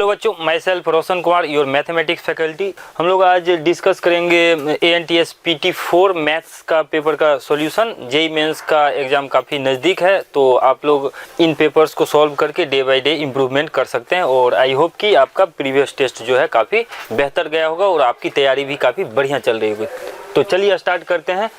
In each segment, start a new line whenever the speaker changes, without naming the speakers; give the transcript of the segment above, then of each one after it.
बच्चों, my self Roshan Kumar, your mathematics faculty. हम लोग आज डिस्कस करेंगे ANTS PT4 मैथ्स का पेपर का सॉल्यूशन। जेई मेंस का एग्ज़ाम काफ़ी नज़दीक है, तो आप लोग इन पेपर्स को सॉल्व करके डे बाय डे इम्प्रूवमेंट कर सकते हैं। और आई होप कि आपका प्रीवियस टेस्ट जो है काफ़ी बेहतर गया होगा और आपकी तैयारी भी काफ़ी बढ़िया चल रही होगी। तो चलिए स्टार्ट करते हैं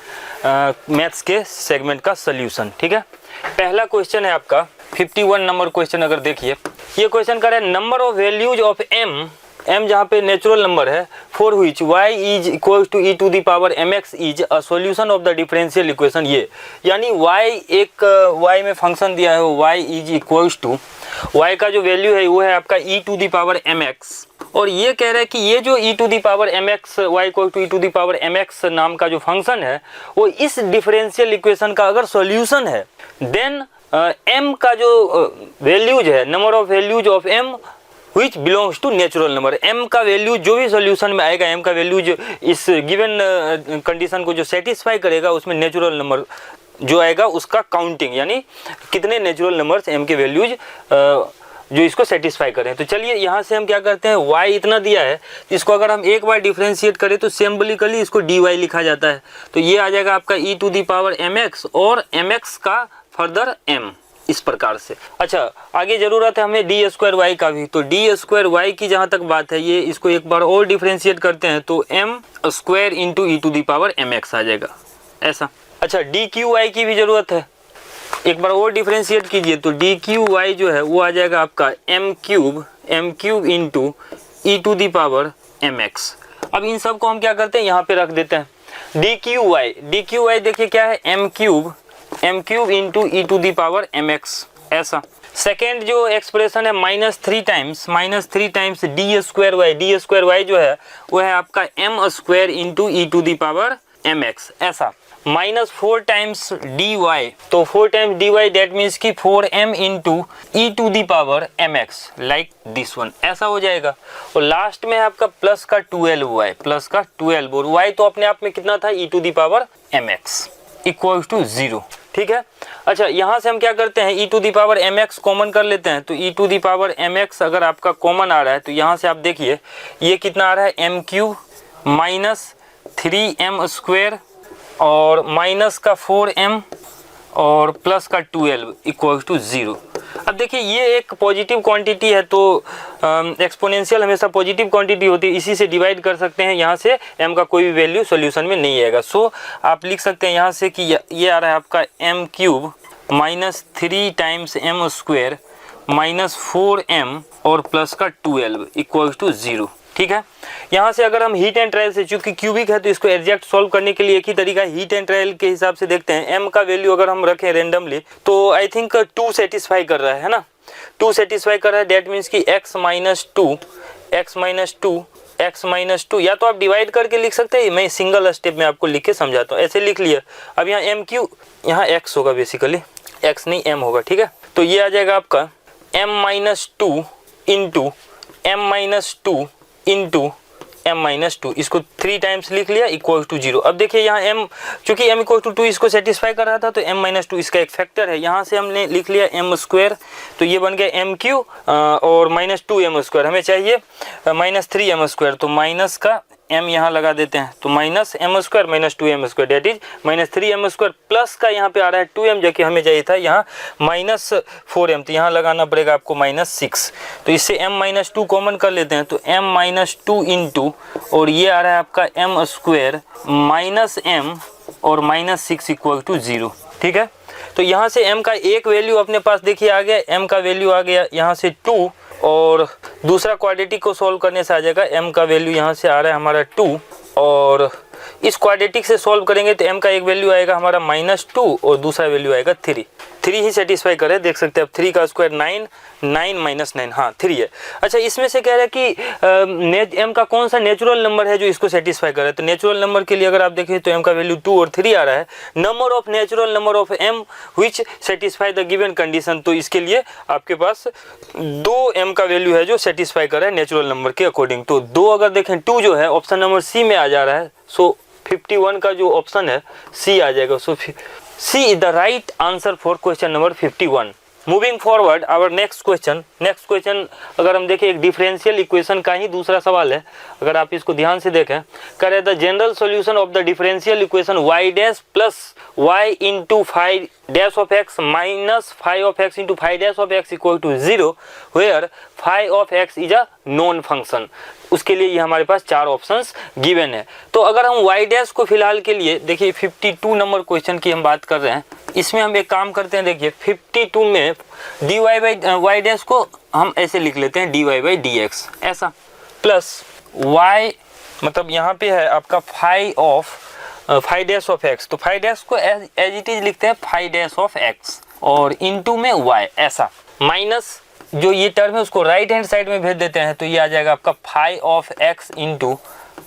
मैथ्स के सेगमेंट का सॉल्यूशन। ठीक है, पहला क्वेश्चन है आपका 51 नंबर क्वेश्चन। अगर देखिए, ये क्वेश्चन कर रहा है number of values of m जहाँ पे नेचुरल नंबर है, for which y is equal to e to the power mx is a solution of the differential equation. ये यानी y में फंक्शन दिया है, y is equals to y का जो वैल्यू है वो है आपका e to the power mx। और ये कह रहा है कि ये जो e to the power mx, y equal to e to the power mx नाम का जो फंक्शन है वो इस डिफरेंशियल इक्वेशन का अगर सॉल्यूशन है, देन m का जो वैल्यूज है, number of values of m which belongs to natural number. m का वैल्यू जो भी सॉल्यूशन में आएगा, m का वैल्यू जो इस गिवन कंडीशन को जो सेटिस्फाई करेगा, उसमें नेचुरल नंबर जो आएगा उसका काउंटिंग, यानी कितने नेचुरल नंबर्स m के वैल्यूज जो इसको सेटिस्फाई करें। तो चलिए यहाँ से हम क्या करते हैं, y इतना दिया है, इसको अगर हम एक बार डिफरेंशिएट करें तो सिंबलिकली इसको dy लिखा जाता है। तो ये आ जाएगा आपका e to the power mx और mx का फर्दर m, इस प्रकार से। अच्छा, आगे जरूरत है हमें डी स्क्वायर वाई का भी। तो डी स्क्वायर वाई की जहाँ तक बात है, ये इसको एक बार और डिफरेंशिएट करते हैं तो m square into e to the power mx आ जाएगा, ऐसा। अच्छा, डी क्यू वाई की भी जरूरत है, एक बार और डिफरेंशिएट कीजिए तो डी क्यू वाई जो है वो आ जाएगा आपका m cube into e to the power mx। अब इन सब को हम क्या करते हैं, यहाँ पे रख देते हैं। डी क्यू वाई देखिए क्या है, m cube into e to the power mx, ऐसा। सेकेंड जो एक्सप्रेशन है -3 टाइम्स डी स्क्वायर वाई जो है वो है आपका m square into e to the power mx, ऐसा। -4 टाइम्स डी वाई, तो 4 times d y that means की 4m into e to the power mx, like this one, ऐसा हो जाएगा। और लास्ट में है आपका प्लस का 12y, और y तो अपने आप में कितना था, e to the power mx equal to 0। ठीक है। अच्छा, यहाँ से हम क्या करते हैं, e to the power mx common कर लेते हैं। तो e to the power mx अगर आपका कॉमन आ रहा है तो यहाँ से आप देखिए ये कितना आ रहा है, m cube minus 3m square और माइनस का 4m और प्लस का 12 इक्वल टू 0। अब देखिए ये एक पॉजिटिव क्वांटिटी है, तो एक्सपोनेंशियल हमेशा पॉजिटिव क्वांटिटी होती है, इसी से डिवाइड कर सकते हैं। यहाँ से m का कोई भी वैल्यू सॉल्यूशन में नहीं आएगा। सो आप लिख सकते हैं यहाँ से कि ये आ रहा है आपका m cube minus 3 times m square minus 4m और प्लस का 12 इक्वल टू 0। ठीक है। यहाँ से अगर हम हीट एंड ट्रायल से, चूंकि क्यूबिक है तो इसको एग्जैक्ट सॉल्व करने के लिए एक ही तरीका है, हीट एंड ट्रायल के हिसाब से देखते हैं। m का वैल्यू अगर हम रखें रेंडमली तो आई थिंक 2 सेटिस्फाई कर रहा है ना, 2 सेटिस्फाई कर रहा है। डेट मीन्स कि x माइनस 2, या तो आप डिवाइड करके लिख सकते हैं, मैं सिंगल स्टेप में आपको लिख के समझाता हूँ। ऐसे लिख लिया। अब यहाँ m क्यू, यहाँ x होगा, बेसिकली x नहीं m होगा। ठीक है। तो ये आ जाएगा आपका m minus 2 into m minus 2, इसको 3 टाइम्स लिख लिया इक्वल टू 0। अब देखिए यहाँ m, चूंकि m इक्वल टू 2 इसको सेटिस्फाई कर रहा था तो m माइनस 2 इसका एक फैक्टर है। यहाँ से हमने लिख लिया m स्क्वायर, तो ये बन गया m क्यू और माइनस 2m स्क्वायर, हमें चाहिए माइनस 3m स्क्वायर, तो माइनस का m यहाँ लगा देते हैं। तो minus m square minus 2m square that is minus 3m square, plus का यहाँ पे आ रहा है 2m, जो कि हमें चाहिए था यहाँ माइनस 4m, तो यहाँ लगाना पड़ेगा आपको माइनस 6। तो इससे m माइनस 2 कॉमन कर लेते हैं, तो m माइनस 2 इंटू, और ये आ रहा है आपका m स्क्वायर माइनस m और माइनस 6 इक्वल टू 0। ठीक है। तो यहाँ से m का एक वैल्यू अपने पास देखिए आ गया, m का वैल्यू आ गया यहाँ से 2, और दूसरा क्वाड्रेटिक को सॉल्व करने से आ जाएगा m का वैल्यू यहाँ से आ रहा है हमारा 2, और इस क्वाड्रेटिक से सॉल्व करेंगे तो m का एक वैल्यू आएगा हमारा -2 और दूसरा वैल्यू आएगा 3 ही सेटिस्फाई करे, देख सकते हैं। अब 3 का स्क्वायर 9 माइनस 9, हाँ 3 है। अच्छा, इसमें से कह रहा है कि m का कौन सा नेचुरल नंबर है जो इसको सेटिस्फाई करे। तो नेचुरल नंबर के लिए अगर आप देखें तो m का वैल्यू 2 और 3 आ रहा है। Number of natural number of m which satisfy the given condition, तो इसके लिए आपके पास 2 m का वैल्यू है जो सेटिस्फाई कर रहा है नेचुरल नंबर के अकॉर्डिंग। तो 2 अगर देखें, 2 जो है ऑप्शन नंबर सी में आ जा रहा है। सो 51 का जो ऑप्शन है सी आ जाएगा। So C is the right answer for question number 51। Moving forward our next question अगर हम देखें, एक डिफरेंशियल इक्वेशन का ही दूसरा सवाल है, अगर आप इसको ध्यान से देखें, करे the general solution of the differential equation y dash plus y into five dash of x minus five of x into five dash of x equal to 0 where five of x is a known function. उसके लिए ये हमारे पास चार options given है। तो अगर हम y dash को फिलहाल के लिए देखिए 52 नंबर क्वेश्चन की हम बात कर रहे हैं, इसमें हम एक काम करते हैं, देखिए 52 में dy बाई वाई डैश को हम ऐसे लिख लेते हैं dy बाई डी एक्स ऐसा, प्लस y मतलब यहाँ पे है आपका फाइव डैश ऑफ x, तो फाइव डैश को एज इट इज लिखते हैं फाइव डैश ऑफ x और इनटू में y ऐसा, माइनस जो ये टर्म है उसको राइट हैंड साइड में भेज देते हैं, तो ये आ जाएगा आपका five of x into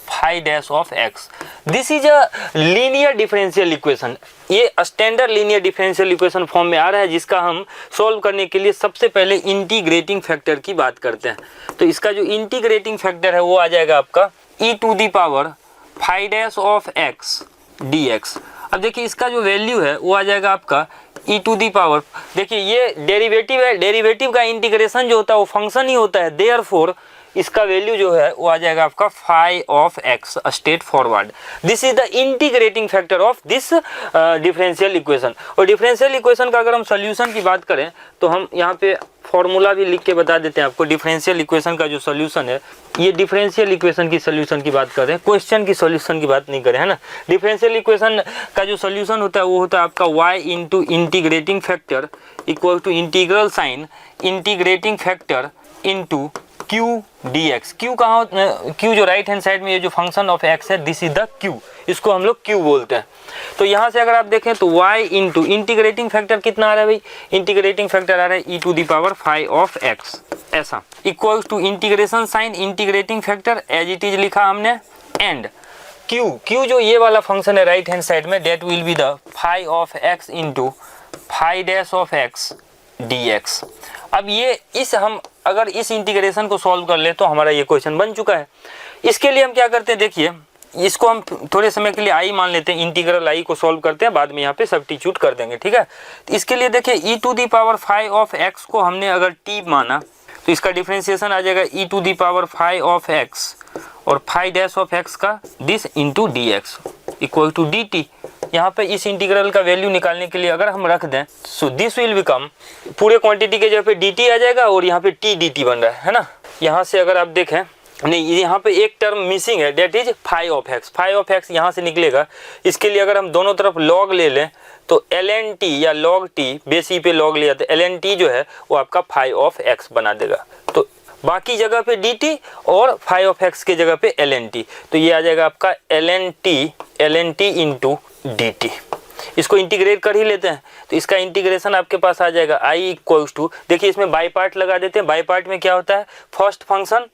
five dash of x। This is a linear differential equation, ये standard linear differential equation form में आ रहा है, जिसका हम सॉल्व करने के लिए सबसे पहले इंटीग्रेटिंग फैक्टर की बात करते हैं। तो इसका जो इंटीग्रेटिंग फैक्टर है वो आ जाएगा आपका e to the power five dash of x dx। अब देखिए इसका जो वैल्यू है वो आ जाएगा आपका e टू दी पावर, देखिए ये डेरिवेटिव है, डेरिवेटिव का इंटीग्रेशन जो होता है वो फंक्शन ही होता है, देयरफॉर इसका वैल्यू जो है वो आ जाएगा आपका five of x straight forward. This is the integrating factor of this differential equation. और डिफरेंशियल इक्वेशन का अगर हम सोल्यूशन की बात करें तो हम यहाँ पे फॉर्मूला भी लिख के बता देते हैं आपको। डिफरेंशियल इक्वेशन का जो सोल्यूशन है, ये डिफरेंशियल इक्वेशन की सोल्यूशन की बात कर रहे हैं, क्वेश्चन की सोल्यूशन की बात नहीं करें, है ना। डिफरेंशियल इक्वेशन का जो सोल्यूशन होता है वो होता है आपका y into integrating factor equal to integral sign integrating factor into q dx। q कहाँ, q जो राइट हैंड साइड में ये जो फंक्शन ऑफ x है, दिस इज द q, इसको हम लोग q बोलते हैं। तो यहाँ से अगर आप देखें तो y इंटू इंटीग्रेटिंग फैक्टर कितना आ रहा है भाई, इंटीग्रेटिंग फैक्टर आ रहा है e to the power five of x ऐसा, equal to integration sign integrating factor as it is लिखा हमने, एंड q जो ये वाला फंक्शन है राइट हैंड साइड में, that will be the five of x into five dash of x dx। अब ये इस हम अगर इस इंटीग्रेशन को सॉल्व कर ले तो हमारा ये क्वेश्चन बन चुका है। इसके लिए हम क्या करते हैं, देखिए इसको हम थोड़े समय के लिए आई मान लेते हैं, इंटीग्रल आई को सॉल्व करते हैं, बाद में यहाँ पे सब्स्टिट्यूट कर देंगे, ठीक है। तो इसके लिए देखिए e to the power five of x को हमने अगर टी माना तो इसका डिफरेंशिएशन आ जाएगा e to the power five of x और फाइव डैश ऑफ एक्स का this into d x equal to d t. यहाँ पे इस इंटीग्रल का वैल्यू निकालने के लिए अगर हम रख दें, सो दिस विल बिकम, पूरे क्वांटिटी के जगह पे dt आ जाएगा और यहाँ पे t dt बन रहा है ना। यहाँ से अगर आप देखें, नहीं यहाँ पे एक टर्म मिसिंग है, that is five of x यहाँ से निकलेगा। इसके लिए अगर हम दोनों तरफ log ले लें तो ln t या log t, बेस ई पे log लिया तो ln t जो है वो आपका फाइव ऑफ एक्स बना देगा। तो बाकी जगह पे dt और फाइव ऑफ एक्स के जगह पे ln t, तो ये आ जाएगा आपका ln t इंटू dt। इसको इंटीग्रेट कर ही लेते हैं, तो इसका इंटीग्रेशन आपके पास आ जाएगा i इक्वल्स टू, देखिए इसमें बाई पार्ट लगा देते हैं। बाई पार्ट में क्या होता है, first function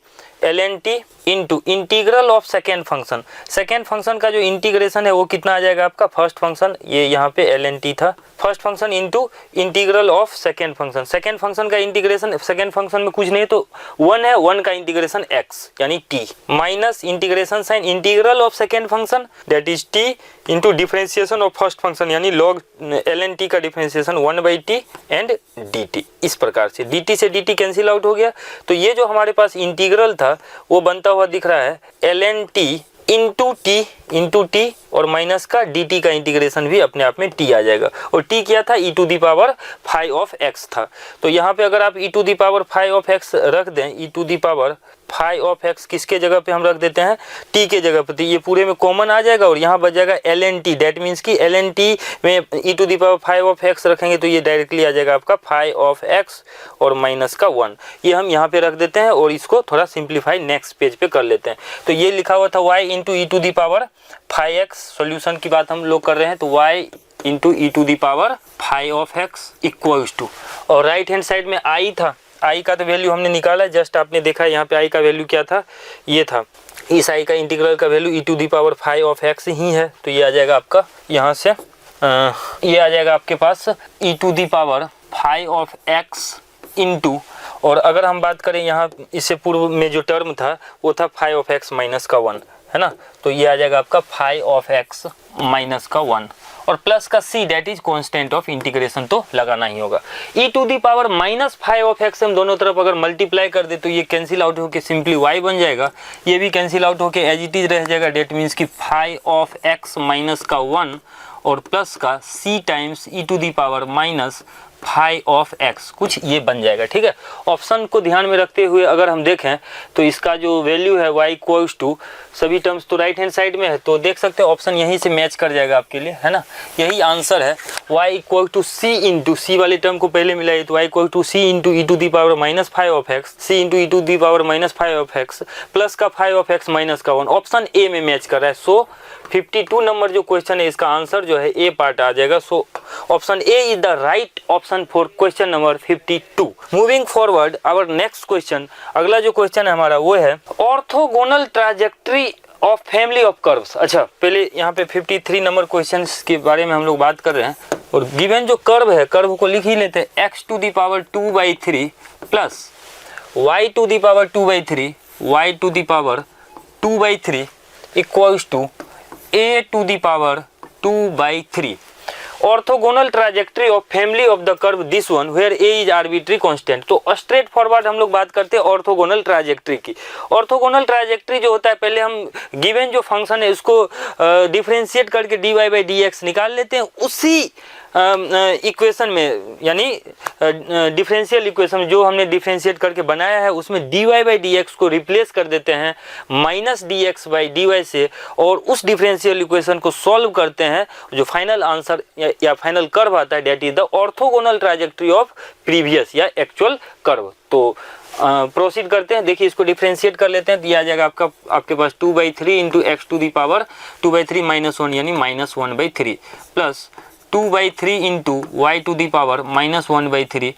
ln t into integral of second function. Second function का जो इंटीग्रेशन है वो कितना आ जाएगा आपका, फर्स्ट फंक्शन ये यहाँ पे ln t था, first function into integral of second function. Second function का इंटीग्रेशन, सेकेंड फंक्शन में कुछ नहीं तो 1 है, 1 का इंटीग्रेशन x यानी t minus integration sine integral of second function that is t into differentiation of first function यानी log ln t का डिफरेंशिएशन 1/t एंड dt। इस प्रकार से dt से dt कैंसिल आउट हो गया, तो ये जो हमारे पास इंटीग्रल था वो बनता हुआ दिख रहा है ln t इंटू t और माइनस का dt का इंटीग्रेशन भी अपने आप में t आ जाएगा। और t क्या था, e to the power five of x था। तो यहाँ पे अगर आप e to the power five of x रख दें, e to the power five of x किसके जगह पे हम रख देते हैं, t के जगह पे, तो ये पूरे में कॉमन आ जाएगा और यहाँ बच जाएगा ln t। डेट मीन्स कि ln t में e to the power five of x रखेंगे तो ये डायरेक्टली आ जाएगा आपका फाइव ऑफ x और माइनस का 1। ये हम यहाँ पे रख देते हैं और इसको थोड़ा सिंप्लीफाई नेक्स्ट पेज पे कर लेते हैं। तो ये लिखा हुआ था y into e to the power 5x, solution की बात हम लोग कर रहे हैं, तो y into e to the power five of x equals to, और राइट हैंड साइड में i था, i का तो वैल्यू हमने निकाला, जस्ट आपने देखा यहाँ पे i का वैल्यू क्या था, ये था, इस i का इंटीग्रल का value e to the power five of x ही है। तो ये आ जाएगा आपका यहाँ से ये आ जाएगा आपके पास e to the power five of x into, और अगर हम बात करें यहाँ इससे पूर्व में जो टर्म था वो था फाइव ऑफ एक्स माइनस का 1, है ना, तो ये आ जाएगा आपका फाई ऑफ एक्स माइनस का 1 और प्लस का c that is constant of integration तो लगाना ही होगा। e to the power minus phi of x हम दोनों तरफ अगर मल्टीप्लाई कर दे तो ये कैंसिल आउट होकर सिंपली y बन जाएगा, ये भी कैंसिल आउट होकर एज इट इज रह जाएगा, डेट मीन्स कि फाई ऑफ एक्स माइनस का 1 और प्लस का c times e to the power minus phi of x, कुछ ये बन जाएगा। ठीक है, ऑप्शन को ध्यान में रखते हुए अगर हम देखें तो इसका जो वैल्यू है y इक्वल्स टू सभी टर्म्स तो राइट हैंड साइड में है, तो देख सकते हैं ऑप्शन यहीं से मैच कर जाएगा आपके लिए, है ना, यही आंसर है। y equal to C into C वाले टर्म को पहले मिलाइए तो y equal to C into e to the power minus five of x, C into e to the power minus five of x plus का five of x minus का 1, option A में match कर रहा है। सो 52 number जो question है इसका answer जो है ए पार्ट आ जाएगा। So option A is the right option for question number 52। Moving forward our next question, अगला जो क्वेश्चन है हमारा वो है orthogonal trajectory of family of curves. अच्छा, पहले यहाँ पे 53 नंबर क्वेश्चन के बारे में हम लोग बात कर रहे हैं और गिवन जो कर्व है कर्व को लिख ही लेते हैं, x to the power 2/3 plus y to the power 2/3 y to the power 2/3 equals to a to the power 2/3 orthogonal trajectory of family of the curve this one where a is arbitrary constant. तो straight forward हम लोग बात करते हैं orthogonal trajectory की। Orthogonal trajectory जो होता है, पहले हम गिवन जो फंक्शन है उसको डिफरेंशिएट करके dy/dx निकाल लेते हैं, उसी इक्वेशन में यानी डिफरेंशियल इक्वेशन जो हमने डिफरेंशिएट करके बनाया है उसमें dy/dx को रिप्लेस कर देते हैं माइनस dx/dy से और उस डिफरेंशियल इक्वेशन को सॉल्व करते हैं, जो फाइनल आंसर या फाइनल कर्व आता है that is the orthogonal trajectory of previous या एक्चुअल कर्व। तो प्रोसीड करते हैं, देखिए इसको डिफरेंशिएट कर लेते हैं तो ये आ जाएगा आपके पास 2/3 into x to the power 2/3 minus 1 यानी minus 1/3 plus 2/3 into y to the power minus 1/3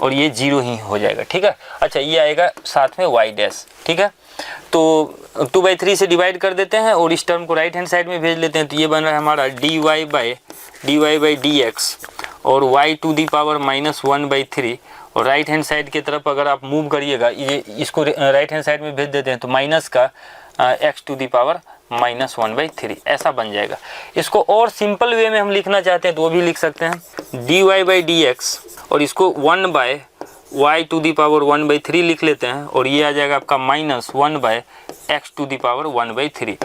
और ये 0 ही हो जाएगा। ठीक है, अच्छा ये आएगा साथ में y डैश। ठीक है, तो 2/3 से डिवाइड कर देते हैं और इस टर्म को राइट हैंड साइड में भेज लेते हैं, तो ये बन रहा है हमारा dy/dx और y to the power minus 1/3 और राइट हैंड साइड की तरफ अगर आप मूव करिएगा, ये इसको राइट हैंड साइड में भेज देते हैं तो माइनस का x to the power minus 1/3 ऐसा बन जाएगा। इसको और सिंपल वे में हम लिखना चाहते हैं तो वो भी लिख सकते हैं dy/dx और इसको 1/y टू दी पावर 1/3 लिख लेते हैं और ये आ जाएगा आपका minus 1/x to the power 1/3।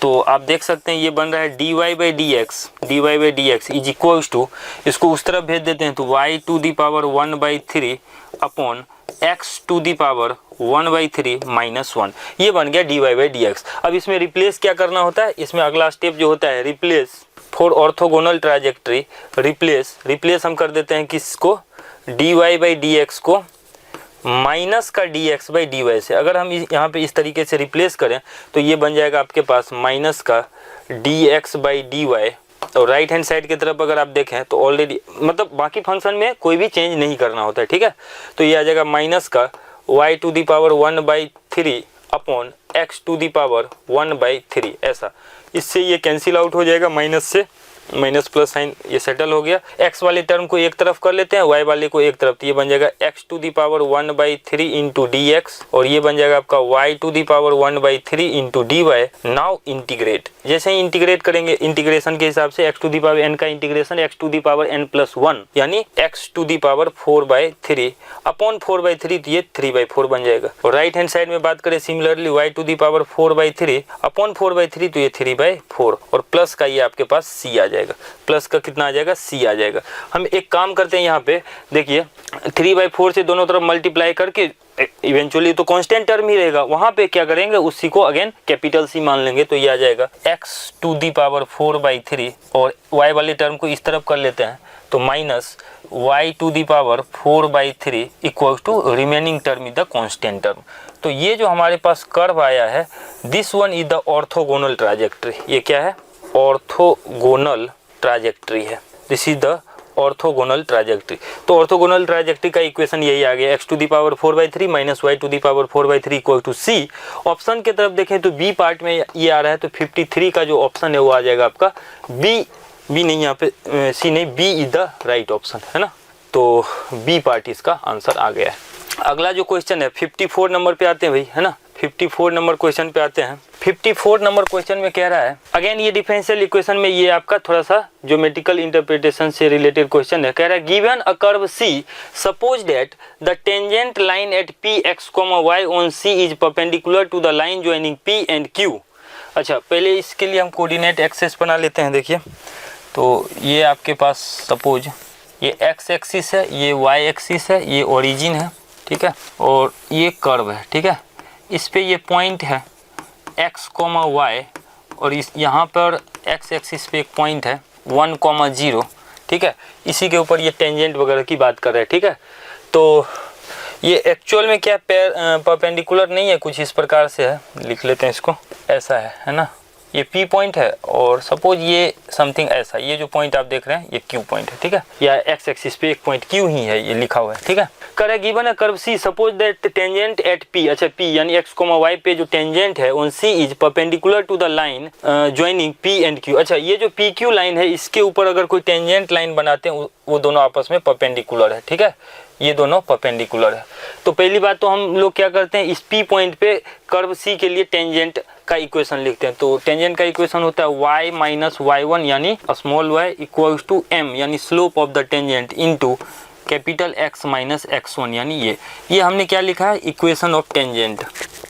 तो आप देख सकते हैं ये बन रहा है dy/dx इज इक्वल्स टू, इसको उस तरफ भेज देते हैं तो y to the power 1/3 upon x to the power 1/3 minus 1, ये बन गया dy/dx। अब इसमें रिप्लेस क्या करना होता है, इसमें अगला स्टेप जो होता है replace for orthogonal trajectory, replace हम कर देते हैं किसको, dy/dx को माइनस का dx/dy से। अगर हम यहाँ पे इस तरीके से रिप्लेस करें तो ये बन जाएगा आपके पास माइनस का dx/dy और राइट हैंड साइड की तरफ अगर आप देखें तो ऑलरेडी मतलब बाकी फंक्शन में कोई भी चेंज नहीं करना होता है। ठीक है, तो ये आ जाएगा माइनस का y to the power 1/3 upon x to the power 1/3 ऐसा। इससे ये कैंसिल आउट हो जाएगा, माइनस से माइनस प्लस साइन ये सेटल हो गया। x वाले टर्म को एक तरफ कर लेते हैं, y वाले को एक तरफ, तो ये बन जाएगा x to the power 1/3 into dx और ये बन जाएगा आपका y to the power 1/3 into dy। Now integrate, जैसे ही इंटीग्रेट करेंगे इंटीग्रेशन के हिसाब से x to the power n का integration x to the power n plus 1 यानी x to the power 4/3 upon 4/3 तो ये 3/4 बन जाएगा। और राइट हैंड साइड में बात करें similarly y to the power 4/3 upon 4/3 तो ये 3/4 और प्लस का ये आपके पास c आ जाएगा, प्लस का कितना आ जाएगा c आ जाएगा। हम एक काम करते हैं यहाँ पे देखिए 3/4 से दोनों तरफ मल्टीप्लाई करके इवेंचुअली तो कांस्टेंट टर्म ही रहेगा, वहां पे क्या करेंगे उसी को अगेन कैपिटल C मान लेंगे तो ये आ जाएगा x टू दी पावर 4/3 और y वाले टर्म को इस तरफ कर लेते हैं तो minus y to the power 4/3 equal to remaining term is the constant term. तो ये जो हमारे पास कर्व आया है this one is the orthogonal trajectory, ये क्या है ऑर्थोगोनल ट्रैजेक्टरी है, this is the orthogonal trajectory. तो ऑर्थोगोनल ट्रैजेक्टरी का इक्वेशन यही आ गया x to the power 4/3 minus y to the power 4/3 equal to c। Option की तरफ देखें तो बी पार्ट में ये आ रहा है तो 53 का जो ऑप्शन है वो आ जाएगा आपका बी नहीं, यहाँ पे सी नहीं, B is the right option है ना, तो बी पार्ट इसका आंसर आ गया है। अगला जो क्वेश्चन है 54 नंबर पे आते हैं भाई, है ना। 54 नंबर क्वेश्चन पे आते हैं। 54 नंबर क्वेश्चन में कह रहा है, अगेन ये डिफरेंशियल इक्वेशन में ये आपका थोड़ा सा ज्योमेट्रिकल इंटरप्रिटेशन से रिलेटेड क्वेश्चन है। कह रहा है given a curve C, suppose that the tangent line at P x y on C is perpendicular to the line joining P and Q. अच्छा, पहले इसके लिए हम कोऑर्डिनेट एक्सिस बना लेते हैं। देखिए, तो ये आपके पास सपोज ये एक्स एक्सिस है, ये वाई एक्सिस है, ये ओरिजिन है, ठीक है, और ये कर्व है, ठीक है। इस पे ये पॉइंट है x, y, और इस यहाँ पर x एक्सिस पे एक पॉइंट है 1, 0, ठीक है। इसी के ऊपर ये टेंजेंट वगैरह की बात कर रहे हैं, ठीक है। तो ये एक्चुअल में क्या परपेंडिकुलर नहीं है, कुछ इस प्रकार से है, लिख लेते हैं इसको, ऐसा है ना। ये P पॉइंट है और सपोज ये समथिंग ऐसा, ये जो पॉइंट आप देख रहे हैं ये Q पॉइंट है, ठीक है, या एक्स एक्सिस पे एक पॉइंट Q ही है, ये लिखा हुआ है, ठीक है। करे given a curve C, suppose that tangent at P, अच्छा P यानी x, y पे जो टेंजेंट है on C is perpendicular to the line joining P and Q। अच्छा, ये जो PQ लाइन है इसके ऊपर अगर कोई टेंजेंट लाइन बनाते हैं वो दोनों आपस में परपेंडिकुलर है, ठीक है, ये दोनों परपेंडिकुलर है। तो पहली बात तो हम लोग क्या करते हैं, इस P पॉइंट पे कर्व C के लिए टेंजेंट का इक्वेशन लिखते हैं। तो टेंजेंट का इक्वेशन होता है y माइनस y1 यानी small y equals to m यानी slope of the tangent into capital X minus x1 यानी ये हमने क्या लिखा है, equation of tangent,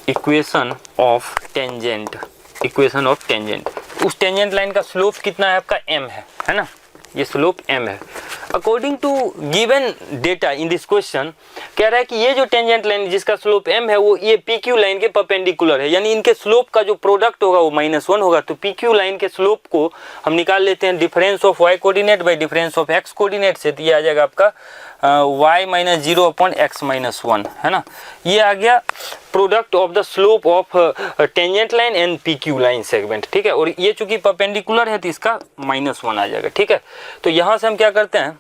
equation of tangent, equation of tangent. उस टेंजेंट लाइन का स्लोप कितना है आपका, m है ना, ये स्लोप m है। According to given data in this question कह रहा है कि ये जो टेंजेंट लाइन जिसका स्लोप m है वो ये PQ लाइन के परपेंडिकुलर है, यानी इनके स्लोप का जो प्रोडक्ट होगा वो -1 होगा। तो PQ लाइन के स्लोप को हम निकाल लेते हैं difference of y coordinate bye difference of x coordinate से, तो ये आ जाएगा आपका y minus 0 upon x minus 1, है ना। ये आ गया product of the slope of tangent line and PQ line segment, ठीक है। और ये चूंकि परपेंडिकुलर है तो इसका -1 आ जाएगा, ठीक है। तो यहाँ से हम क्या करते हैं,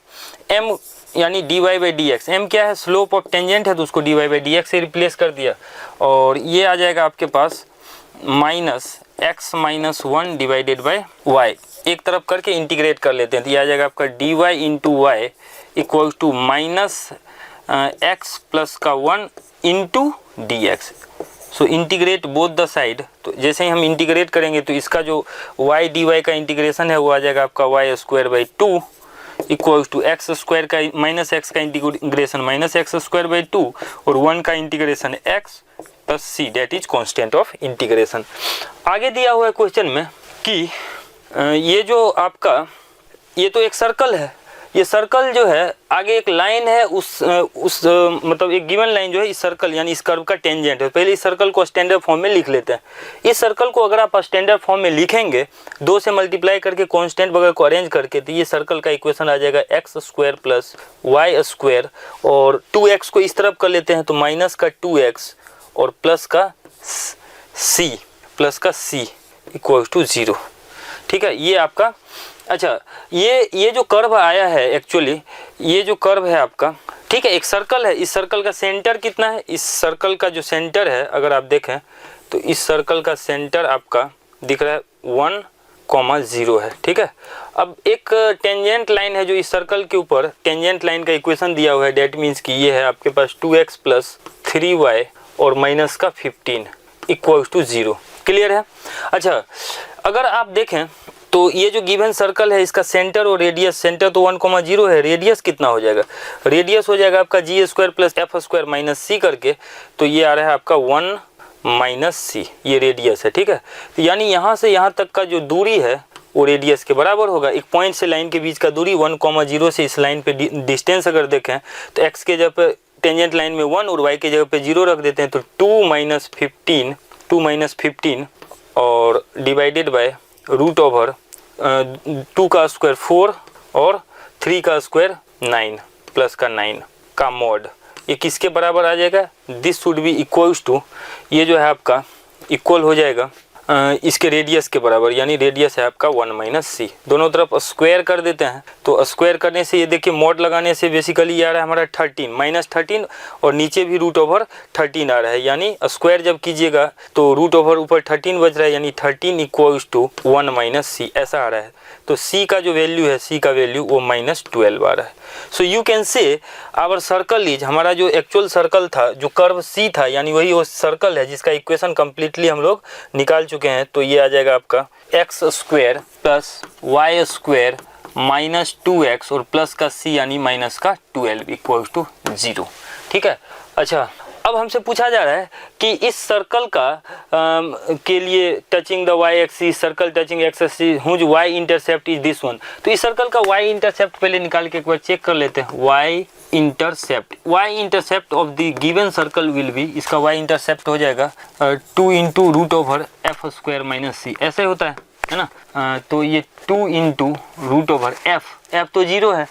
m यानी dy by d x, M क्या है, स्लोप ऑफ टेंजेंट है तो उसको dy बाई डी एक्स से रिप्लेस कर दिया, और ये आ जाएगा आपके पास minus x minus 1 divided by y, एक तरफ करके इंटीग्रेट कर लेते हैं, तो ये आ जाएगा आपका dy into y equal to minus x plus का 1 into d x. So integrate both the side, तो जैसे ही हम इंटीग्रेट करेंगे तो इसका जो y dy का इंटीग्रेशन है वो आ जाएगा आपका y square by 2 equal to x square का माइनस एक्स का integration minus x square by 2 और 1 का integration x plus c, that is constant of integration. आगे दिया हुआ है क्वेश्चन में कि ये जो आपका ये तो एक सर्कल है, ये सर्कल जो है आगे एक लाइन है, उस मतलब एक गिवन लाइन जो है इस सर्कल यानी इस कर्व का टेंजेंट है। पहले इस सर्कल को स्टैंडर्ड फॉर्म में लिख लेते हैं। इस सर्कल को अगर आप स्टैंडर्ड फॉर्म में लिखेंगे 2 से मल्टीप्लाई करके कांस्टेंट वगैरह को अरेंज करके, तो ये सर्कल का इक्वेशन आ जाएगा x square plus y square, और 2x को इस तरफ कर लेते हैं तो माइनस का 2x और प्लस का c इक्वल टू 0, ठीक है। ये आपका, अच्छा ये जो कर्व आया है एक्चुअली, ये जो कर्व है आपका, ठीक है, एक सर्कल है, इस सर्कल का सेंटर कितना है, इस सर्कल का जो सेंटर है अगर आप देखें तो इस सर्कल का सेंटर आपका दिख रहा है 1,0 है, ठीक है। अब एक टेंजेंट लाइन है जो इस सर्कल के ऊपर टेंजेंट लाइन का इक्वेशन दिया हुआ है, डेट मीन्स कि ये है आपके पास 2x प्लस 3y और माइनस का 15 इक्वल टू 0, क्लियर है। अच्छा, अगर आप देखें तो ये जो गिवन सर्कल है इसका सेंटर और रेडियस, सेंटर तो 1,0 है, रेडियस कितना हो जाएगा, रेडियस हो जाएगा आपका g square plus f square minus c करके, तो ये आ रहा है आपका 1 माइनस सी, ये रेडियस है, ठीक है। तो यानी यहाँ से यहाँ तक का जो दूरी है वो रेडियस के बराबर होगा। एक पॉइंट से लाइन के बीच का दूरी 1,0 से इस लाइन पे डिस्टेंस अगर देखें तो x के जगह पे टेंजेंट लाइन में 1 और y के जगह पे 0 रख देते हैं, तो 2 माइनस 15 और डिवाइडेड बाय रूट ओवर 2 का स्क्वायर 4 और 3 का स्क्वायर 9 प्लस का 9 का मॉड, ये किसके बराबर आ जाएगा, this should be equals to, ये जो है आपका इक्वल हो जाएगा इसके रेडियस के बराबर, यानी रेडियस है आपका 1 माइनस सी। दोनों तरफ स्क्वायर कर देते हैं, तो स्क्वायर करने से ये देखिए मॉड लगाने से बेसिकली ये आ रहा है हमारा 13 माइनस 13 और नीचे भी रूट ओवर 13 आ रहा है, यानी स्क्वायर जब कीजिएगा तो रूट ओवर ऊपर 13 बच रहा है, यानी 13 इक्वल्स टू 1 माइनस सी ऐसा आ रहा है। तो सी का जो वैल्यू है, सी का वैल्यू वो -12 आ रहा है। So you can say our circle is, हमारा जो एक्चुअल सर्कल था, जो कर्व सी था, यानी वही वो सर्कल है जिसका इक्वेशन कंप्लीटली हम लोग निकाल चुके हैं। तो ये आ जाएगा आपका x square plus y square minus 2x और प्लस का c यानी माइनस का 12 इक्वल्स टू 0। ठीक है। अच्छा, अब हमसे पूछा जा रहा है कि इस सर्कल का के लिए touching the y axis, circle touching x axis whose y intercept is this one. तो इस सर्कल का वाई इंटरसेप्ट पहले निकाल के एक बार चेक कर लेते हैं। Y intercept of the given circle will be, इसका वाई इंटरसेप्ट हो जाएगा 2 into root over f square minus c, ऐसे होता है ना। तो ये 2 इंटू रूट ओवर एफ तो 0 है,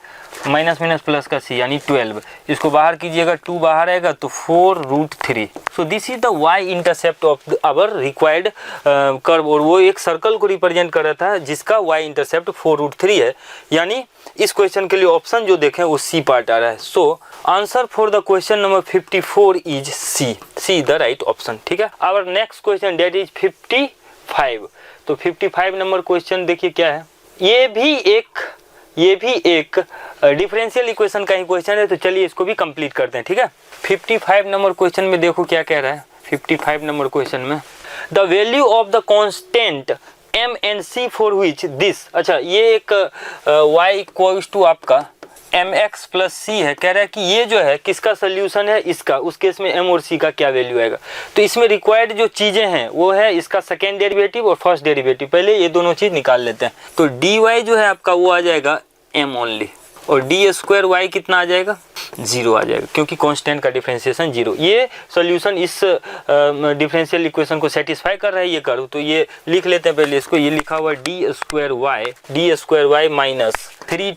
माइनस माइनस प्लस का सी यानी 12, इसको बाहर कीजिएगा 2 बाहर आएगा तो 4√3। So this is the y intercept of our required curve, और वो एक सर्कल को रिप्रेजेंट कर रहा था जिसका वाई इंटरसेप्ट 4√3 है, यानी इस क्वेश्चन के लिए ऑप्शन जो देखें वो सी पार्ट आ रहा है। So answer for the question number 54 is C the right option. ठीक है। Our next question that is 55। तो 55 नंबर क्वेश्चन देखिए क्या है। ये भी एक डिफरेंशियल इक्वेशन का ही क्वेश्चन है, तो चलिए इसको भी कंप्लीट करते हैं। ठीक है। 55 नंबर क्वेश्चन में देखो क्या कह रहा है। 55 नंबर क्वेश्चन में the value of the constant m and c for which this, अच्छा ये एक y इक्वल्स टू आपका mx प्लस c है। कह रहा है कि ये जो है किसका सोल्यूशन है, इसका, उस केस में m और c का क्या वैल्यू आएगा। तो इसमें रिक्वायर्ड जो चीजें हैं वो है इसका सेकेंड डेरिवेटिव और फर्स्ट डेरिवेटिव। पहले ये दोनों चीज निकाल लेते हैं। तो dy जो है आपका वो आ जाएगा m ओनली, और डी स्क्वायर वाई कितना आ जाएगा, 0 आ जाएगा, क्योंकि कांस्टेंट का डिफरेंशिएशन 0। ये सॉल्यूशन इस डिफरेंशियल इक्वेशन को सेटिस्फाई कर रहा है ये कर्व। तो ये लिख लेते हैं पहले इसको। ये लिखा हुआ d square y minus 3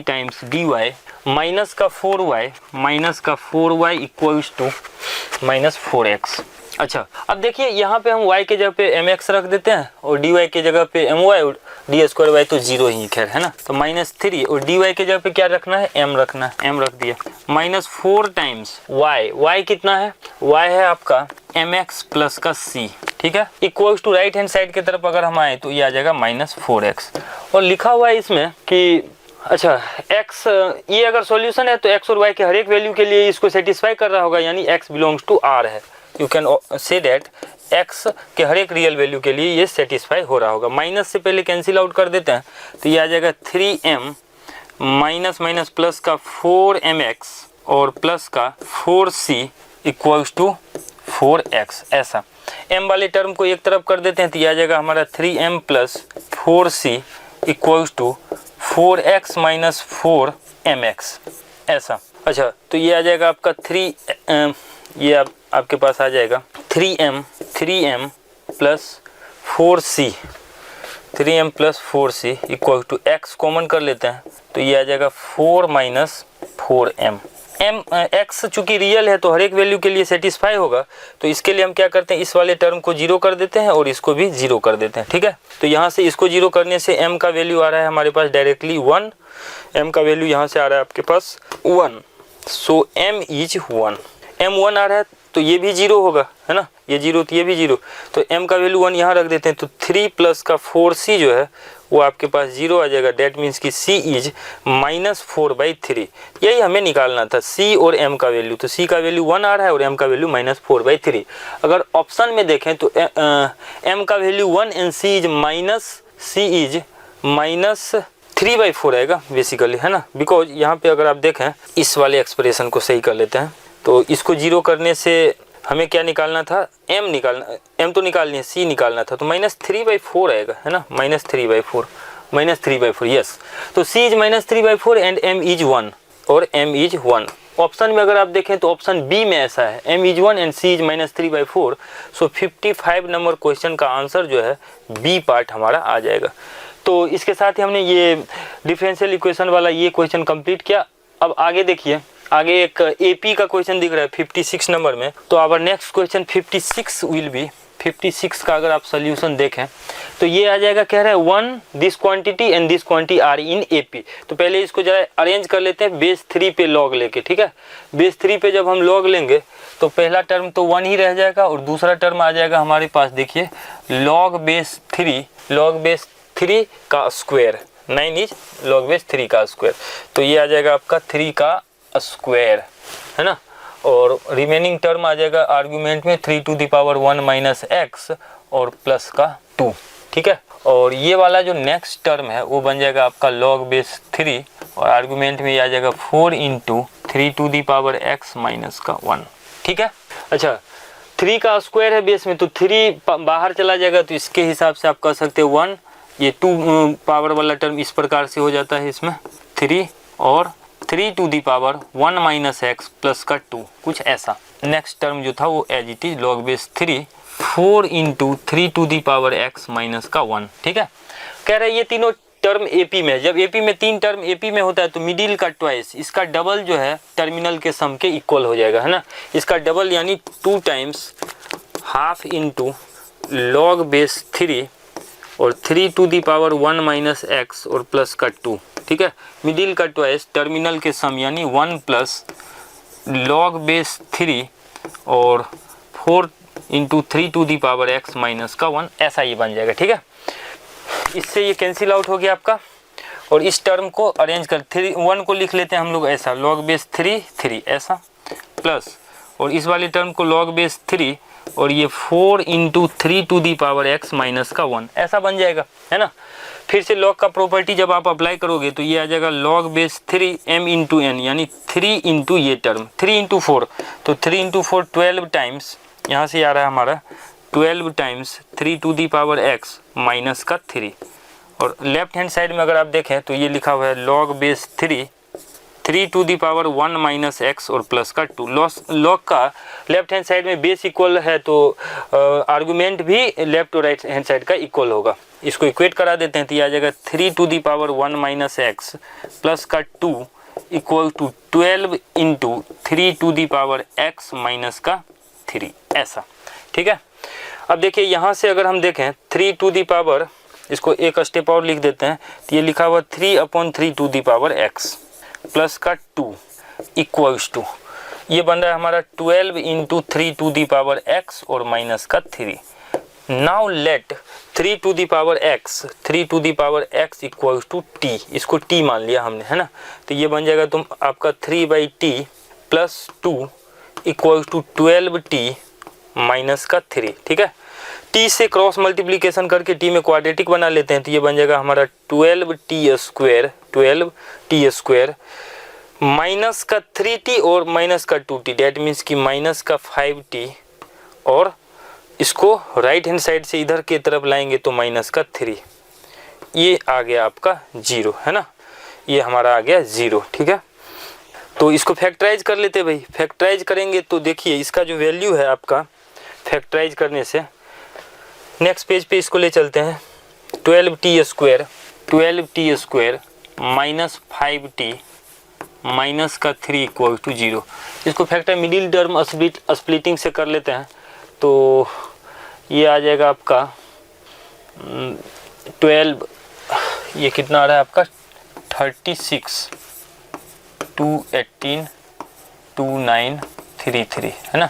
times d y minus का 4y इक्वल्स टू -4x। अच्छा, अब देखिए यहाँ पे हम y के जगह पे mx रख देते हैं और dy के जगह पे my, और डी स्क्वायर वाई तो 0 ही खैर है ना। तो -3 और dy के जगह पे क्या रखना है, m रखना है, m रख दिया। -4 टाइम्स y कितना है, y है आपका mx प्लस का c। ठीक है। Equals to right hand side की तरफ अगर हम आए तो ये आ जाएगा -4x। और लिखा हुआ है इसमें कि अच्छा x, ये अगर सॉल्यूशन है तो x और y के हर एक वैल्यू के लिए इसको सेटिस्फाई कर रहा होगा, यानी x बिलोंग्स टू r है। You can say that x के हर एक रियल वैल्यू के लिए ये सेटिस्फाई हो रहा होगा। माइनस से पहले कैंसिल आउट कर देते हैं तो ये आ जाएगा 3m माइनस प्लस का 4mx और प्लस का 4c इक्वल्स टू 4x। ऐसा m वाले टर्म को एक तरफ कर देते हैं तो ये आ जाएगा हमारा 3m plus 4c equals to 4x minus 4mx। ऐसा। अच्छा, तो ये आ जाएगा आपका 3 ये आपके पास आ जाएगा 3m plus 4c equal to x common कर लेते हैं तो ये आ जाएगा 4 माइनस 4m। x चूंकि रियल है तो हर एक वैल्यू के लिए सेटिस्फाई होगा, तो इसके लिए हम क्या करते हैं, इस वाले टर्म को 0 कर देते हैं और इसको भी 0 कर देते हैं। ठीक है। तो यहाँ से इसको 0 करने से m का वैल्यू आ रहा है हमारे पास डायरेक्टली 1, m का वैल्यू यहाँ से आ रहा है आपके पास 1। सो m इज 1, m 1 आ रहा है तो ये भी 0 होगा, है ना, ये 0 तो ये भी 0, तो m का वैल्यू 1 यहाँ रख देते हैं। तो 3 प्लस का 4c जो है वो आपके पास 0 आ जाएगा। डेट मीन्स कि c इज -4/3। यही हमें निकालना था, c और m का वैल्यू। तो c का वैल्यू 1 आ रहा है और m का वैल्यू -4/3। अगर ऑप्शन में देखें तो m का वैल्यू 1 एंड c इज -3/4 आएगा बेसिकली, है ना, बिकॉज यहाँ पे अगर आप देखें इस वाले एक्सप्रेशन को सही कर लेते हैं तो इसको 0 करने से हमें क्या निकालना था, m तो निकालनी है, c निकालना था, तो -3/4 आएगा, है ना, -3/4 यस। तो c is -3/4 and m is 1 और m इज 1। ऑप्शन में अगर आप देखें तो ऑप्शन बी में ऐसा है, m is 1 and c is -3/4। So 55 number question का आंसर जो है बी पार्ट हमारा आ जाएगा। तो इसके साथ ही हमने ये डिफरेंशियल इक्वेशन वाला ये क्वेश्चन कंप्लीट किया। अब आगे देखिए, आगे एक एपी का क्वेश्चन दिख रहा है 56 नंबर में। तो our next question 56 will be 56 का अगर आप सोल्यूशन देखें तो ये आ जाएगा, कह रहा है 1 this quantity and this quantity are in AP. तो पहले इसको जरा अरेंज कर लेते हैं बेस 3 पे लॉग लेके, ठीक है। बेस 3 पे जब हम लॉग लेंगे तो पहला टर्म तो 1 ही रह जाएगा और दूसरा टर्म आ जाएगा हमारे पास, देखिए लॉग बेस 3 का स्क्वायर, 9 इज लॉग बेस 3 का स्क्वायर, तो ये आ जाएगा आपका 3 का स्क्वायर, है ना। और रिमेनिंग टर्म आ जाएगा आर्गुमेंट में 3 to the power 1 minus x और प्लस का 2, ठीक है। और ये वाला जो नेक्स्ट टर्म है वो बन जाएगा आपका लॉग बेस 3 और आर्गुमेंट में ये आ जाएगा 4 into 3 to the power x minus का 1, ठीक है। अच्छा 3 का स्क्वायर है बेस में, तो 3 बाहर चला जाएगा तो इसके हिसाब से आप कह सकते हैं 1, ये 2 पावर वाला टर्म इस प्रकार से हो जाता है इसमें 3 और 3 to the power 1 minus x plus का 2, कुछ ऐसा। नेक्स्ट टर्म जो था वो as it is log base 3 4 into 3 to the power x minus का 1, ठीक है। कह रहे हैं ये तीनों टर्म एपी में, जब एपी में 3 टर्म एपी में होता है तो मिडिल का ट्वाइस, इसका डबल जो है टर्मिनल के सम के इक्वल हो जाएगा, है ना। इसका डबल यानी 2 times half into log base 3 और 3 to the power 1 minus x और प्लस का 2, ठीक है। मिडिल का ट्वाइस टर्मिनल के सम यानी 1 प्लस लॉग बेस 3 और 4 into 3 to the power x minus का 1, ऐसा ही बन जाएगा, ठीक है। इससे ये कैंसिल आउट हो गया आपका और इस टर्म को अरेंज कर 1 को लिख लेते हैं हम लोग ऐसा, लॉग बेस 3 ऐसा प्लस, और इस वाले टर्म को लॉग बेस 3 और ये 4 into 3 to the power x minus का 1, ऐसा बन जाएगा, है ना। फिर से लॉग का प्रॉपर्टी जब आप अप्लाई करोगे तो ये आ जाएगा log base 3 m into n, यानी 3 इंटू ये टर्म 3 इंटू 4, तो 3 इंटू 4 12 टाइम्स, यहाँ से आ रहा है हमारा 12 times 3 to the power x minus का 3, और लेफ्ट हैंड साइड में अगर आप देखें तो ये लिखा हुआ है log base 3 to the power 1 minus x और प्लस का 2। लॉग का लेफ्ट हैंड साइड में बेस इक्वल है तो आर्गुमेंट भी लेफ्ट और राइट हैंड साइड का इक्वल होगा। इसको इक्वेट करा देते हैं तो ये आ जाएगा 3 to the power 1 minus x plus का 2 equal to 12 into 3 to the power x minus का 3, ऐसा, ठीक है। अब देखिए यहाँ से अगर हम देखें 3 टू दी पावर, इसको एक स्टेप और लिख देते हैं तो ये लिखा हुआ 3/3 to the power x plus का 2 इक्वल्स टू, ये बन रहा है हमारा 12 into 3 to the power x और माइनस का 3। Now let 3 to the power x equals to t, इसको टी मान लिया हमने, है ना। तो ये बन जाएगा तुम आपका 3/t plus 2 equals to 12t minus का 3, ठीक है। t से क्रॉस मल्टीप्लिकेशन करके t में क्वाड्रेटिक बना लेते हैं तो ये बन जाएगा हमारा 12t स्क्वायर माइनस का 3t और माइनस का 2t, डेट मीन्स कि माइनस का 5t, और इसको राइट हैंड साइड से इधर की तरफ लाएंगे तो माइनस का 3, ये आ गया आपका 0, है ना। ये हमारा आ गया 0, ठीक है। तो इसको फैक्टराइज कर लेते भाई, फैक्टराइज करेंगे तो देखिए इसका जो वैल्यू है आपका फैक्टराइज करने से नेक्स्ट पेज पे इसको ले चलते हैं 12t square minus 5t minus का 3 इक्वल टू 0। इसको फैक्टर मिडिल टर्म स्प्लिटिंग से कर लेते हैं तो ये आ जाएगा आपका 12, ये कितना आ रहा है आपका 36 2 18 2 9 3 3, है ना।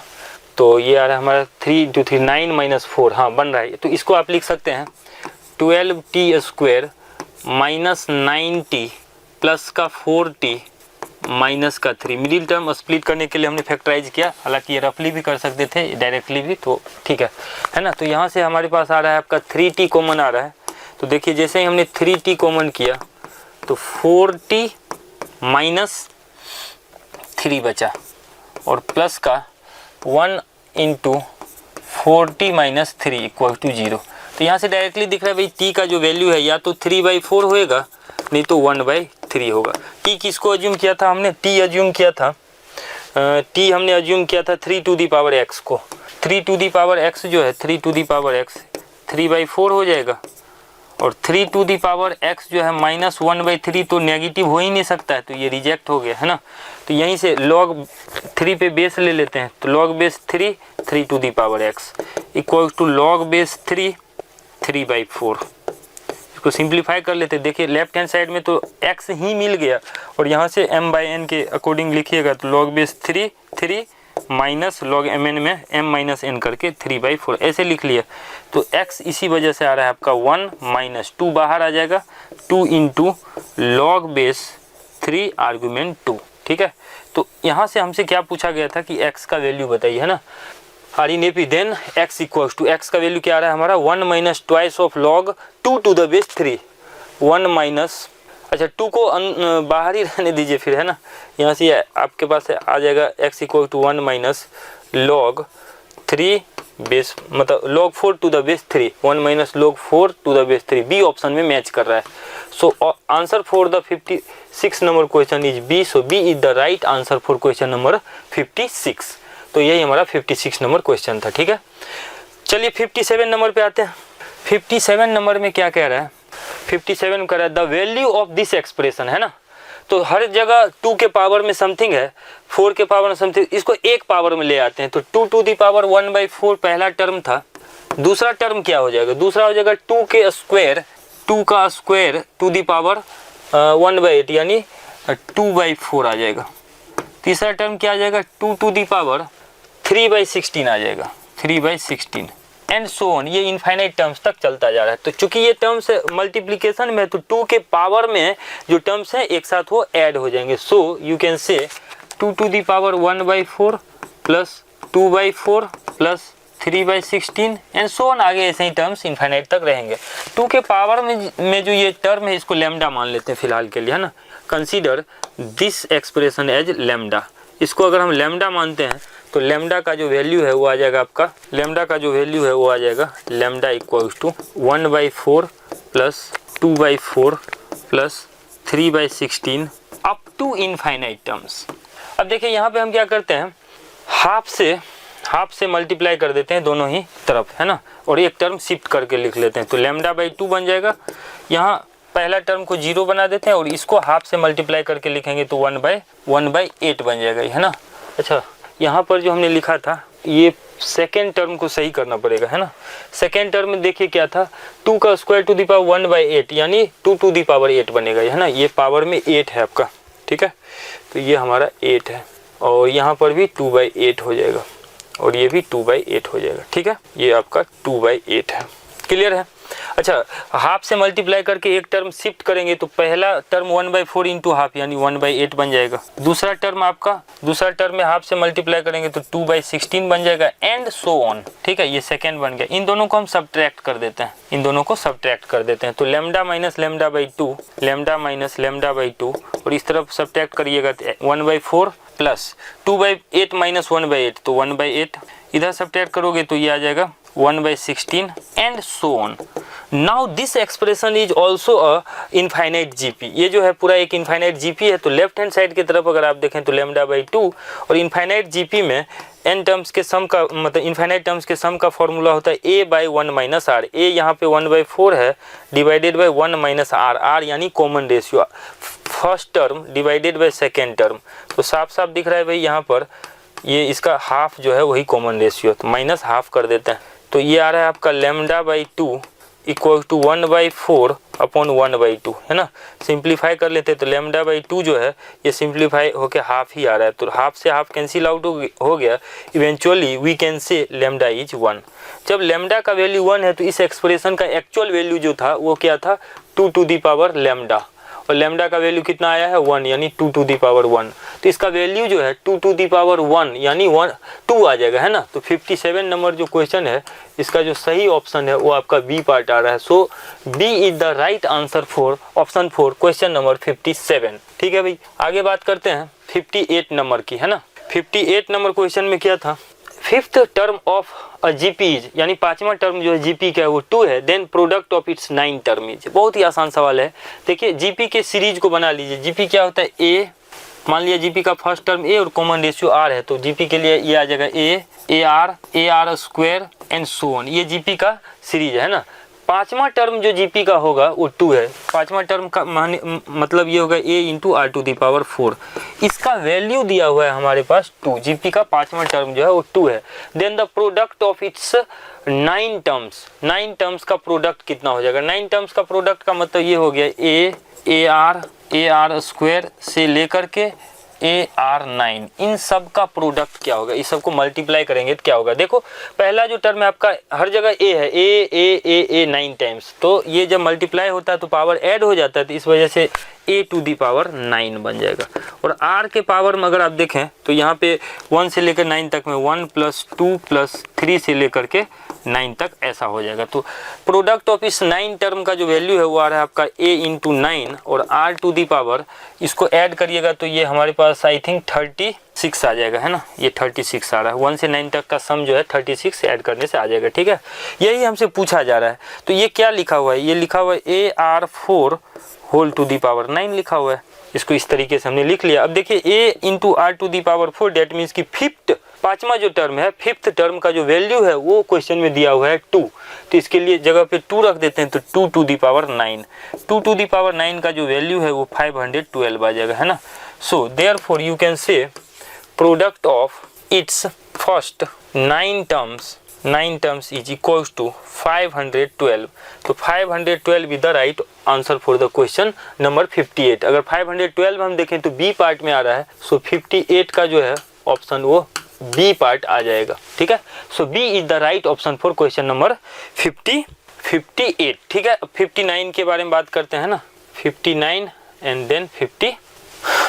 तो ये आ रहा है हमारा 3 2 3 9 माइनस 4, हाँ बन रहा है। तो इसको आप लिख सकते हैं 12t square minus 9t plus का 4t माइनस का 3। मिडिल टर्म स्प्लिट करने के लिए हमने फैक्टराइज किया, हालांकि ये रफली भी कर सकते थे डायरेक्टली भी, तो ठीक है ना। तो यहाँ से हमारे पास आ रहा है आपका 3t कॉमन आ रहा है, तो देखिए जैसे ही हमने 3t कॉमन किया तो 4t माइनस 3 बचा और प्लस का 1 into 4t minus 3 equal to 0। तो यहाँ से डायरेक्टली दिख रहा है भाई t का जो वैल्यू है या तो 3/4 होएगा नहीं तो 1/3 होगा। t किसको अज्यूम किया था हमने, t अज्यूम किया था, t हमने अज्यूम किया था 3 टू दी पावर x को। 3 टू दी पावर x जो है 3 टू दी पावर x 3/4 हो जाएगा और 3 टू दी पावर x जो है -1/3 तो नेगेटिव हो ही नहीं सकता है, तो ये रिजेक्ट हो गया है ना। तो यहीं से log 3 पे बेस ले लेते हैं, तो log base 3 to the power x equal to log base 3/4। इसको सिंप्लीफाई कर लेते हैं। देखिए लेफ्ट हैंड साइड में तो x ही मिल गया और यहाँ से m/n के अकॉर्डिंग लिखिएगा, तो log base 3 minus log mn में m-n करके 3/4 ऐसे लिख लिया। तो x इसी वजह से आ रहा है आपका 1 माइनस 2 बाहर आ जाएगा, 2 इंटू log बेस 3 आर्गुमेंट 2। ठीक है, तो यहाँ से हमसे क्या पूछा गया था कि x का वैल्यू बताइए, है ना। Are in AP then x equals to, x का वैल्यू क्या आ रहा है हमारा 1 minus twice of log 2 to the base 3। 1 minus, अच्छा 2 को बाहर ही रहने दीजिए फिर, है ना। यहाँ से आपके पास आ जाएगा x equal to 1 minus log 3 base, मतलब log 4 to the base 3, 1 minus log 4 to the base 3। B option में मैच कर रहा है। So answer for the 56 number question is B. So B is the right answer for question number 56। तो यही हमारा 56 number question था। ठीक है, चलिए 57 नंबर पे आते हैं। 57 नंबर में क्या कह रहा है, 57 कर रहा है the value of this expression, है ना। तो हर जगह 2 के पावर में समथिंग है, 4 के पावर में समथिंग, इसको एक पावर में ले आते हैं। तो 2 टू दी पावर 1/4 पहला टर्म था। दूसरा टर्म क्या हो जाएगा, दूसरा हो जाएगा 2 के स्क्वायर, 2 का स्क्वायर टू दी पावर 1/8 यानी 2/4 आ जाएगा। तीसरा टर्म क्या आ जाएगा, 2 टू दी पावर 3/16 आ जाएगा, 3/16 एंड सो ऑन। ये इनफाइनाइट टर्म्स तक चलता जा रहा है। तो चूंकि ये टर्म्स मल्टीप्लिकेशन में, तो 2 के पावर में जो टर्म्स हैं एक साथ वो ऐड हो जाएंगे। सो you can say 2 to the power 1/4 plus 2/4 plus 3/16 and so on. आगे ऐसे ही टर्म्स इनफाइनाइट तक रहेंगे। 2 के पावर में जो ये टर्म है इसको लैम्डा मान लेते हैं फिलहाल के लिए, है ना। Consider this expression as lambda. इसको अगर हम लैम्डा मानते हैं तो लैम्डा का जो वैल्यू है वो आ जाएगा आपका, लैम्डा का जो वैल्यू है वो आ जाएगा lambda equals to 1/4 plus 2/4 plus 3/16 up to infinite terms. अब देखिए यहाँ पे हम क्या करते हैं, हाफ से मल्टीप्लाई कर देते हैं दोनों ही तरफ, है ना, और एक टर्म शिफ्ट करके लिख लेते हैं। तो λ/2 बन जाएगा। यहाँ पहला टर्म को 0 बना देते हैं और इसको हाफ से मल्टीप्लाई करके लिखेंगे तो 1/8 बन जाएगा, है ना। अच्छा यहाँ पर जो हमने लिखा था ये सेकेंड टर्म को सही करना पड़ेगा, है ना। सेकेंड टर्म में देखिए क्या था, 2 का स्क्वायर टू दी पावर 1/8 यानी 2 टू दी पावर 8 बनेगा, है ना। ये पावर में 8 है आपका, ठीक है। तो ये हमारा 8 है और यहाँ पर भी 2/8 हो जाएगा और ये भी 2/8 हो जाएगा, ठीक है। ये आपका 2/8 है, क्लियर है। अच्छा हाफ से मल्टीप्लाई करके एक टर्म शिफ्ट करेंगे तो पहला टर्म 1/4 इंटू हाफ यानी 1/8 बन जाएगा। दूसरा टर्म में हाफ से मल्टीप्लाई करेंगे तो 2/16 बन जाएगा एंड सो ऑन, ठीक है। ये सेकेंड बन गया। इन दोनों को हम सब्ट्रैक्ट कर देते हैं, तो लैम्डा माइनस λ/2 और इस तरफ सब्ट्रैक्ट करिएगा 1/4 प्लस 2/8 माइनस 1/8 तो 1/8, इधर सब्ट्रैक्ट करोगे तो ये आ जाएगा 1/16 and so on. Now this expression is also a infinite GP. ये जो है पूरा एक इनफाइनाइट जीपी है। तो लेफ्ट हैंड साइड की तरफ अगर आप देखें तो λ/2 और इनफाइनाइट जीपी में n टर्म्स के सम का, मतलब इनफाइनाइट टर्म्स के सम का फॉर्मूला होता है a/1 माइनस r। a यहाँ पे 1/4 है डिवाइडेड बाई 1 माइनस r यानी common ratio, first term divided by second term. तो साफ साफ दिख रहा है भाई यहाँ पर ये इसका हाफ जो है वही कॉमन रेशियो, तो माइनस हाफ कर देते हैं। तो ये आ रहा है आपका λ/2 इक्वल टू 1/4 अपॉन 1/2, है ना। सिंप्लीफाई कर लेते हैं तो λ/2 जो है ये सिंप्लीफाई होके हाफ ही आ रहा है। तो हाफ से हाफ कैंसिल आउट हो गया। Eventually we can say λ is 1। जब λ का वैल्यू 1 है तो इस एक्सप्रेशन का एक्चुअल वैल्यू जो था वो क्या था, 2 टू दी पावर λ, और लैम्डा का वैल्यू कितना आया है 1 यानी 2 टू दी पावर 1। तो इसका वैल्यू जो है 2 टू दी पावर 1 यानी 2 आ जाएगा, है ना। तो 57 नंबर जो क्वेश्चन है इसका जो सही ऑप्शन है वो आपका बी पार्ट आ रहा है। So B is the right answer for option 4 question number 57, ठीक है भाई। आगे बात करते हैं 58 नंबर की, है ना। 58 नंबर क्वेश्चन में क्या था, fifth term of a GP is, यानी पांचवा टर्म जो है जीपी का है वो 2 है, then product of its 9 term is. बहुत ही आसान सवाल है। देखिए जीपी के सीरीज को बना लीजिए। जीपी क्या होता है, ए, मान लिया जीपी का फर्स्ट टर्म ए और कॉमन रेशियो आर है, तो जीपी के लिए ये आ जाएगा ए r square and so on. ये जीपी का सीरीज है ना। पांचवा टर्म जो जीपी का होगा वो 2 है। पांचवा टर्म का मतलब ये होगा a into r to the power 4। इसका वैल्यू दिया हुआ है हमारे पास 2। जीपी का पांचवा टर्म जो है वो 2 है। Then the product of its 9 terms, 9 terms का प्रोडक्ट कितना हो जाएगा? 9 टर्म्स का प्रोडक्ट का मतलब ये हो गया ए आर स्क्वायर से लेकर के AR9, इन सब का प्रोडक्ट क्या होगा? इस सब को मल्टीप्लाई करेंगे तो क्या होगा? देखो पहला जो टर्म है आपका हर जगह ए है, ए 9 टाइम्स, तो ये जब मल्टीप्लाई होता है तो पावर ऐड हो जाता है, तो इस वजह से a टू दी पावर 9 बन जाएगा। और r के पावर में अगर आप देखें तो यहाँ पे 1 से लेकर 9 तक में 1 + 2 + 3 से लेकर के 9 तक ऐसा हो जाएगा। तो प्रोडक्ट ऑफ इस 9 टर्म का जो वैल्यू है वो आ रहा है आपका a इंटू 9 और r टू दी पावर, इसको ऐड करिएगा तो ये हमारे पास आई थिंक 36 आ जाएगा, है ना। ये 36 आ रहा है। 1 से 9 तक का सम जो है 36 ऐड करने से आ जाएगा, ठीक है। यही हमसे पूछा जा रहा है। तो ये क्या लिखा हुआ है? ये लिखा हुआ है AR4 whole to the power 9 लिखा हुआ है। इसको इस तरीके से हमने लिख लिया। अब देखिए a into r to the power 4, that means की फिफ्थ, पांचवा जो टर्म है, फिफ्थ टर्म का जो वैल्यू है वो क्वेश्चन में दिया हुआ है 2। तो इसके लिए जगह पे 2 रख देते हैं, तो 2 to the power 9, 2 to the power 9 का जो वैल्यू है वो 512 आ जाएगा, है ना। So therefore you can say product of its first 9 terms is equals to 512। तो 512 is the right answer for the question number 58। अगर 512 हम देखें तो बी पार्ट में आ रहा है, सो 58 का जो है ऑप्शन वो बी पार्ट आ जाएगा, ठीक है। So B is the right option for question number 58, ठीक है। 59 के बारे में बात करते हैं ना, 59 एंड देन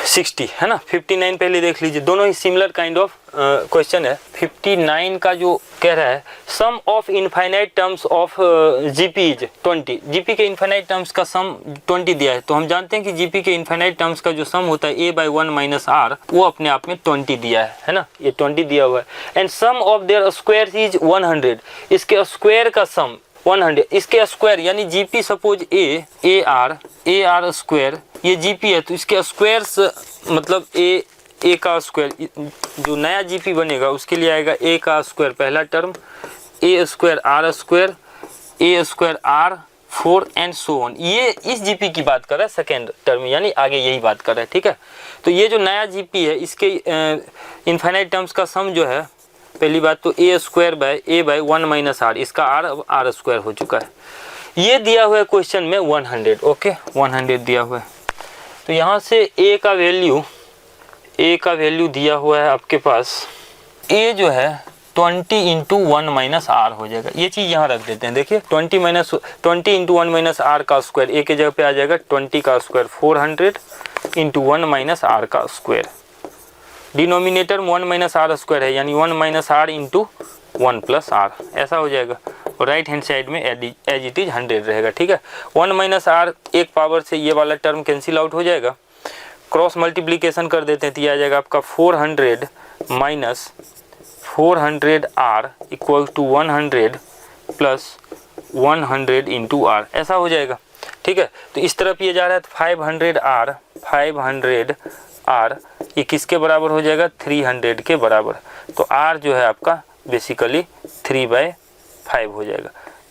60, है ना। 59 पहले देख लीजिए, दोनों ही सिमिलर काइंड ऑफ क्वेश्चन है। 59 का जो कह रहा है sum of infinite terms of GP is 20। GP के इनफाइनाइट टर्म्स का सम 20 दिया है, तो हम जानते हैं कि जीपी के इनफाइनाइट टर्म्स का जो सम होता है a/1 - r, वो अपने आप में 20 दिया है ना। ये 20 दिया हुआ है। And sum of their square is 100। इसके स्क्वायर का सम 100, इसके स्क्वायर यानी GP suppose a r square, ये जीपी है तो इसके स्क्वायर्स मतलब ए का स्क्वायर, जो नया जीपी बनेगा उसके लिए आएगा ए का स्क्वायर पहला term, a square r square, a square r 4 and so on. ये इस जीपी की बात कर रहा है सेकेंड टर्म, यानी आगे यही बात कर रहा है, ठीक है। तो ये जो नया जीपी है इसके इनफाइनाइट टर्म्स का सम जो है, पहली बात तो a/1 - r, इसका r स्क्वायर हो चुका है। ये दिया हुआ है क्वेश्चन में 100, ओके 100 दिया हुआ है। तो यहाँ से a का वैल्यू दिया हुआ है आपके पास, a जो है 20 इंटू 1 - r हो जाएगा। ये चीज़ यहाँ रख देते हैं, देखिए 20 इंटू 1 - r का स्क्वायर, a के जगह पे आ जाएगा 20 का स्क्वायर 400 इंटू 1 - r का स्क्वायर। डिनोमिनेटर में 1 - r स्क्वायर है, यानी 1 - r इंटू 1 + r ऐसा हो जाएगा। और राइट हैंड साइड में एज इट इज 100 रहेगा, ठीक है। 1 - r एक पावर से ये वाला टर्म कैंसिल आउट हो जाएगा, क्रॉस मल्टीप्लीकेशन कर देते हैं तो ये आ जाएगा आपका 400 - 400r equal to 100 + 100 into r, ऐसा हो जाएगा, ठीक है। तो इस तरफ ये जा रहा है तो 500r ये किसके बराबर हो जाएगा? 300 के बराबर। तो r जो है आपका बेसिकली 3/5 हो जाएगा।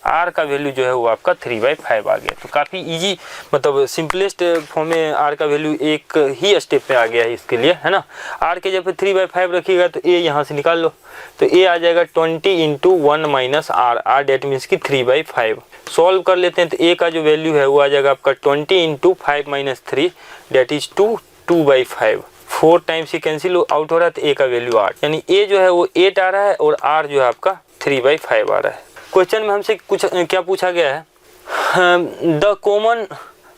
r का वैल्यू जो है वो आपका 3/5 आ गया। तो काफ़ी इजी, मतलब सिंपलेस्ट फॉर्म में r का वैल्यू एक ही स्टेप पे आ गया है इसके लिए, है ना। r के जब 3/5 रखिएगा तो a यहाँ से निकाल लो, तो a आ जाएगा 20 इंटू 1 - r डेट मीन्स की 3/5। सॉल्व कर लेते हैं तो a का जो वैल्यू है वो आ जाएगा आपका 20 इंटू 5 - 3 डेट इज 2/5। 4 टाइम्स ही कैंसिल आउट हो रहा है तो a का वैल्यू 8, यानी a जो है वो 8 आ रहा है और r जो है आपका 3/5 आ रहा है। क्वेश्चन में हमसे कुछ क्या पूछा गया है? The common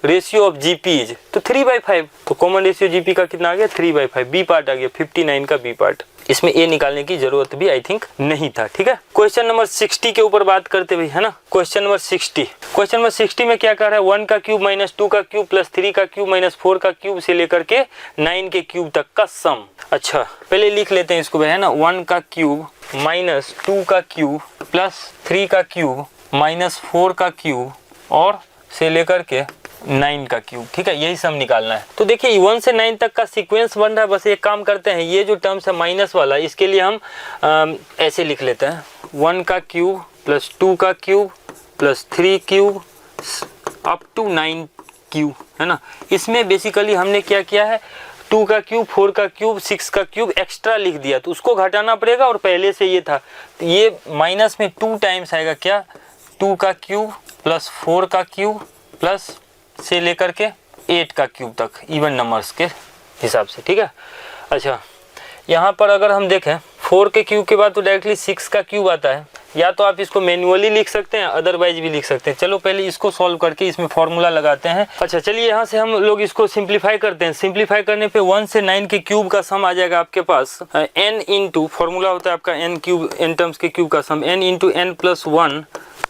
ratio of GP is, तो 3/5। तो कॉमन रेशियो जीपी का कितना आ गया? 3/5। बी पार्ट आ गया 59 का बी पार्ट। इसमें ए निकालने की जरूरत भी आई थिंक नहीं था, ठीक है। क्वेश्चन नंबर 60 के ऊपर बात करते हुए, है ना। क्वेश्चन नंबर 60 में क्या कर रहा है? 1 का क्यूब - 2 का क्यूब + 3 का क्यूब - 4 का क्यूब से लेकर के 9 के क्यूब तक का सम। अच्छा पहले लिख लेते हैं इसको, है ना। 1 का क्यूब - 2 का क्यूब + 3 का क्यूब - 4 का क्यूब और से लेकर के 9 का क्यूब, ठीक है। यही सम निकालना है। तो देखिए 1 से 9 तक का सीक्वेंस बन रहा है। बस एक काम करते हैं, ये जो टर्म्स है माइनस वाला, इसके लिए हम ऐसे लिख लेते हैं 1 का क्यूब + 2 का cube plus 3 cube up to 9 cube, है ना। इसमें बेसिकली हमने क्या किया है, 2 का क्यूब, 4 का क्यूब, 6 का क्यूब एक्स्ट्रा लिख दिया, तो उसको घटाना पड़ेगा और पहले से ये था, तो ये माइनस में 2 टाइम्स आएगा क्या, 2 का क्यूब प्लस 4 का क्यूब प्लस से लेकर के 8 का क्यूब तक इवन नंबर्स के हिसाब से, ठीक है। अच्छा, यहाँ पर अगर हम देखें 4 के क्यूब के बाद तो डायरेक्टली 6 का क्यूब आता है, या तो आप इसको मैन्युअली लिख सकते हैं, अदरवाइज भी लिख सकते हैं। चलो पहले इसको सॉल्व करके इसमें फॉर्मूला लगाते हैं। अच्छा चलिए यहाँ से हम लोग इसको सिंप्लीफाई करते हैं। सिंप्लीफाई करने पे 1 से 9 के क्यूब का सम आ जाएगा आपके पास n इंटू, फॉर्मूला होता है आपका n क्यूब, n टर्म्स के क्यूब का सम, n into n plus 1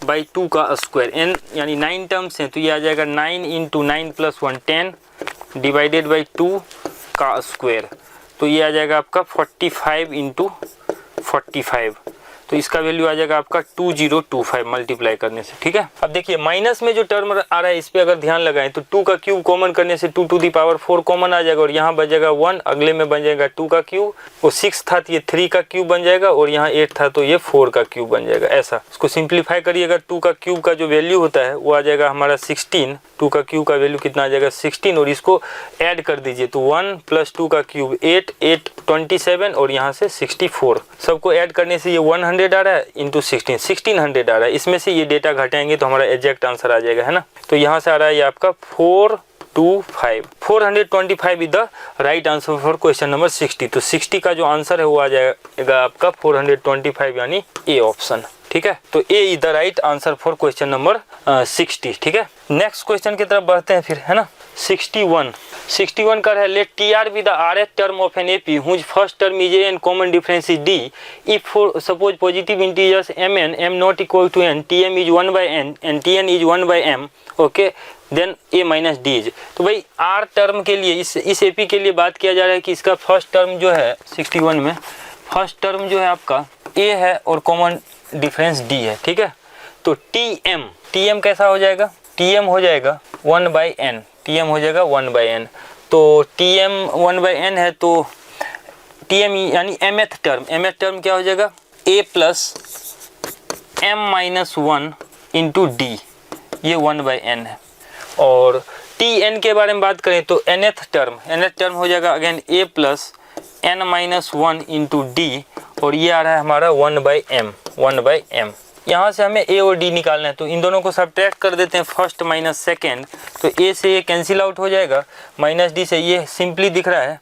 by 2 का स्क्वायर, n यानी 9 टर्म्स हैं तो ये आ जाएगा 9 इंटू 9 प्लस 1 10 डिवाइडेड बाई 2 का स्क्वायर, तो ये आ जाएगा आपका 45 इंटू 45, तो इसका वैल्यू आ जाएगा आपका 2025 मल्टीप्लाई करने से, ठीक है। अब देखिए माइनस में जो टर्म आ रहा है इस पे अगर ध्यान लगाएं तो 2 का क्यूब कॉमन करने से 2 टू दी पावर 4 कॉमन आ जाएगा और यहाँ बच जाएगा 1, अगले में बन जाएगा 2 का क्यूब, वो 6 था तो ये 3 का क्यूब बन जाएगा और यहाँ 8 था तो ये 4 का क्यूब बन जाएगा। ऐसा इसको सिंप्लीफाई करिएगा, 2 का क्यूब का जो वैल्यू होता है वो आ जाएगा हमारा 16, 2 का क्यूब का वैल्यू कितना आ जाएगा 16, और इसको ऐड कर दीजिए तो 1 प्लस 2 का क्यूब 8, 8 27 और यहाँ से 64, सबको ऐड करने से ये 100 आ रहा है इंटू 1600 आ रहा है। इसमें से ये डेटा घटाएंगे तो हमारा एग्जैक्ट आंसर आ जाएगा, है ना। तो यहाँ से आ रहा है ये आपका 425 is the right answer for question number 60। तो 60 का जो आंसर है वो आ जाएगा आपका 425 यानी ए ऑप्शन, ठीक है। तो A is the right answer for question number 60, ठीक है। नेक्स्ट क्वेश्चन की तरफ बढ़ते हैं फिर, है ना। 61 का है, let TR be the rth term of an AP whose first term is A and common difference is D. If for suppose positive integers mn m not equal to n, Tm is 1 by n and Tn is 1 by m, okay, then A minus D is। तो भाई R term के लिए इस AP के लिए बात किया जा रहा है कि इसका फर्स्ट टर्म जो है 61 में, फर्स्ट टर्म जो है आपका A है और कॉमन डिफरेंस D है, ठीक है। तो Tm कैसा हो जाएगा, Tm हो जाएगा 1 by n, Tm हो जाएगा 1 by n, तो Tm 1 by n है तो Tm यानी mth टर्म क्या हो जाएगा, A plus m minus 1 into D, ये 1 by n है। और Tn के बारे में बात करें तो nth टर्म हो जाएगा again A plus n minus 1 into D, और ये आ रहा है हमारा 1 by m। यहाँ से हमें A और D निकालना है तो इन दोनों को सब्ट्रैक्ट कर देते हैं, फर्स्ट माइनस सेकेंड, तो A से ये कैंसिल आउट हो जाएगा, माइनस D से ये सिंपली दिख रहा है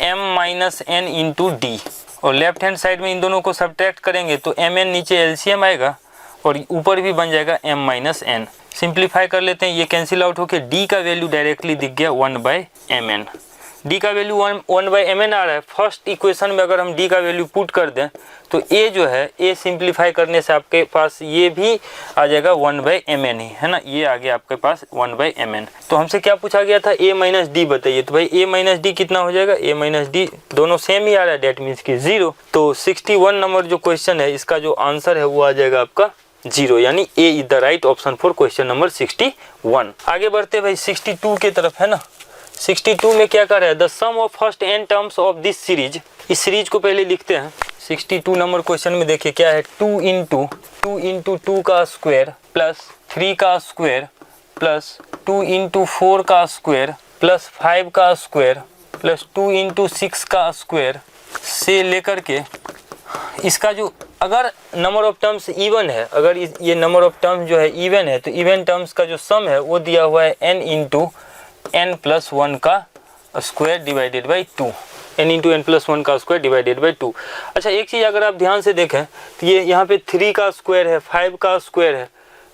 m minus n into D, और लेफ्ट हैंड साइड में इन दोनों को सब्ट्रैक्ट करेंगे तो mn नीचे LCM आएगा और ऊपर भी बन जाएगा m माइनस n। सिंप्लीफाई कर लेते हैं, ये कैंसिल आउट होकर D का वैल्यू डायरेक्टली दिख गया 1 by mn। D का वैल्यू 1 by mn आ रहा है। फर्स्ट इक्वेशन में अगर हम D का वैल्यू पुट कर दें तो A जो है, A सिंप्लीफाई करने से आपके पास ये भी आ जाएगा 1 by mn ही, है ना, ये आ गया आपके पास 1 by mn। तो हमसे क्या पूछा गया था, A माइनस डी बताइए, तो भाई A माइनस डी कितना हो जाएगा, A माइनस डी दोनों सेम ही आ रहा है, डेट मीन्स की 0। तो 61 नंबर जो क्वेश्चन है इसका जो आंसर है वो आ जाएगा आपका 0, यानी A is the right option for question number 61। आगे बढ़ते भाई 62 के तरफ, है ना। 62 में क्या कर रहा है, the sum of first n terms of this series, इस सीरीज को पहले लिखते हैं। 62 नंबर क्वेश्चन में देखिए क्या है, 2 इंटू 2 का स्क्वायर प्लस 3 का स्क्वायर प्लस 2 इंटू 4 का स्क्वायर प्लस 5 का स्क्वायर प्लस 2 इंटू 6 का स्क्वायर से लेकर के इसका जो अगर नंबर ऑफ टर्म्स इवन है, अगर ये नंबर ऑफ टर्म्स जो है इवन है तो इवन टर्म्स का जो सम है वो दिया हुआ है n इंटू n प्लस 1 का square divided by 2, n into n plus 1 का स्क्वायर डिवाइडेड बाई 2। अच्छा एक चीज़ अगर आप ध्यान से देखें तो ये यहाँ पे 3 का स्क्वायर है, 5 का स्क्वायर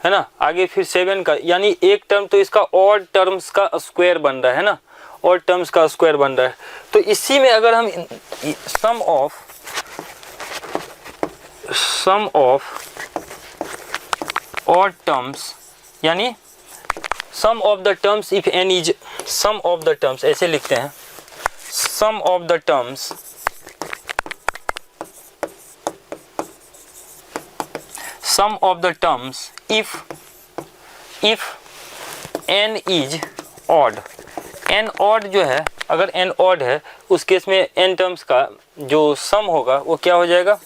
है ना, आगे फिर 7 का, यानी एक टर्म तो इसका ऑड टर्म्स का स्क्वायर बन रहा है ना, ऑड टर्म्स का स्क्वायर बन रहा है। तो इसी में अगर हम सम ऑफ ऑड टर्म्स यानी sum of the terms if n is, sum of the terms ऐसे लिखते हैं, sum of the terms if n is odd, n odd जो है, अगर n ऑड है उस केस में n टर्म्स का जो सम होगा वो क्या हो जाएगा,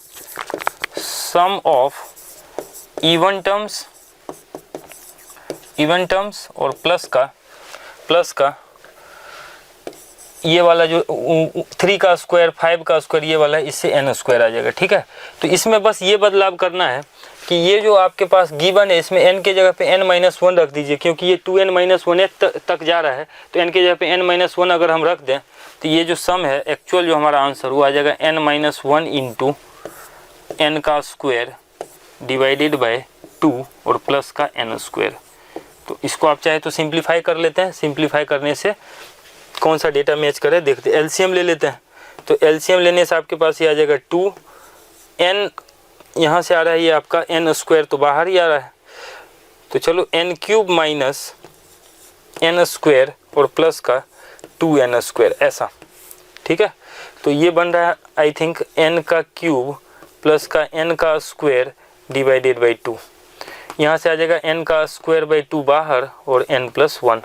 sum of even terms even terms और प्लस का ये वाला जो 3 का स्क्वायर 5 का स्क्वायर ये वाला इससे n स्क्वायर आ जाएगा। ठीक है, तो इसमें बस ये बदलाव करना है कि ये जो आपके पास गिवन है इसमें n के जगह पे n-1 रख दीजिए, क्योंकि ये 2n-1 तक जा रहा है, तो n के जगह पे n-1 अगर हम रख दें तो ये जो सम है एक्चुअल जो हमारा आंसर वो आ जाएगा n-1 इंटू n का स्क्वायर डिवाइडेड बाय 2 और प्लस का n स्क्वायर। तो इसको आप चाहे तो सिंप्लीफाई कर लेते हैं, सिंप्लीफाई करने से कौन सा डेटा मैच करे देखते हैं। एलसीएम ले लेते हैं, तो एलसीएम लेने से आपके पास ये आ जाएगा 2n, यहाँ से आ रहा है ये आपका n स्क्वायर तो बाहर ही आ रहा है, तो चलो n³ माइनस n स्क्वायर और प्लस का 2n स्क्वायर ऐसा। ठीक है, तो ये बन रहा है आई थिंक n का क्यूब प्लस का n का स्क्वायर डिवाइडेड बाई 2, यहाँ से आ जाएगा n का स्क्वायर बाई 2 बाहर और n+1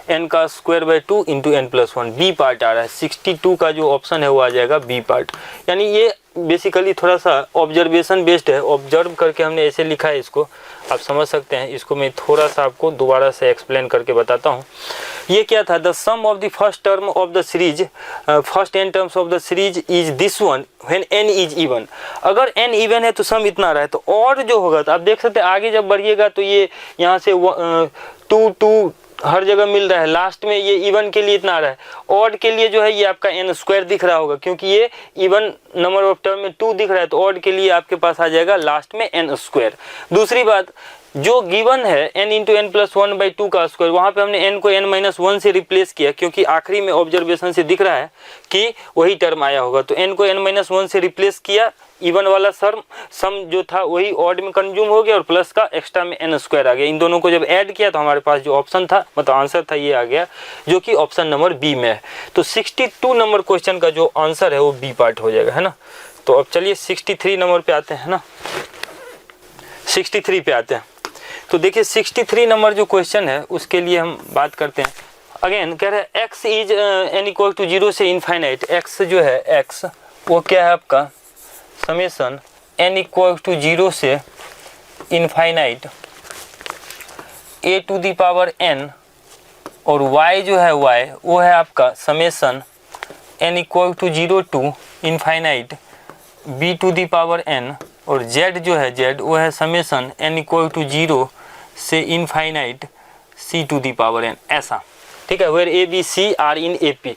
n का square by 2 into n+1 B part आ रहा है। 62 का जो ऑप्शन है वो आ जाएगा बी पार्ट। यानी ये बेसिकली थोड़ा सा ऑब्जर्वेशन बेस्ड है, ऑब्जर्व करके हमने ऐसे लिखा है, इसको आप समझ सकते हैं। इसको मैं थोड़ा सा आपको दोबारा से एक्सप्लेन करके बताता हूँ। ये क्या था, the sum of the first term of the series, first n terms of the series is this one when n is even. अगर n इवन है तो सम इतना रहा है, तो और जो होगा तो आप देख सकते हैं आगे जब बढ़िएगा तो ये यहाँ से 2 हर जगह मिल रहा है, लास्ट में ये इवन के लिए इतना आ रहा है, ऑड के लिए जो है ये आपका n स्क्वायर दिख रहा होगा, क्योंकि ये इवन नंबर ऑफ टर्म में 2 दिख रहा है, तो ऑड के लिए आपके पास आ जाएगा लास्ट में n स्क्वायर। दूसरी बात, जो गिवन है n इंटू n+1/2 का स्क्वायर, वहाँ पे हमने n को n-1 से रिप्लेस किया, क्योंकि आखिरी में ऑब्जर्वेशन से दिख रहा है कि वही टर्म आया होगा, तो n को n-1 से रिप्लेस किया, इवन वाला सम जो था वही ऑड में कंज्यूम हो गया और प्लस का एक्स्ट्रा में n स्क्वायर आ गया। इन दोनों को जब ऐड किया तो हमारे पास जो ऑप्शन था, मतलब आंसर था, ये आ गया, जो कि ऑप्शन नंबर बी में है। तो 62 नंबर क्वेश्चन का जो आंसर है वो बी पार्ट हो जाएगा, है ना। तो अब चलिए 63 नंबर पे आते हैं ना, 63 पे आते हैं। तो देखिए 63 नंबर जो क्वेश्चन है उसके लिए हम बात करते हैं। अगेन कह रहे हैं x इज n=0 से इनफाइनाइट, x जो है x वो क्या है आपका समेसन n=0 से इनफाइनाइट a⁴n, और y जो है y वो है आपका summation n=0 to infinite b⁴n, और z जो है z वो है समेसन n=0 से इनफाइनाइट c⁴n ऐसा। ठीक है, where a b c are in AP,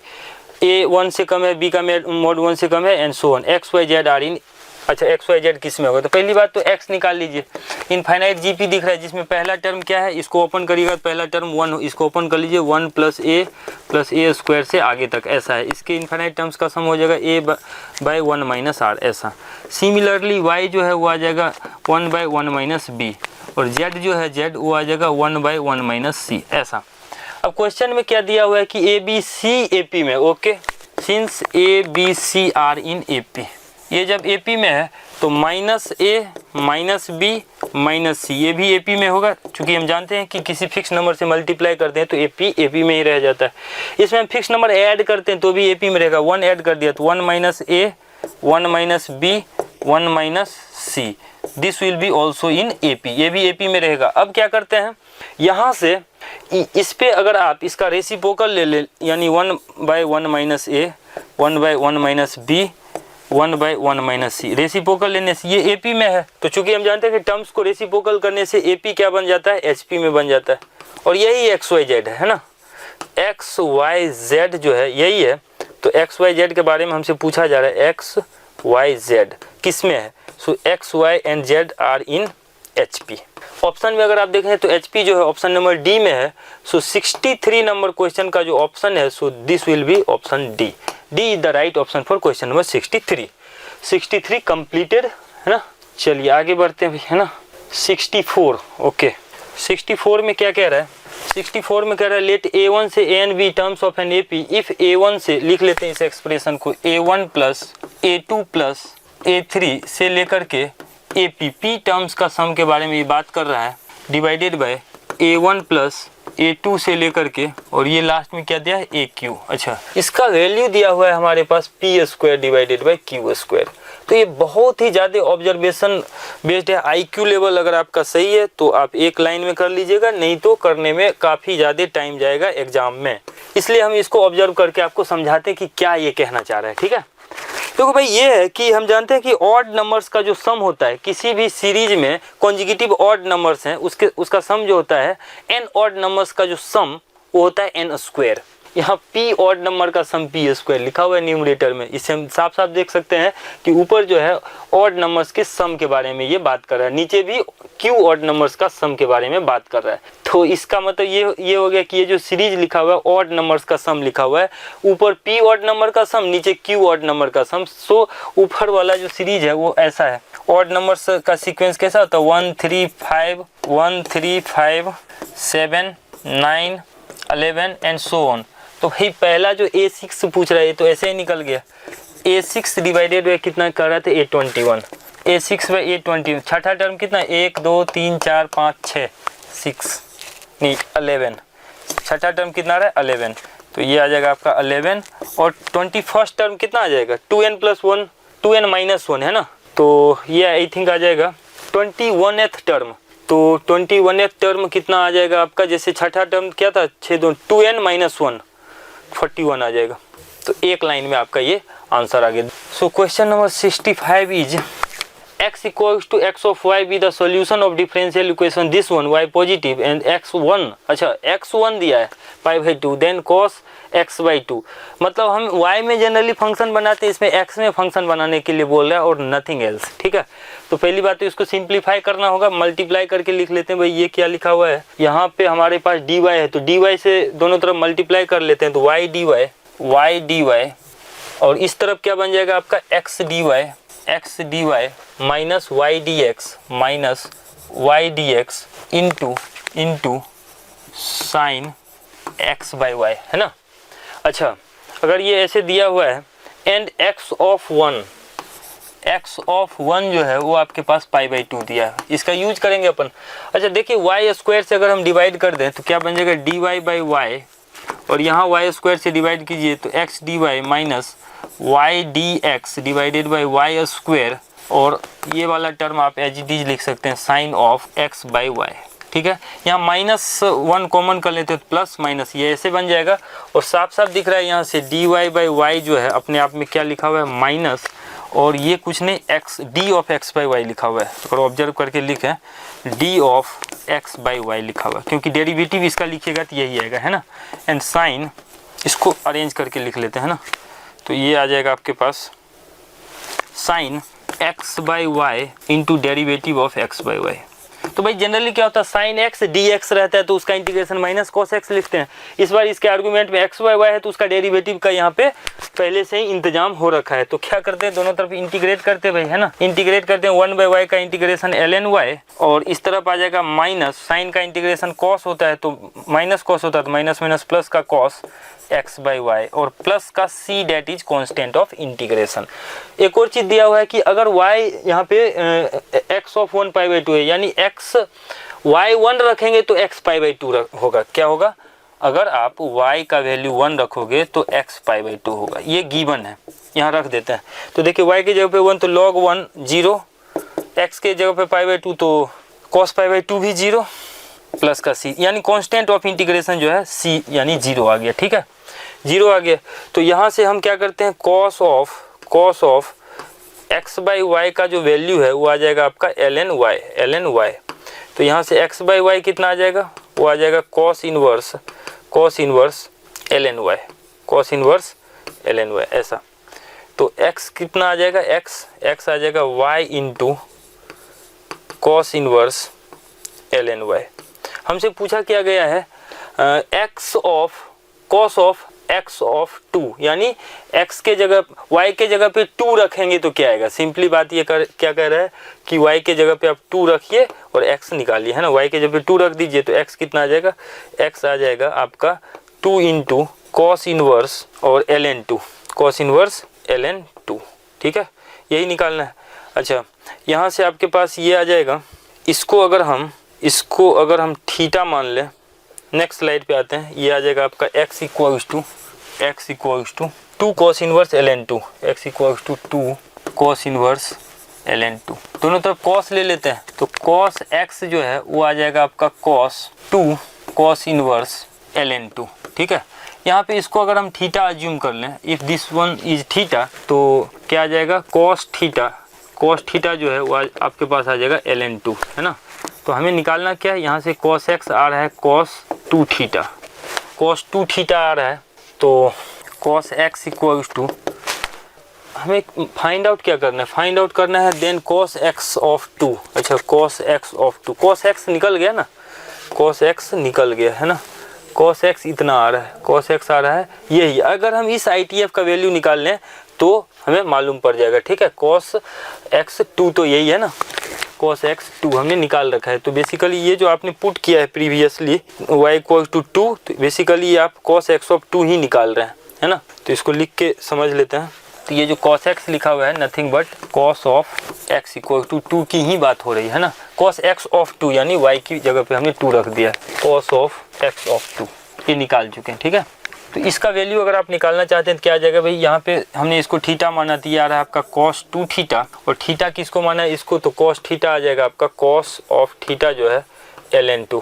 a 1 से कम है, b का मोड 1 से कम है, and so on, x y z are in. अच्छा x y z किस में होगा, तो पहली बात तो x निकाल लीजिए। इनफाइनाइट GP दिख रहा है, जिसमें पहला टर्म क्या है, इसको ओपन करिएगा तो पहला टर्म 1, इसको ओपन कर लीजिए 1 + a स्क्वायर से आगे तक ऐसा है। इसके इनफाइनाइट टर्म्स का सम हो जाएगा a/1 - r ऐसा। सिमिलरली y जो है वो आ जाएगा 1/1 - b, और z जो है z वो आ जाएगा 1/1 - c ऐसा। अब क्वेश्चन में क्या दिया हुआ है कि a b c AP में, okay, since a b c are in AP, ये जब AP में है तो -a -b -c ये भी AP में होगा, क्योंकि हम जानते हैं कि किसी फिक्स नंबर से मल्टीप्लाई करते हैं तो AP में ही रह जाता है। इसमें हम फिक्स नंबर ऐड करते हैं तो भी AP में रहेगा, 1 ऐड कर दिया तो 1 - a 1 - b 1 - c, this will be also in AP, ये भी AP में रहेगा। अब क्या करते हैं, यहाँ से इस पे अगर आप इसका रेसिप्रोकल ले लें, यानी 1/1 - a 1/1 - b 1/1 - c, रेसिप्रोकल लेने से ये AP में है, तो चूंकि हम जानते हैं कि टर्म्स को रेसिप्रोकल करने से AP क्या बन जाता है, HP में बन जाता है, और यही XYZ है ना, XYZ जो है यही है। तो XYZ के बारे में हमसे पूछा जा रहा है, XYZ किस में है, so X Y and Z are in HP। Option में अगर आप देखें तो HP जो है ऑप्शन नंबर D में है, सो 63 नंबर क्वेश्चन का जो ऑप्शन है, so this will be option D is the right option for question number 63। 63 completed है ना। चलिए आगे बढ़ते हैं, है ना। 64, ओके, 64 में क्या कह रहा है, 64 में कह रहा है लेट A1 से AN be terms of an AP, if A1 से लिख लेते हैं इस एक्सप्रेशन को, A1 + A2 + A3 से लेकर के AP टर्म्स का सम के बारे में ये बात कर रहा है, डिवाइडेड बाय A1 + A2 से लेकर के, और ये लास्ट में क्या दिया है, AQ। अच्छा, इसका वैल्यू दिया हुआ है हमारे पास P² डिवाइडेड बाय Q²। तो ये बहुत ही ज़्यादा ऑब्जर्वेशन बेस्ड है। IQ लेवल अगर आपका सही है तो आप एक लाइन में कर लीजिएगा, नहीं तो करने में काफ़ी ज़्यादा टाइम जाएगा एग्जाम में। इसलिए हम इसको ऑब्जर्व करके आपको समझाते हैं कि क्या ये कहना चाह रहा है, ठीक है। तो भाई ये है कि हम जानते हैं कि ऑड नंबर्स का जो सम होता है किसी भी सीरीज में, कॉन्जिक्यूटिव ऑड नंबर्स हैं उसका सम जो होता है n ऑड नंबर्स का जो सम वो होता है n स्क्वायर। यहाँ p ऑड नंबर का सम p स्क्वायर लिखा हुआ है न्यूमरेटर में। इससे हम साफ साफ देख सकते हैं कि ऊपर जो है ऑड नंबर्स के सम के बारे में ये बात कर रहा है, नीचे भी q ऑड नंबर्स का सम के बारे में बात कर रहा है। तो इसका मतलब ये हो गया कि ये जो सीरीज लिखा हुआ है ऑड नंबर्स का सम लिखा हुआ है, ऊपर p ऑड नंबर का सम, नीचे q ऑड नंबर का सम। सो ऊपर वाला जो सीरीज है वो ऐसा है। ऑड नंबर्स का सीक्वेंस कैसा होता है 1 3 5 1 3 5 7 9 11 एंड सो ऑन। तो भाई पहला जो A6 पूछ रहा है तो ऐसे ही निकल गया। A6 डिवाइडेड बाय कितना कर रहा था A21, A6 बाय A21। छठा टर्म कितना 1 2 3 4 5 6 6 नहीं 11। छठा टर्म कितना रहा है 11, तो ये आ जाएगा आपका 11। और 21st टर्म कितना आ जाएगा 2n + 1 2n - 1 है ना, तो ये आई थिंक आ जाएगा 21th टर्म। तो 21th टर्म कितना आ जाएगा आपका, जैसे छठा टर्म क्या था 6 2 2n - 1 41 आ जाएगा। तो एक लाइन में आपका ये आंसर आ गया। So question number 65 is x = x of y be the solution of differential equation this one y positive and x1, अच्छा x1 दिया है π/2 then cos x/2। मतलब हम y में जनरली फंक्शन बनाते हैं, इसमें x में फंक्शन बनाने के लिए बोल रहा है और नथिंग एल्स, ठीक है। तो पहली बात तो इसको सिंप्लीफाई करना होगा, मल्टीप्लाई करके लिख लेते हैं। भाई ये क्या लिखा हुआ है, यहाँ पे हमारे पास dy है तो dy से दोनों तरफ मल्टीप्लाई कर लेते हैं, तो y dy और इस तरफ क्या बन जाएगा आपका x dy minus y dx into sine x/y, है ना। अच्छा अगर ये ऐसे दिया हुआ है एंड x ऑफ 1 जो है वो आपके पास π/2 दिया है, इसका यूज करेंगे अपन। अच्छा देखिए y स्क्वायर से अगर हम डिवाइड कर दें तो क्या बन जाएगा dy/y, और यहाँ y स्क्वायर से डिवाइड कीजिए तो x dy minus y dx divided by y square, और ये वाला टर्म आप एज इट इज लिख सकते हैं साइन ऑफ x/y, ठीक है। यहाँ -1 कॉमन कर लेते हैं तो प्लस माइनस ये ऐसे बन जाएगा, और साफ साफ दिख रहा है यहाँ से dy/y जो है अपने आप में क्या लिखा हुआ है माइनस, और ये कुछ नहीं x d ऑफ x/y लिखा हुआ है। अगर ऑब्जर्व करके लिखें d ऑफ x/y लिखा हुआ है, क्योंकि डेरिवेटिव इसका लिखिएगा तो यही आएगा, है ना। एंड साइन इसको अरेंज करके लिख लेते हैं ना, तो ये आ जाएगा आपके पास sine x/y into derivative of x/y। तो भाई जनरली क्या होता है साइन x dx रहता है तो उसका इंटीग्रेशन माइनस cos x लिखते हैं। इस बार इसके आर्गुमेंट में x/y है तो उसका डेरिवेटिव का यहाँ पे पहले से ही इंतजाम हो रखा है, तो क्या करते हैं दोनों तरफ इंटीग्रेट करते हैं भाई, है ना। इंटीग्रेट करते हैं 1/y का इंटीग्रेशन ln y, और इस तरफ आ जाएगा माइनस साइन का इंटीग्रेशन cos होता है तो माइनस cos होता है तो माइनस माइनस प्लस का cos x/y, और प्लस का c that is constant of integration. एक और चीज दिया हुआ है कि अगर y यहाँ पे x ऑफ 1 π/2 है, यानी x y1 रखेंगे तो x π/2 होगा। क्या होगा, अगर आप y का वैल्यू 1 रखोगे तो x π/2 होगा, ये गिवन है, यहाँ रख देते हैं। तो देखिए y की जगह पे 1 तो log 1 0, x के जगह पे π/2 तो cos π/2 भी 0 प्लस का c, यानी कांस्टेंट ऑफ इंटीग्रेशन जो है c यानी 0 आ गया, ठीक है 0 आ गया। तो यहाँ से हम क्या करते हैं cos ऑफ x/y का जो वैल्यू है वो आ जाएगा आपका ln y। तो यहाँ से x/y कितना आ जाएगा, वो आ जाएगा cos इनवर्स ln y ऐसा। तो x कितना आ जाएगा, x आ जाएगा y into cos inverse ln y। हमसे पूछा क्या गया है cos ऑफ x ऑफ 2, यानी x के जगह y के जगह पे 2 रखेंगे तो क्या आएगा। सिंपली बात ये क्या कह रहा है कि y के जगह पे आप 2 रखिए और x निकालिए, है ना। y के जगह पे 2 रख दीजिए तो x कितना आ जाएगा, x आ जाएगा आपका 2 इंटू cos इनवर्स और ln 2, ठीक है, यही निकालना है। अच्छा यहाँ से आपके पास ये आ जाएगा, इसको अगर हम थीटा मान लें, नेक्स्ट स्लाइड पे आते हैं, ये आ जाएगा आपका x equals to 2 cos inverse ln 2, x equals to 2 cos inverse ln2। दोनों तरफ cos ले लेते हैं तो cos x जो है वो आ जाएगा आपका cos 2 cos इनवर्स ln2। ठीक है, यहाँ पे इसको अगर हम थीटा अज्यूम कर लें, if this one is theta, तो क्या आ जाएगा cos थीटा जो है वो आपके पास आ जाएगा ln2, है ना। तो हमें निकालना क्या है, यहाँ से cos x आ रहा है cos 2 थीटा आ रहा है, तो cos x इक्वल्स टू हमें फाइंड आउट क्या करना है, फाइंड आउट करना है देन cos x ऑफ 2। अच्छा, cos x of 2, cos x निकल गया ना, cos x निकल गया है ना, cos x इतना आ रहा है, cos x आ रहा है यही। अगर हम इस ITF का वैल्यू निकाल लें तो हमें मालूम पड़ जाएगा। ठीक है, cos x 2 तो यही है ना, cos x 2 हमने निकाल रखा है। तो बेसिकली ये जो आपने पुट किया है प्रीवियसली y इक्वल टू 2, तो बेसिकली आप cos x ऑफ 2 ही निकाल रहे हैं, है ना। तो इसको लिख के समझ लेते हैं। तो ये जो cos x लिखा हुआ है nothing but cos of x equal to 2 की ही बात हो रही है ना। cos x ऑफ 2 यानी y की जगह पे हमने 2 रख दिया, cos ऑफ x ऑफ 2 ये निकाल चुके हैं। ठीक है, तो इसका वैल्यू अगर आप निकालना चाहते हैं तो क्या आ जाएगा भाई, यहाँ पे हमने इसको थीटा माना तो ये आ रहा है आपका cos 2 थीटा, और थीटा किसको माना है इसको, तो cos थीटा आ जाएगा आपका cos ऑफ थीटा जो है ln2।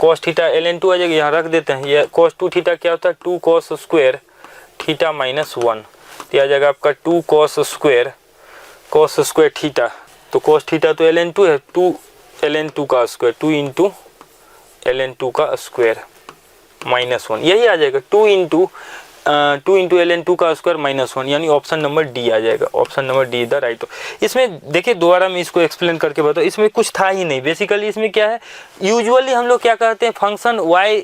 cos थीटा ln2 आ जाएगा, यहाँ रख देते हैं। ये cos 2 थीटा क्या होता है, 2 cos स्क्वायर थीटा माइनस 1, तो आ जाएगा आपका 2 cos स्क्वायर थीटा। तो cos थीटा तो ln2 है, 2 ln2 का स्क्वायर, 2 इंटू ln2 का स्क्वायर माइनस 1, यही आ जाएगा 2 इंटू ln2 का स्क्वायर माइनस 1, यानी ऑप्शन नंबर डी आ जाएगा। Option number D the right. इसमें देखिए दोबारा मैं इसको एक्सप्लेन करके बताऊँ, इसमें कुछ था ही नहीं। बेसिकली इसमें क्या है, यूजुअली हम लोग क्या करते हैं, फंक्शन y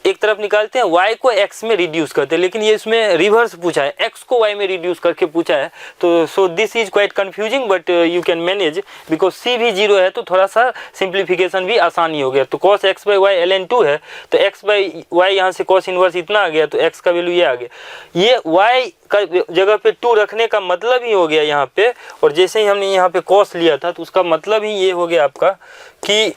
एक तरफ निकालते हैं, y को x में रिड्यूस करते हैं, लेकिन ये इसमें रिवर्स पूछा है, x को y में रिड्यूस करके पूछा है। तो सो this is quite confusing but you can manage, because c भी 0 है तो थोड़ा सा सिंप्लीफिकेशन भी आसानी हो गया। तो cos x by Y ln2 है, तो x बाई वाई यहाँ से cos इनवर्स इतना आ गया, तो x का वैल्यू ये आ गया। ये y का जगह पे 2 रखने का मतलब ही हो गया यहाँ पे, और जैसे ही हमने यहाँ पे cos लिया था तो उसका मतलब ही ये हो गया आपका कि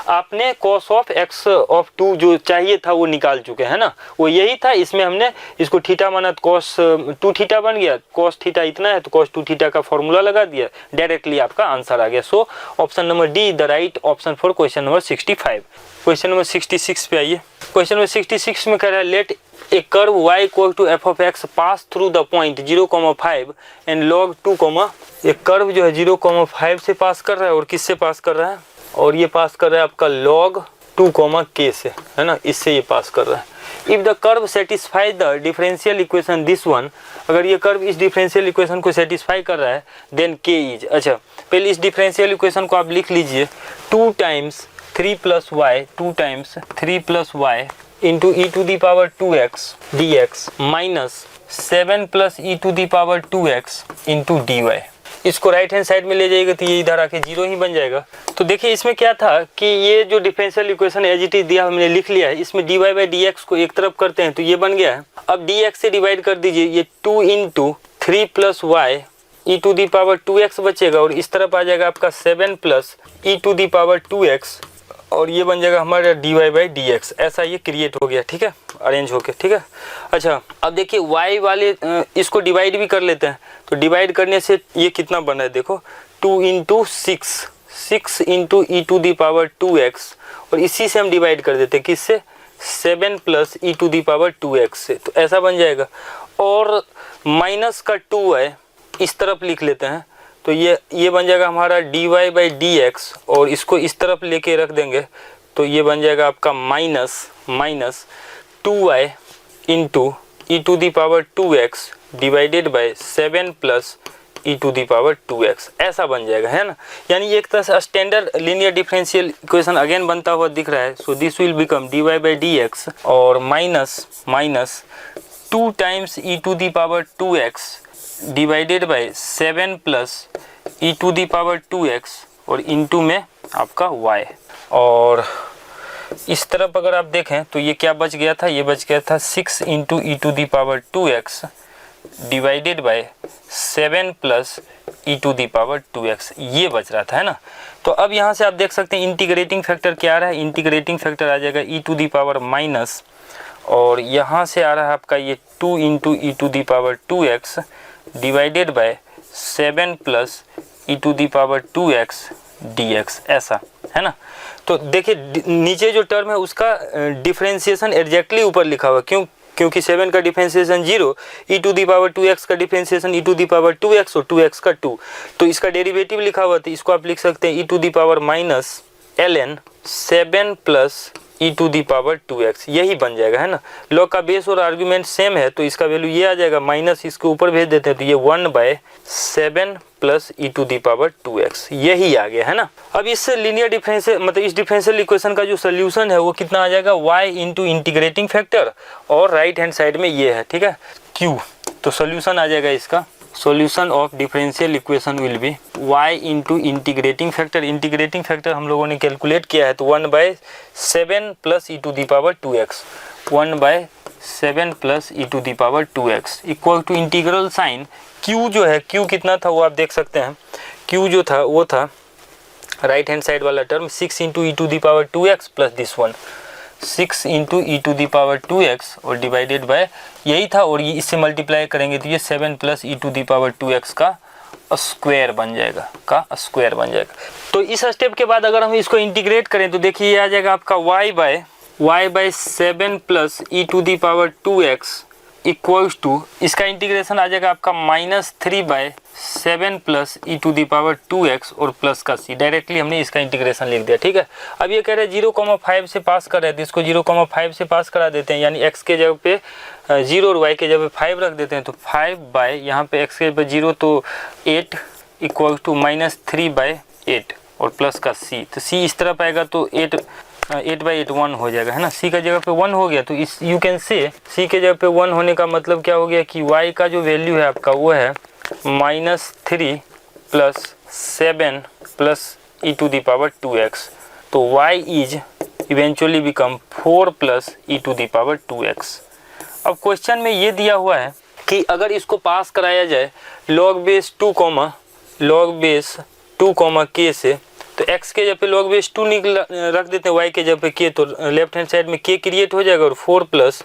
आपने cos ऑफ x ऑफ 2 जो चाहिए था वो निकाल चुके हैं ना, वो यही था। इसमें हमने इसको थीटा माना तो cos 2 थीटा बन गया, cos थीटा इतना है तो cos 2 थीटा का फॉर्मूला लगा दिया, डायरेक्टली आपका आंसर आ गया। So option number D the right option for question number 65। Question number 66 पे आइए। क्वेश्चन नंबर 66 में कह रहा है let a curve y equal to f of x pass through the point 0,5 and log 2, एक कर्व जो है 0,5 से पास कर रहा है, और किससे पास कर रहा है, और ये पास कर रहा है आपका log 2, k से, है ना, इससे ये पास कर रहा है। If the curve satisfy the differential equation this one, अगर ये कर्व इस डिफरेंशियल इक्वेशन को सेटिस्फाई कर रहा है देन k इज, अच्छा पहले इस डिफरेंशियल इक्वेशन को आप लिख लीजिए, 2 times 3 plus y, 2 times 3 plus y into e to the power 2x dx minus 7 plus e to the power 2x into d y. इसको राइट हैंड साइड में ले जाएगा तो ये इधर आके 0 ही बन जाएगा। तो देखिए इसमें क्या था कि ये जो differential equation as it is दिया हमने लिख लिया है, इसमें dy बाई dx को एक तरफ करते हैं तो ये बन गया है। अब dx से डिवाइड कर दीजिए, ये 2 into 3 plus y e to the power 2x बचेगा, और इस तरफ आ जाएगा आपका 7 plus e to the power 2x, और ये बन जाएगा हमारा dy बाई dx। ऐसा ये क्रिएट हो गया, ठीक है, अरेंज होके, ठीक है। अच्छा अब देखिए y वाले इसको डिवाइड भी कर लेते हैं, तो डिवाइड करने से ये कितना बन रहा है देखो, 2 into 6 into e to the power 2x, और इसी से हम डिवाइड कर देते हैं किससे, 7 plus e to the power 2x से, तो ऐसा बन जाएगा। और माइनस का 2 है, इस तरफ लिख लेते हैं, तो ये बन जाएगा हमारा dy बाई dx, और इसको इस तरफ लेके रख देंगे तो ये बन जाएगा आपका minus 2y into e to the power 2x divided by 7 plus e to the power 2x, ऐसा बन जाएगा, है ना। यानी एक तरह से standard linear differential equation again बनता हुआ दिख रहा है। So this will become dy by dx और minus 2 times e to the power 2x divided by 7 plus e to the power 2x, और इनटू में आपका y। और इस तरफ अगर आप देखें तो ये क्या बच गया था, ये बच गया था 6 into e to the power 2x divided by 7 plus e to the power 2x, ये बच रहा था, है ना। तो अब यहाँ से आप देख सकते हैं इंटीग्रेटिंग फैक्टर क्या आ रहा है, इंटीग्रेटिंग फैक्टर आ जाएगा e to the power minus, और यहाँ से आ रहा है आपका ये 2 into e to the power 2x divided by 7 plus e to the power 2x dx, ऐसा है ना। तो देखिए नीचे जो टर्म है उसका डिफरेंशिएशन एग्जैक्टली ऊपर लिखा हुआ, क्योंकि 7 का differentiation 0, e to the power 2x का differentiation e to the power 2x और 2x का 2, तो इसका डेरिवेटिव लिखा हुआ था, इसको आप लिख सकते हैं e to the power minus ln 7 plus e to the power 2x, यही बन जाएगा, है ना। लॉग का बेस और आर्ग्यूमेंट सेम है तो इसका वैल्यू ये आ जाएगा, माइनस इसके ऊपर भेज देते हैं तो ये 1/7 plus e to the power 2x, यही आ गया, है ना। अब इस लीनियर डिफरेंशियल मतलब इस डिफरेंशियल इक्वेशन का जो सोल्यूशन है वो कितना आ जाएगा, y इंटू इंटीग्रेटिंग फैक्टर और राइट हैंड साइड में ये है, ठीक है, q। तो सोल्यूशन आ जाएगा इसका, solution of differential equation will be y into integrating factor, integrating factor हम लोगों ने कैलकुलेट किया है तो 1/7 plus e to the power 2x, 1/7 plus e to the power 2x equal to integral sine q जो है, q कितना था वो आप देख सकते हैं, q जो था वो था राइट हैंड साइड वाला term 6 into e to the power 2x plus this one 6 into e to the power 2x और डिवाइडेड बाय यही था, और ये इससे मल्टीप्लाई करेंगे तो ये 7 plus e to the power 2x का स्क्वायर बन जाएगा, तो इस स्टेप के बाद अगर हम इसको इंटीग्रेट करें तो देखिए ये आ जाएगा आपका y by 7 plus e to the power 2x equals to, इसका इंटीग्रेशन आ जाएगा आपका -3/7 plus e to the power 2x और प्लस का c, डायरेक्टली हमने इसका इंटीग्रेशन लिख दिया, ठीक है। अब ये कह रहे हैं 0,5 से पास कर रहे थे, इसको 0,5 से पास करा देते हैं, यानी x के जगह पे 0 और y के जगह पे 5 रख देते हैं, तो 5 बाय यहाँ पे x के पे 0 तो 8 इक्वल टू -3/8 और प्लस का c, तो c इस तरफ आएगा तो 8/8 1 हो जाएगा, है ना। c का जगह पे 1 हो गया तो इस यू कैन से c के जगह पे 1 होने का मतलब क्या हो गया कि y का जो वैल्यू है आपका वो है -3 plus 7 plus e to the power 2x, तो y is eventually become 4 plus e to the power 2x। अब क्वेश्चन में ये दिया हुआ है कि अगर इसको पास कराया जाए log बेस 2 k से, तो x के जगह पे log बेस 2 रख देते हैं, y के जगह पे k, तो लेफ्ट हैंड साइड में k क्रिएट हो जाएगा और 4 plus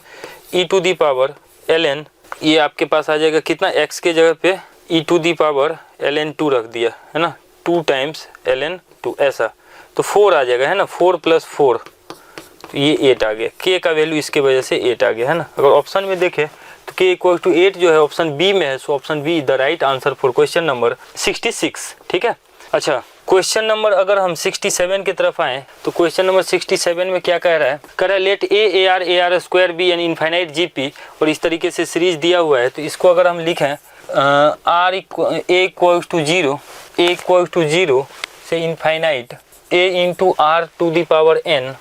e to the power ln, ये आपके पास आ जाएगा कितना, x के जगह पे ई टू दी पावर ln 2 रख दिया, है ना, 2 टाइम्स ln 2 ऐसा, तो 4 आ जाएगा, है ना, 4 प्लस 4 तो ये 8 आ गया, k का वैल्यू इसके वजह से 8 आ गया, है ना। अगर ऑप्शन में देखें तो k इक्वल टू 8 जो है ऑप्शन बी में है, so option b is the right answer for question number 66, ठीक है। अच्छा, क्वेश्चन नंबर अगर हम 67 की तरफ आए तो क्वेश्चन नंबर 67 में क्या कह रहा है, let AR square be an infinite GP, और इस तरीके से सीरीज दिया हुआ है, तो इसको अगर हम लिखें a इक्वल टू 0 से infinite a into r to the power n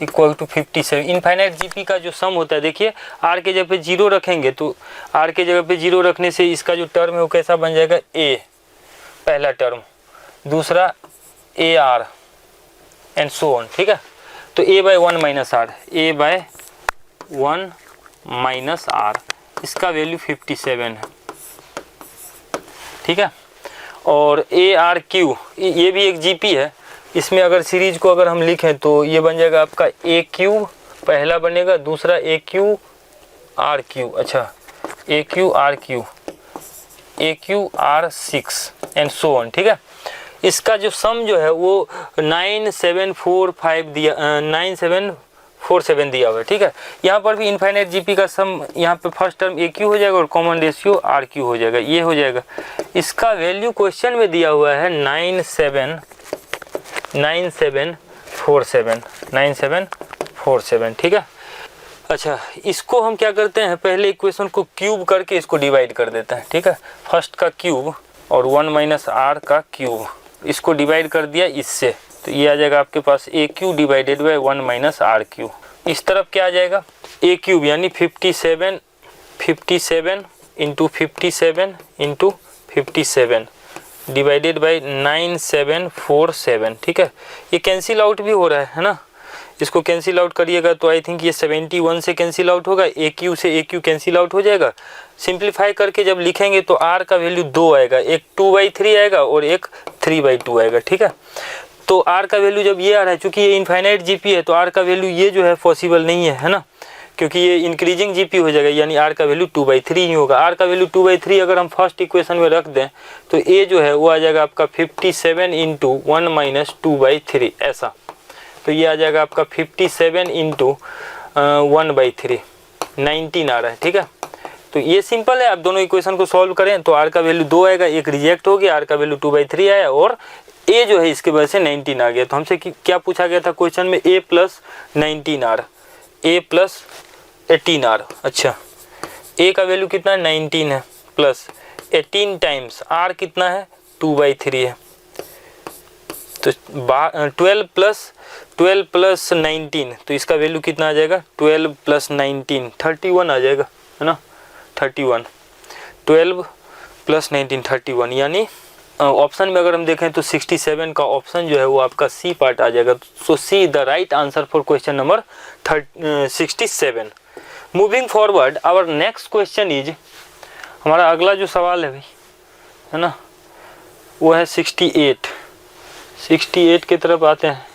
equal to 57, infinite GP का जो सम होता है, देखिए r के जगह पे 0 रखेंगे तो r के जगह पे 0 रखने से इसका जो टर्म है वो कैसा बन जाएगा, a पहला टर्म, दूसरा AR एंड सो ऑन, ठीक है। तो a/1 माइनस r, इसका वैल्यू 57 है, ठीक है। और ARQ ये भी एक GP है, इसमें अगर सीरीज को अगर हम लिखें तो ये बन जाएगा आपका AQ पहला बनेगा, दूसरा AQRQ, अच्छा AQR6 एंड सो ऑन, ठीक है। इसका जो सम जो है वो 9747 दिया हुआ है, ठीक है। यहाँ पर भी इनफाइनाइट GP का सम, यहाँ पे फर्स्ट टर्म AQ हो जाएगा और कॉमन रेशियो RQ हो जाएगा, ये हो जाएगा। इसका वैल्यू क्वेश्चन में दिया हुआ है 9747, ठीक है। अच्छा, इसको हम क्या करते हैं, पहले इक्वेशन को क्यूब करके इसको डिवाइड कर देते हैं, ठीक है। फर्स्ट का क्यूब और 1 माइनस r का क्यूब, इसको डिवाइड कर दिया इससे, तो ये आ जाएगा आपके पास AQ divided by 1 minus RQ। इस तरफ क्या आ जाएगा, A क्यूब यानी 57 इंटू 57 डिवाइडेड बाय 9747, ठीक है। ये कैंसिल आउट भी हो रहा है ना, इसको कैंसिल आउट करिएगा तो आई थिंक ये 71 से कैंसिल आउट होगा, AQ से AQ कैंसिल आउट हो जाएगा। सिंप्लीफाई करके जब लिखेंगे तो R का वैल्यू 2 आएगा, एक 2/3 आएगा और एक 3/2 आएगा, ठीक है। तो R का वैल्यू जब ये आ रहा है, चूंकि ये इनफाइनाइट GP है तो R का वैल्यू ये जो है पॉसिबल नहीं है, है ना, क्योंकि ये इंक्रीजिंग जीपी हो जाएगा, यानी आर का वैल्यू 2/3 ही होगा। आर का वैल्यू 2/3 अगर हम फर्स्ट इक्वेशन में रख दें तो ए जो है वो आ जाएगा आपका 57 इंटू 1 माइनस 2/3 ऐसा। तो ये आ जाएगा आपका 57 इंटू 1/3 19 आ रहा है, ठीक है। तो ये सिंपल है, आप दोनों इक्वेशन को सॉल्व करें तो आर का वैल्यू 2 आएगा, एक रिजेक्ट हो गया, आर का वैल्यू 2/3 आया और ए जो है इसके वजह से 19 आ गया। तो हमसे क्या पूछा गया था क्वेश्चन में, ए प्लस 19R, ए प्लस 18R। अच्छा, ए का वैल्यू कितना है 19 है, प्लस 18 टाइम्स आर कितना है 2/3 है, तो 12 प्लस 19, तो इसका वैल्यू कितना आ जाएगा 12 प्लस 19 31 आ जाएगा, है ना 31। 12 प्लस 19 31, यानी ऑप्शन में अगर हम देखें तो 67 का ऑप्शन जो है वो आपका सी पार्ट आ जाएगा। So C the right answer for question number 67। Moving forward, our next question is, हमारा अगला जो सवाल है भाई, है ना, वो है 68 की तरफ आते हैं।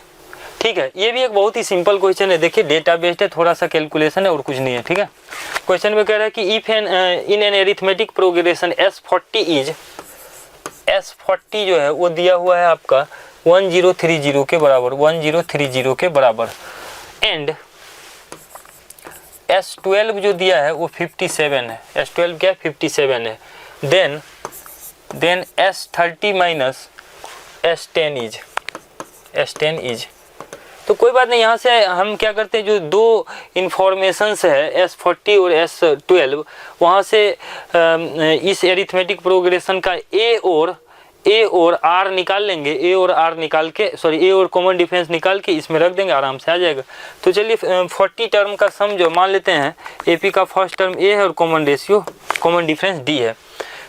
ठीक है, ये भी एक बहुत ही सिंपल क्वेश्चन है। देखिए डेटा बेस्ड है, थोड़ा सा कैलकुलेशन है और कुछ नहीं है, ठीक है। क्वेश्चन में कह रहा है कि if in an arithmetic progression S40 is, S40 जो है वो दिया हुआ है आपका 1030 के बराबर, 1030 के बराबर, एंड S12 जो दिया है वो 57 है, S12 क्या है 57 है, then S30 minus S10 is, तो कोई बात नहीं, यहाँ से हम क्या करते हैं, जो दो इन्फॉर्मेशंस है S40 और S12, वहाँ से इस एरिथमेटिक प्रोग्रेशन का ए और आर निकाल लेंगे, ए और आर निकाल के, सॉरी ए और कॉमन डिफरेंस निकाल के इसमें रख देंगे, आराम से आ जाएगा। तो चलिए 40 टर्म का सम जो मान लेते हैं, एपी का फर्स्ट टर्म ए है और कॉमन डिफरेंस डी है।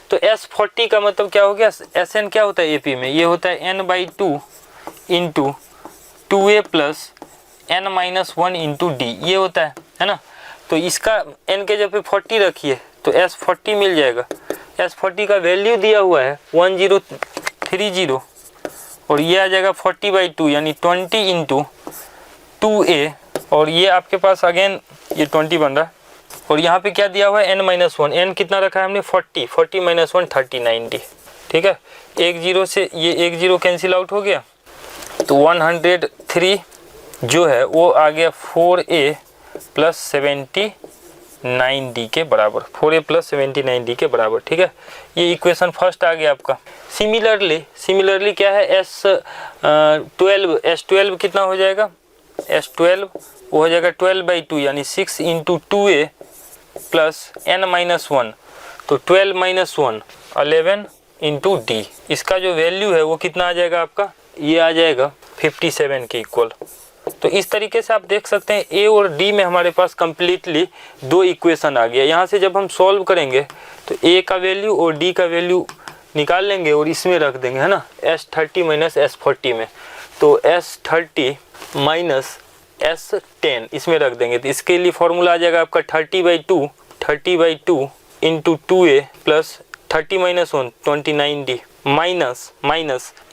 तो S40 का मतलब क्या हो गया, SN क्या होता है एपी में, ये होता है n/2 into 2a plus n-1 into D, ये होता है ना। तो इसका n के जगह पे 40 रखिए तो S40 मिल जाएगा। S40 का वैल्यू दिया हुआ है 1030 और ये आ जाएगा 40/2 यानी 20 इंटू 2a, और ये आपके पास अगेन ये 20 बन रहा है, और यहाँ पे क्या दिया हुआ है n-1, n कितना रखा है हमने 40 - 1 30 90, ठीक है। एक जीरो से ये एक जीरो कैंसिल आउट हो गया, तो 103 जो है वो आ गया 4a प्लस 79d के बराबर, 4a प्लस 79d के बराबर, ठीक है। ये इक्वेशन फर्स्ट आ गया आपका। सिमिलरली क्या है S12 कितना हो जाएगा, S12 वो हो जाएगा 12/2 यानी 6 इंटू 2a प्लस n-1, तो 12 - 1 11 इंटू डी, इसका जो वैल्यू है वो कितना आ जाएगा आपका, ये आ जाएगा 57 के इक्वल। तो इस तरीके से आप देख सकते हैं ए और डी में हमारे पास कंप्लीटली दो इक्वेशन आ गया। यहाँ से जब हम सॉल्व करेंगे तो ए का वैल्यू और डी का वैल्यू निकाल लेंगे और इसमें रख देंगे, है ना, S30 माइनस S40 में, तो S30 माइनस S10 इसमें रख देंगे। तो इसके लिए फॉर्मूला आ जाएगा आपका 30/2 into 2a plus 30 - 1 29d minus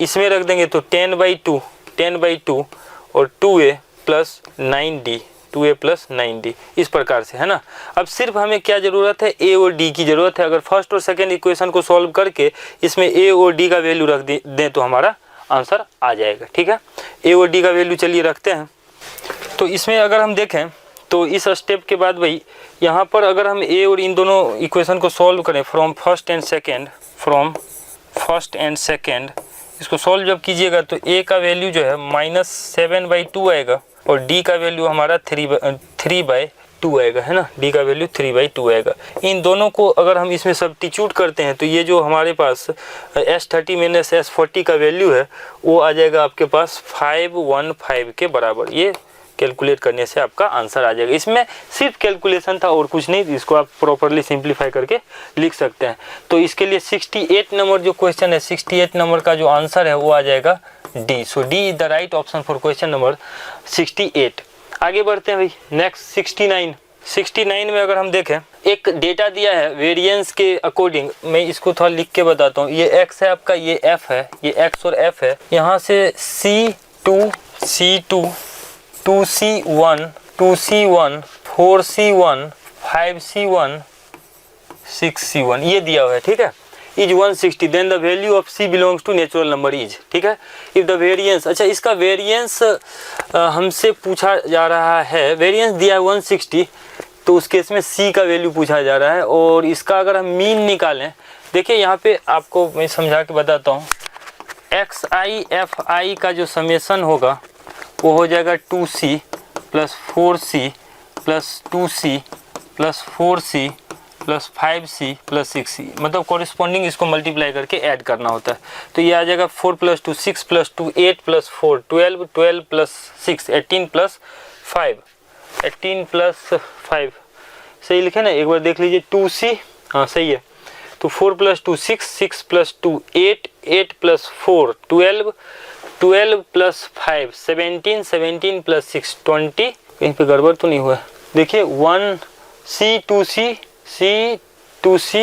इसमें रख देंगे तो 10/2 और 2a प्लस 9d, इस प्रकार से, है ना। अब सिर्फ हमें क्या ज़रूरत है, ए और डी की ज़रूरत है। अगर फर्स्ट और सेकंड इक्वेशन को सॉल्व करके इसमें ए और डी का वैल्यू रख दें तो हमारा आंसर आ जाएगा, ठीक है। ए और डी का वैल्यू चलिए रखते हैं। तो इसमें अगर हम देखें तो इस स्टेप के बाद भाई यहाँ पर अगर हम ए और इन दोनों इक्वेशन को सॉल्व करें फ्रॉम फर्स्ट एंड सेकेंड, इसको सॉल्व जब कीजिएगा तो ए का वैल्यू जो है -7/2 आएगा और डी का वैल्यू हमारा 3/2 आएगा, है ना, डी का वैल्यू 3/2 आएगा। इन दोनों को अगर हम इसमें सब्स्टिट्यूट करते हैं तो ये जो हमारे पास S30 माइनस S40 का वैल्यू है वो आ जाएगा आपके पास 515 के बराबर। ये कैलकुलेट करने से आपका आंसर आ जाएगा। इसमें सिर्फ कैलकुलेशन था और कुछ नहीं, इसको आप प्रॉपरली सिंप्लीफाई करके लिख सकते हैं। तो इसके लिए 68 नंबर जो क्वेश्चन है, 68 नंबर का जो आंसर है वो आ जाएगा D. So D is the right option for question number 68। आगे बढ़ते हैं भाई, नेक्स्ट 69 में अगर हम देखें, एक डेटा दिया है वेरिएंस के अकॉर्डिंग, मैं इसको थोड़ा लिख के बताता हूँ। ये x है आपका, ये f है, ये x और f है। यहाँ से C2, 2C1, 4C1 5C1 6C1 ये दिया हुआ है, ठीक है, is 160, then the value of C belongs to natural number is, ठीक है। इफ द वेरिएंस, अच्छा इसका वेरिएंस हमसे पूछा जा रहा है, वेरिएंस दिया है 160, तो उस केस में C का वैल्यू पूछा जा रहा है। और इसका अगर हम मीन निकालें, देखिए यहाँ पे आपको मैं समझा के बताता हूँ, XI FI का जो समेसन होगा वो हो जाएगा 2C plus 4C plus 2C plus 4C plus 5C plus 6C, मतलब कॉरिस्पॉन्डिंग इसको मल्टीप्लाई करके ऐड करना होता है। तो ये आ जाएगा 4 plus 2 6 plus 2 8 plus 4 12 12 plus 6 18 plus 5 18 plus 5, सही लिखे ना, एक बार देख लीजिए 2C, हाँ सही है। तो 4 plus 2 6 6 plus 2 8 8 plus 4 12 12 plus 5 17 17 plus 6 20, कहीं पे गड़बड़ तो नहीं हुआ, देखिए 1C 2C C 2C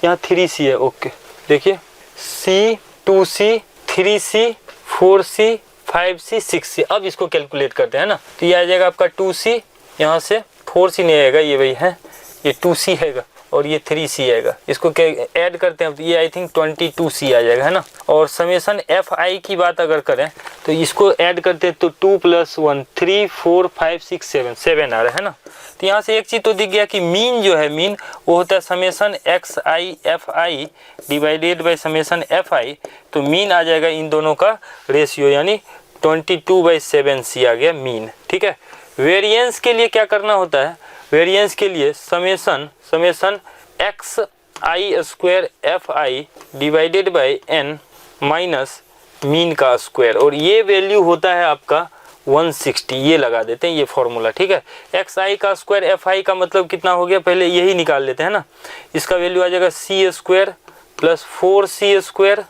यहाँ 3C है, ओके, देखिए C 2C 3C 4C 5C 6C। अब इसको कैलकुलेट करते हैं ना, तो ये आ जाएगा आपका 2C, यहाँ से 4C नहीं आएगा, ये वही है, ये 2C आएगा और ये 3C आएगा, इसको ऐड करते हैं तो ये आई थिंक 22C आ जाएगा, है ना। और समेसन FI की बात अगर करें तो इसको ऐड करते हैं तो 2 प्लस 1 3 4 5 6 7 आ रहा है ना। तो यहाँ से एक चीज़ तो दिख गया कि मीन जो है, मीन वो होता है summation XI FI divided by summation FI, तो मीन आ जाएगा इन दोनों का रेशियो, यानी 22/7C आ गया मीन, ठीक है। वेरिएंस के लिए क्या करना होता है, वेरिएंस के लिए summation XI square FI divided by n minus mean का स्क्वायर, और ये वैल्यू होता है आपका 160, ये लगा देते हैं ये फॉर्मूला, ठीक है। XI का स्क्वायर FI का मतलब कितना हो गया, पहले यही निकाल लेते हैं ना। इसका वैल्यू आ जाएगा C square plus 4C square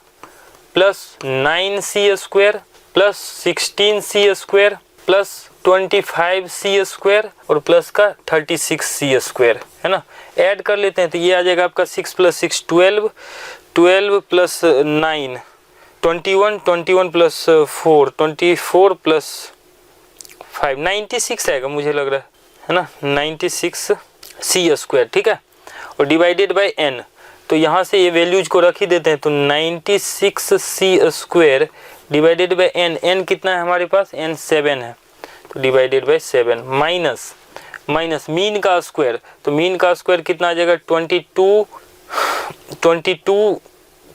plus 9C square plus 16C square plus 25C square और प्लस का 36C स्क्वायर, है ना। ऐड कर लेते हैं तो ये आ जाएगा आपका 6 प्लस 6 12 12 प्लस 9 21 21 प्लस 4 24 प्लस 5 96 आएगा मुझे लग रहा है ना, 96C स्क्वायर, ठीक है। और डिवाइडेड बाय n, तो यहाँ से ये वैल्यूज को रख ही देते हैं, तो 96C square divided by n कितना है हमारे पास, n 7 है, तो डिवाइडेड बाय 7 माइनस मीन का स्क्वायर, तो मीन का स्क्वायर कितना आ जाएगा 22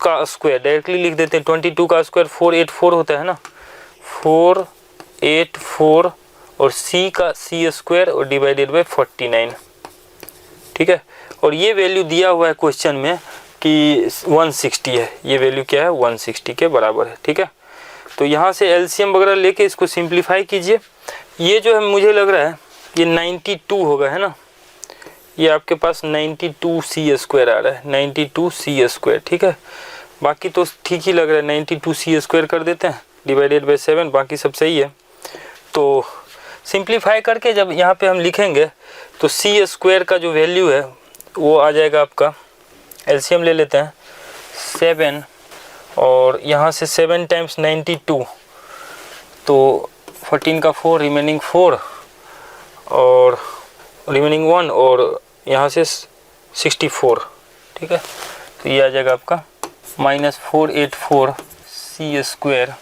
का स्क्वायर, डायरेक्टली लिख देते हैं 22 का स्क्वायर 484 होता है ना, 484 और C स्क्वायर और डिवाइडेड बाय 49, ठीक है। और ये वैल्यू दिया हुआ है क्वेश्चन में कि 160 है, ये वैल्यू क्या है 160 के बराबर है, ठीक है। तो यहाँ से एलसीएम वगैरह लेके इसको सिंप्लीफाई कीजिए, ये जो है मुझे लग रहा है ये 92 होगा, है ना, ये आपके पास 92C स्क्वायर आ रहा है, 92C स्क्वायर, ठीक है। बाकी तो ठीक ही लग रहा है, 92C स्क्वायर कर देते हैं डिवाइडेड बाय 7, बाकी सब सही है। तो सिंप्लीफाई करके जब यहाँ पे हम लिखेंगे तो C स्क्वायर का जो वैल्यू है वो आ जाएगा आपका, एलसीएम ले लेते हैं 7 और यहाँ से 7 टाइम्स 92, तो 14 का 4 रिमेनिंग 4 और रिमेनिंग 1 और यहाँ से 64, ठीक है। तो ये आ जाएगा आपका -484C स्क्वायर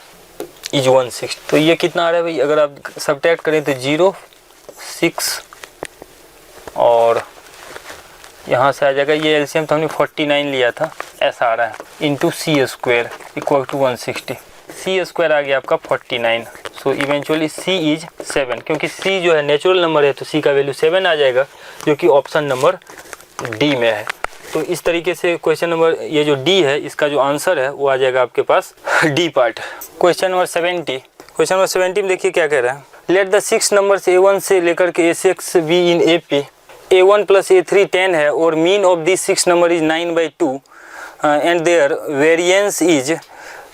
इज 160। तो ये कितना आ रहा है भाई, अगर आप सब्ट्रैक्ट करें तो 0 6 और यहाँ से आ जाएगा, ये एलसीएम तो हमने 49 लिया था, ऐसा आ रहा है, into C square equal to 160, C square आ गया आपका 49। सो इवेंचुअली C इज 7, क्योंकि C जो है नेचुरल नंबर है तो C का वैल्यू 7 आ जाएगा, जो कि ऑप्शन नंबर D में है। तो इस तरीके से क्वेश्चन नंबर ये जो D है इसका जो आंसर है वो आ जाएगा आपके पास D part. Question number 70, question number 70 में देखिए क्या कह रहा है, लेट द 6 नंबर्स A1 से लेकर के A6 be in AP, A1 plus A3 10 है और mean of this 6 number is 9/2 and their variance is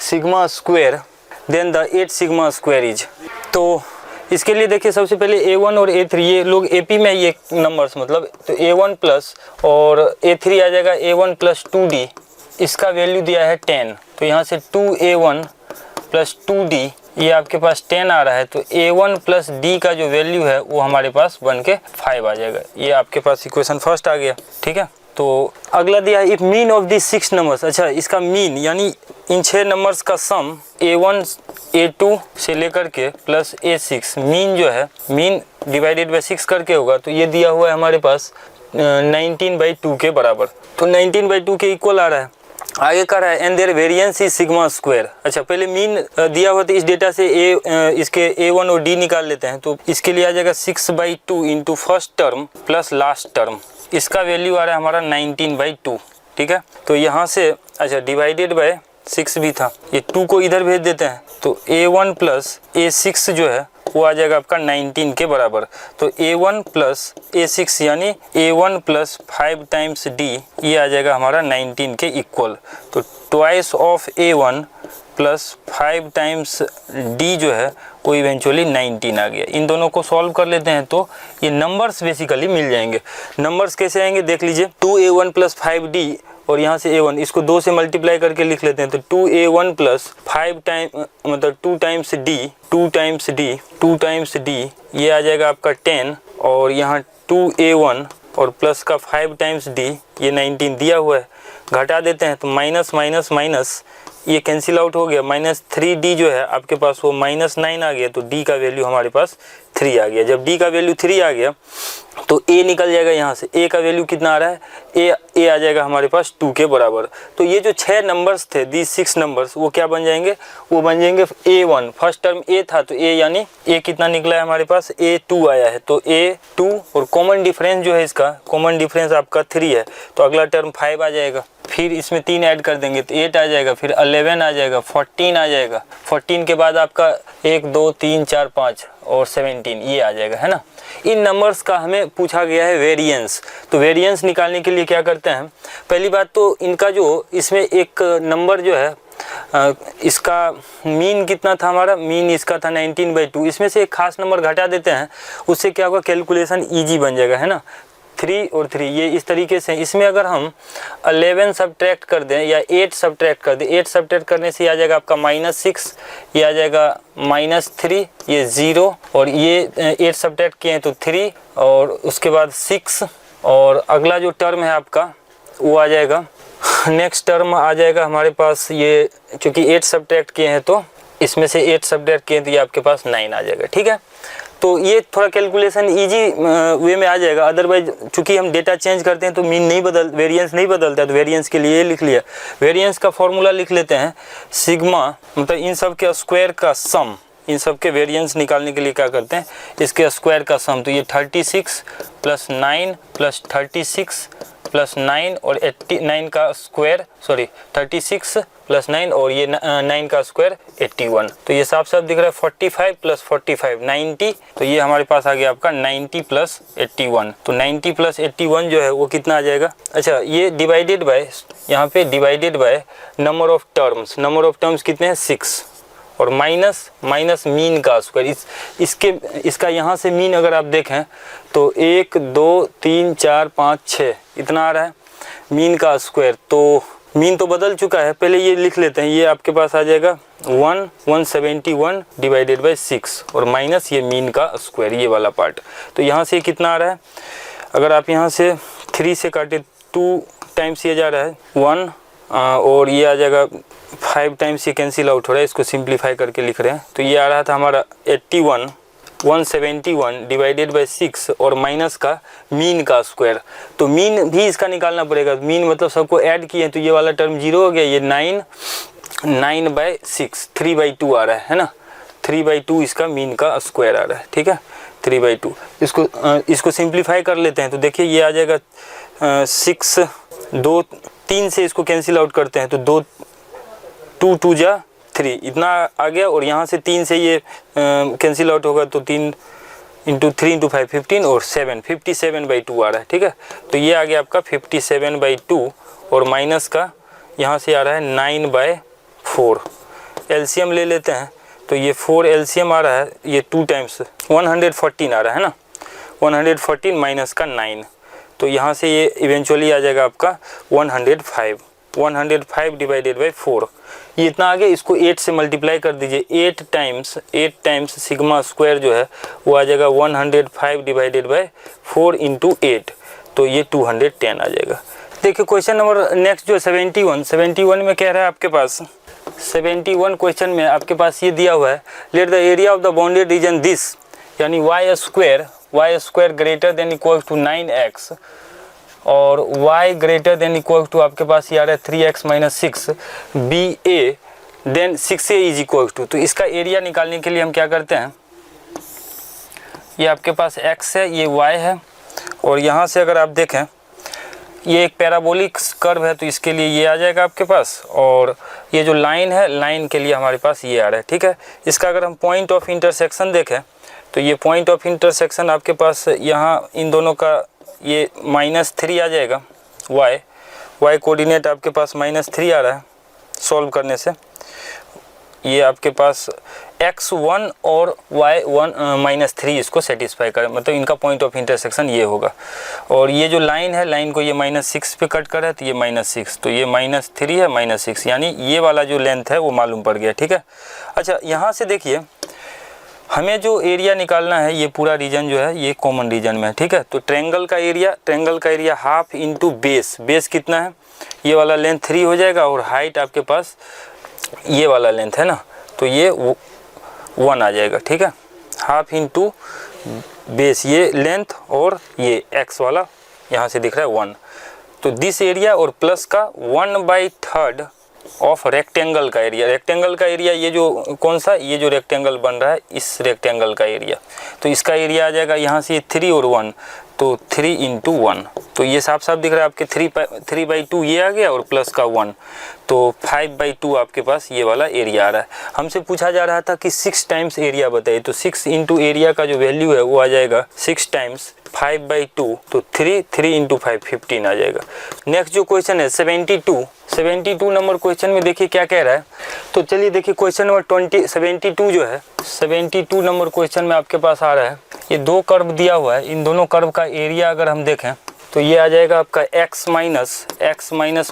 sigma square, then the 8 sigma square is. तो इसके लिए देखिए सबसे पहले A1 और A3 ये लोग AP में ये नंबर्स, मतलब तो A1 प्लस और A3 आ जाएगा A1 प्लस 2D, इसका वैल्यू दिया है 10, तो यहाँ से 2A1 प्लस 2D ये आपके पास 10 आ रहा है, तो a1 प्लस डी का जो वैल्यू है वो हमारे पास बन के 5 आ जाएगा। ये आपके पास इक्वेशन फर्स्ट आ गया, ठीक है। तो अगला दिया है if mean of the 6 numbers. अच्छा, इसका मीन यानी इन 6 नंबर्स का सम a1 a2 से लेकर के प्लस a6, मीन जो है मीन डिवाइडेड बाई 6 करके होगा। तो ये दिया हुआ है हमारे पास 19/2 के बराबर, तो 19/2 के इक्वल आ रहा है। आगे कर रहा है and their variance is sigma square. अच्छा, पहले मीन दिया हुआ तो इस डेटा से इसके a1 और d निकाल लेते हैं। तो इसके लिए आ जाएगा 6/2 into first term plus last term, इसका वैल्यू आ रहा है हमारा 19/2, ठीक है। तो यहाँ से अच्छा डिवाइडेड बाय 6 भी था, ये 2 को इधर भेज देते हैं, तो a1 प्लस a6 जो है वो आ जाएगा आपका 19 के बराबर। तो a1 प्लस a6 यानी a1 प्लस 5 टाइम्स d, ये आ जाएगा हमारा 19 के इक्वल। तो twice of a1 plus 5 times d जो है वो इवेंचुअली 19 आ गया। इन दोनों को सॉल्व कर लेते हैं तो ये नंबर्स बेसिकली मिल जाएंगे। नंबर्स कैसे आएंगे देख लीजिए, 2a1 प्लस 5d और यहाँ से a1, इसको 2 से मल्टीप्लाई करके लिख लेते हैं। तो 2a1 प्लस 5 टाइम मतलब 2 टाइम्स d, ये आ जाएगा आपका 10, और यहाँ 2a1 और प्लस का 5 टाइम्स d, ये 19 दिया हुआ है, घटा देते हैं तो माइनस माइनस माइनस ये कैंसिल आउट हो गया, -3d जो है आपके पास वो -9 आ गया। तो d का वैल्यू हमारे पास 3 आ गया। जब d का वैल्यू 3 आ गया तो a निकल जाएगा, यहाँ से a का वैल्यू कितना आ रहा है, a आ जाएगा हमारे पास 2 के बराबर। तो ये जो 6 नंबर्स थे, दी 6 नंबर्स, वो क्या बन जाएंगे, वो बन जाएंगे a1, फर्स्ट टर्म a था तो a यानी a कितना निकला है हमारे पास, a2 आया है। तो a2 और कॉमन डिफरेंस जो है इसका, कॉमन डिफरेंस आपका 3 है, तो अगला टर्म 5 आ जाएगा। फिर इसमें 3 ऐड कर देंगे तो 8 आ जाएगा, फिर 11 आ जाएगा, 14 आ जाएगा, 14 के बाद आपका 1 2 3 4 5 और 17 ये आ जाएगा, है ना। इन नंबर्स का हमें पूछा गया है वेरिएंस। तो वेरिएंस निकालने के लिए क्या करते हैं, पहली बात तो इनका जो इसमें एक नंबर जो है इसका मीन कितना था, हमारा मीन इसका था 19/2, इसमें से एक खास नंबर घटा देते हैं, उससे क्या होगा कैलकुलेशन ईजी बन जाएगा, है ना। 3 और 3 ये इस तरीके से, इसमें अगर हम 11 सब्ट्रैक्ट कर दें या 8 सब्ट्रैक्ट कर दें, 8 सब्ट्रैक्ट करने से आ जाएगा आपका -6, ये आ जाएगा -3, ये 0, और ये 8 सब्ट्रैक्ट किए हैं तो 3, और उसके बाद 6, और अगला जो टर्म है आपका वो आ जाएगा, नेक्स्ट टर्म आ जाएगा हमारे पास, ये चूँकि 8 सब्ट्रैक्ट किए हैं तो इसमें से 8 सब्ट्रैक्ट किए तो ये आपके पास 9 आ जाएगा, ठीक है। तो ये थोड़ा कैलकुलेशन इजी वे में आ जाएगा। अदरवाइज चूंकि हम डेटा चेंज करते हैं तो मीन नहीं वेरिएंस नहीं बदलता है, तो वेरिएंस के लिए लिख लिया। वेरिएंस का फॉर्मूला लिख लेते हैं, सिग्मा मतलब इन सब के स्क्वायर का सम, इन सब के वेरिएंस निकालने के लिए क्या करते हैं, इसके स्क्वायर का सम। तो ये 36 + 9 + 36 + 9 और 89 का स्क्वायर, सॉरी 36 + 9 और ये 9 का स्क्वायर 81। तो ये साफ साफ दिख रहा है 45 + 45 90। तो ये हमारे पास आ गया आपका 90 + 81। तो 90 + 81 जो है वो कितना आ जाएगा, अच्छा ये डिवाइडेड बाय, यहाँ पे divided by number of terms, number of terms कितने हैं 6, और माइनस मीन का स्क्वायर। इसका यहाँ से मीन अगर आप देखें तो 1 2 3 4 5 6 इतना आ रहा है मीन का स्क्वायर। तो मीन तो बदल चुका है, पहले ये लिख लेते हैं, ये आपके पास आ जाएगा 171 डिवाइडेड बाय 6 और माइनस ये मीन का स्क्वायर, ये वाला पार्ट। तो यहाँ से कितना आ रहा है, अगर आप यहाँ से 3 से काटे 2 टाइम्स ये जा रहा है 1, और ये आ जाएगा 5 टाइम्स, ये कैंसिल आउट हो रहा है, इसको सिंप्लीफाई करके लिख रहे हैं। तो ये आ रहा था हमारा 81 171 डिवाइडेड बाय 6 और माइनस का मीन का स्क्वायर। तो मीन भी इसका निकालना पड़ेगा, मीन मतलब सबको ऐड किए तो ये वाला टर्म 0 हो गया, ये 9/6 3/2 आ रहा है ना, 3/2 इसका मीन का स्क्वायर आ रहा है, ठीक है 3/2। इसको सिंप्लीफाई कर लेते हैं तो देखिए ये आ जाएगा 6 2 3 से इसको कैंसिल आउट करते हैं तो 2 2 जा 3 इतना आ गया, और यहाँ से 3 से ये कैंसिल आउट होगा तो 3 × 3 × 5 15 और 7 57/2 आ रहा है, ठीक है। तो ये आ गया आपका 57/2 और माइनस का यहाँ से आ रहा है 9/4। एलसीएम ले लेते हैं तो ये 4 एलसीएम आ रहा है, ये 2 टाइम्स 114 आ रहा है ना, 114 माइनस का 9, तो यहाँ से ये इवेंचुअली आ जाएगा आपका 105। 105 डिवाइडेड बाई 4, ये इतना आ गया। इसको 8 से मल्टीप्लाई कर दीजिए, 8 टाइम्स सिग्मा स्क्वायर जो है वो आ जाएगा 105 डिवाइडेड बाई 4 इंटू 8, तो ये 210 आ जाएगा। देखिए क्वेश्चन नंबर नेक्स्ट जो 71 में कह रहा है आपके पास 71 क्वेश्चन में आपके पास ये दिया हुआ है, let the area of the bounded region this, यानी y square greater than equal to 9x और y greater than equal to आपके पास ये आ रहा है 3x minus 6 B A then 6a is equal to. तो इसका एरिया निकालने के लिए हम क्या करते हैं, ये आपके पास x है, ये y है, और यहाँ से अगर आप देखें ये एक पैराबोलिक कर्व है तो इसके लिए ये आ जाएगा आपके पास, और ये जो लाइन है लाइन के लिए हमारे पास ये आ रहा है। ठीक है, इसका अगर हम पॉइंट ऑफ इंटरसेक्शन देखें तो ये पॉइंट ऑफ इंटरसेक्शन आपके पास यहाँ इन दोनों का ये -3 आ जाएगा। y कोऑर्डिनेट आपके पास -3 आ रहा है सॉल्व करने से। ये आपके पास x1 और y1 -3 इसको सेटिस्फाई करें, मतलब इनका पॉइंट ऑफ इंटरसेक्शन ये होगा। और ये जो लाइन है लाइन को ये -6 पे कट कर रहा है तो ये -6, तो ये -3 है -6, यानी ये वाला जो लेंथ है वो मालूम पड़ गया। ठीक है, अच्छा यहाँ से देखिए हमें जो एरिया निकालना है ये पूरा रीजन जो है ये कॉमन रीजन में है। ठीक है, तो ट्रायंगल का एरिया हाफ इंटू बेस कितना है, ये वाला लेंथ 3 हो जाएगा, और हाइट आपके पास ये वाला लेंथ है ना, तो ये 1 आ जाएगा। ठीक है, हाफ इंटू बेस ये लेंथ और ये x वाला यहाँ से दिख रहा है 1, तो दिस एरिया और प्लस का 1/3 ऑफ रेक्टेंगल का एरिया ये जो कौन सा, ये जो रेक्टेंगल बन रहा है इस रेक्टेंगल का एरिया, तो इसका एरिया आ जाएगा यहाँ से 3 और 1, तो 3 इंटू 1, तो ये साफ साफ दिख रहा है आपके 3/2 ये आ गया और प्लस का 1, तो 5/2 आपके पास ये वाला एरिया आ रहा है। हमसे पूछा जा रहा था कि 6 टाइम्स एरिया बताइए, तो 6 इंटू एरिया का जो वैल्यू है वो आ जाएगा 6 टाइम्स 5/2, तो 3 इंटू 5 15 आ जाएगा। नेक्स्ट जो क्वेश्चन है 72 नंबर क्वेश्चन में देखिए क्या कह रहा है, तो चलिए देखिए क्वेश्चन नंबर 72 जो है 72 नंबर क्वेश्चन में आपके पास आ रहा है, ये दो कर्व दिया हुआ है, इन दोनों कर्व का एरिया अगर हम देखें तो ये आ जाएगा आपका x माइनस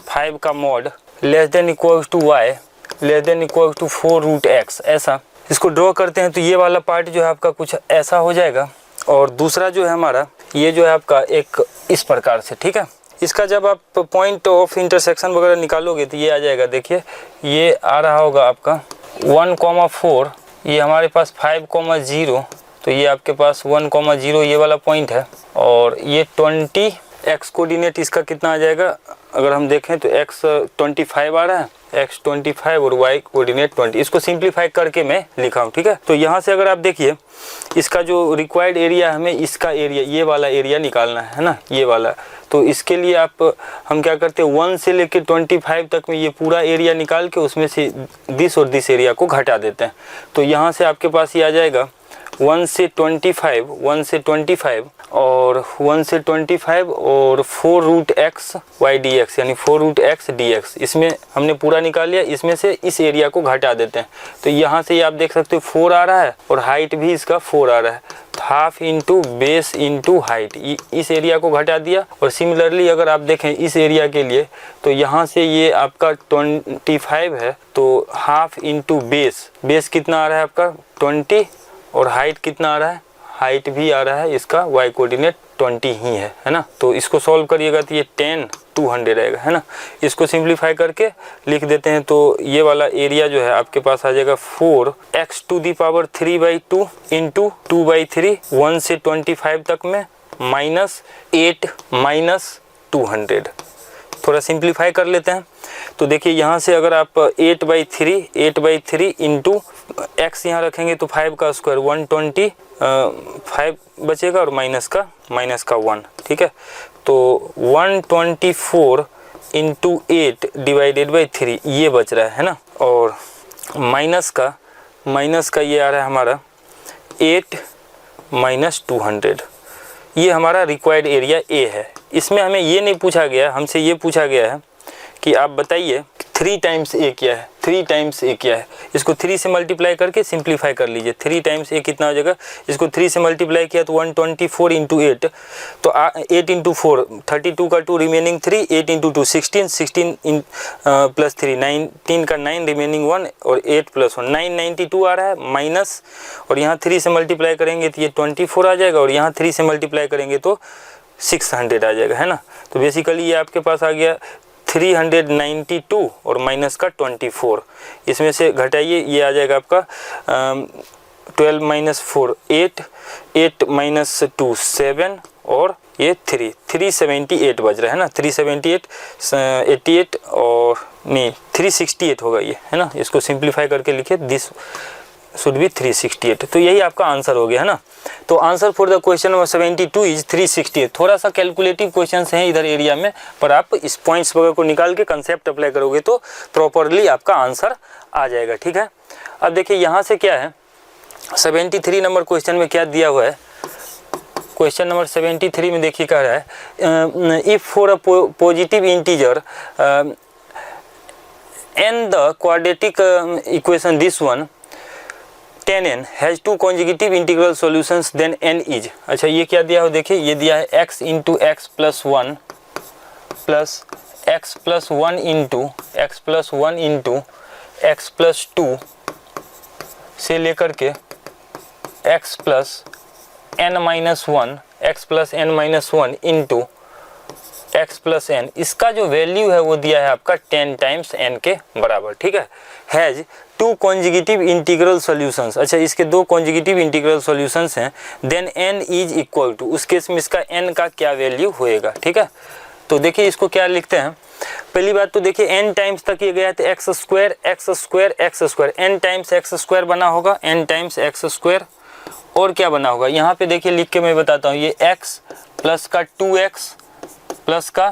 5 का mod less than equal to y less than equal to 4√x, ऐसा इसको ड्रॉ करते हैं तो ये वाला पार्ट जो है आपका कुछ ऐसा हो जाएगा, और दूसरा जो है हमारा ये जो है आपका एक इस प्रकार से। ठीक है, इसका जब आप पॉइंट ऑफ इंटरसेक्शन वगैरह निकालोगे तो ये आ जाएगा, देखिए ये आ रहा होगा आपका 1,4, ये हमारे पास 5,0, तो ये आपके पास 1,0 ये वाला पॉइंट है, और ये 20 x कोऑर्डिनेट इसका कितना आ जाएगा, अगर हम देखें तो x 25 आ रहा है, x 25 और y कोऑर्डिनेट 20, इसको सिंप्लीफाई करके मैं लिखा हूँ। ठीक है, तो यहाँ से अगर आप देखिए इसका जो रिक्वायर्ड एरिया हमें इसका एरिया ये वाला एरिया निकालना है ना, ये वाला, तो इसके लिए हम क्या करते हैं 1 से लेकर 25 तक में ये पूरा एरिया निकाल के उसमें से दिस और दिस एरिया को घटा देते हैं, तो यहाँ से आपके पास ये आ जाएगा 1 से 25 और 4√x y dx, यानी 4√x dx, इसमें हमने पूरा निकाल लिया, इसमें से इस एरिया को घटा देते हैं, तो यहाँ से आप देख सकते हो 4 आ रहा है और हाइट भी इसका 4 आ रहा है, half into base into height, इस एरिया को घटा दिया। और सिमिलरली अगर आप देखें इस एरिया के लिए तो यहाँ से ये आपका 25 है, तो हाफ इंटू बेस कितना आ रहा है आपका 20, और हाइट कितना आ रहा है, हाइट भी आ रहा है इसका y कोऑर्डिनेट 20 ही है ना, तो इसको सॉल्व करिएगा तो ये 10 200 रहेगा, है ना। इसको सिंप्लीफाई करके लिख देते हैं तो ये वाला एरिया जो है आपके पास आ जाएगा 4x⁵ इंटू 2/3 1 से 25 तक में -8 -200। थोड़ा सिंप्लीफाई कर लेते हैं तो देखिए यहाँ से अगर आप 8/3 इंटू x यहाँ रखेंगे तो 5 का स्क्वायर 125 बचेगा और माइनस का 1, ठीक है। तो 124 इंटू 8 डिवाइडेड बाई 3 ये बच रहा है ना, और माइनस का ये आ रहा है हमारा 8 -200। ये हमारा रिक्वायर्ड एरिया ए है। इसमें हमें ये नहीं पूछा गया, हमसे ये पूछा गया है कि आप बताइए 3 टाइम्स ए किया है, 3 टाइम्स ए किया है, इसको 3 से मल्टीप्लाई करके सिंप्लीफाई कर लीजिए। 3 टाइम्स ए कितना हो जाएगा, इसको 3 से मल्टीप्लाई किया तो 124 इंटू 8, तो 8 इंटू 4 32 का 2 रिमेनिंग 3, 8 इंटू 2 16, 16 प्लस 3 19 का 9 रिमेनिंग 1 और 8 प्लस 1 992 आ रहा है माइनस, और यहाँ 3 से मल्टीप्लाई करेंगे तो ये 24 आ जाएगा, और यहाँ 3 से मल्टीप्लाई करेंगे तो 600 आ जाएगा, है ना। तो बेसिकली ये आपके पास आ गया 392 और माइनस का 24, इसमें से घटाइए, ये आ जाएगा आपका 12 माइनस 4 8, 8 माइनस 2 7 और ये 378 बज रहा है ना, 378 88 और नहीं 368 होगा ये, है ना। इसको सिंप्लीफाई करके लिखे, दिस शुड बी 368, तो यही आपका आंसर हो गया, है ना। तो answer for the question number 72 is 368। थोड़ा सा कैलकुलेटिव क्वेश्चंस हैं इधर एरिया में, पर आप इस पॉइंट्स वगैरह को निकाल के कंसेप्ट अप्लाई करोगे तो प्रॉपरली आपका आंसर आ जाएगा, ठीक है। अब देखिए यहाँ से क्या है, 73 नंबर क्वेश्चन में क्या दिया हुआ है। क्वेश्चन नंबर 73 में देखिए कह रहा है, if for a positive integer and the quadratic equation this one 10n has 2 consecutive integral solutions then n is. अच्छा ये क्या दिया हो, देखिए ये दिया है x into x plus 1 plus x plus 1 into x plus 1 into x plus 2 से लेकर के x plus n minus 1 x plus n minus 1 into x plus n, इसका जो वैल्यू है वो दिया है आपका 10 टाइम्स n के बराबर, ठीक है। हैज़ 2 कॉन्जिक्यूटिव इंटीग्रल सॉल्यूशंस, अच्छा इसके 2 कॉन्जिक्यूटिव इंटीग्रल सॉल्यूशंस हैं, then n is equal to, उस केस में इसका n का क्या वैल्यू होएगा, ठीक है। तो देखिए इसको क्या लिखते हैं, पहली बात तो देखिए n टाइम्स तक ये गया है तो x square x square x square, n times x square बना होगा, n टाइम्स एक्स स्क्वायर, और क्या बना होगा यहाँ पे देखिए लिख के मैं बताता हूँ, ये x प्लस का 2x प्लस का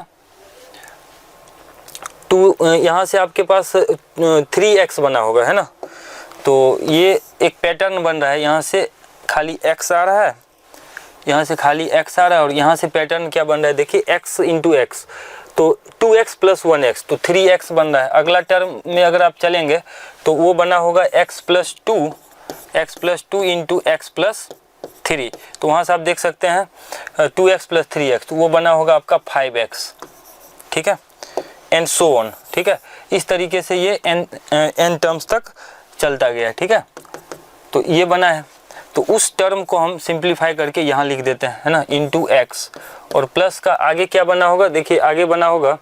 2, यहाँ से आपके पास 3x बना होगा, है ना। तो ये एक पैटर्न बन रहा है, यहाँ से खाली x आ रहा है, यहाँ से खाली x आ रहा है, और यहाँ से पैटर्न क्या बन रहा है देखिए x इंटू एक्स, तो 2x प्लस 1x तो 3x बन रहा है। अगला टर्म में अगर आप चलेंगे तो वो बना होगा x plus 2 into x plus 3, तो वहाँ से आप देख सकते हैं 2x प्लस 3x, तो वो बना होगा आपका 5x, ठीक है, एंड सो ऑन, ठीक है। इस तरीके से ये n टर्म्स तक चलता गया, ठीक है। तो ये बना है, तो उस टर्म को हम सिंप्लीफाई करके यहाँ लिख देते हैं, है ना, इंटू x, और प्लस का आगे क्या बना होगा, देखिए आगे बना होगा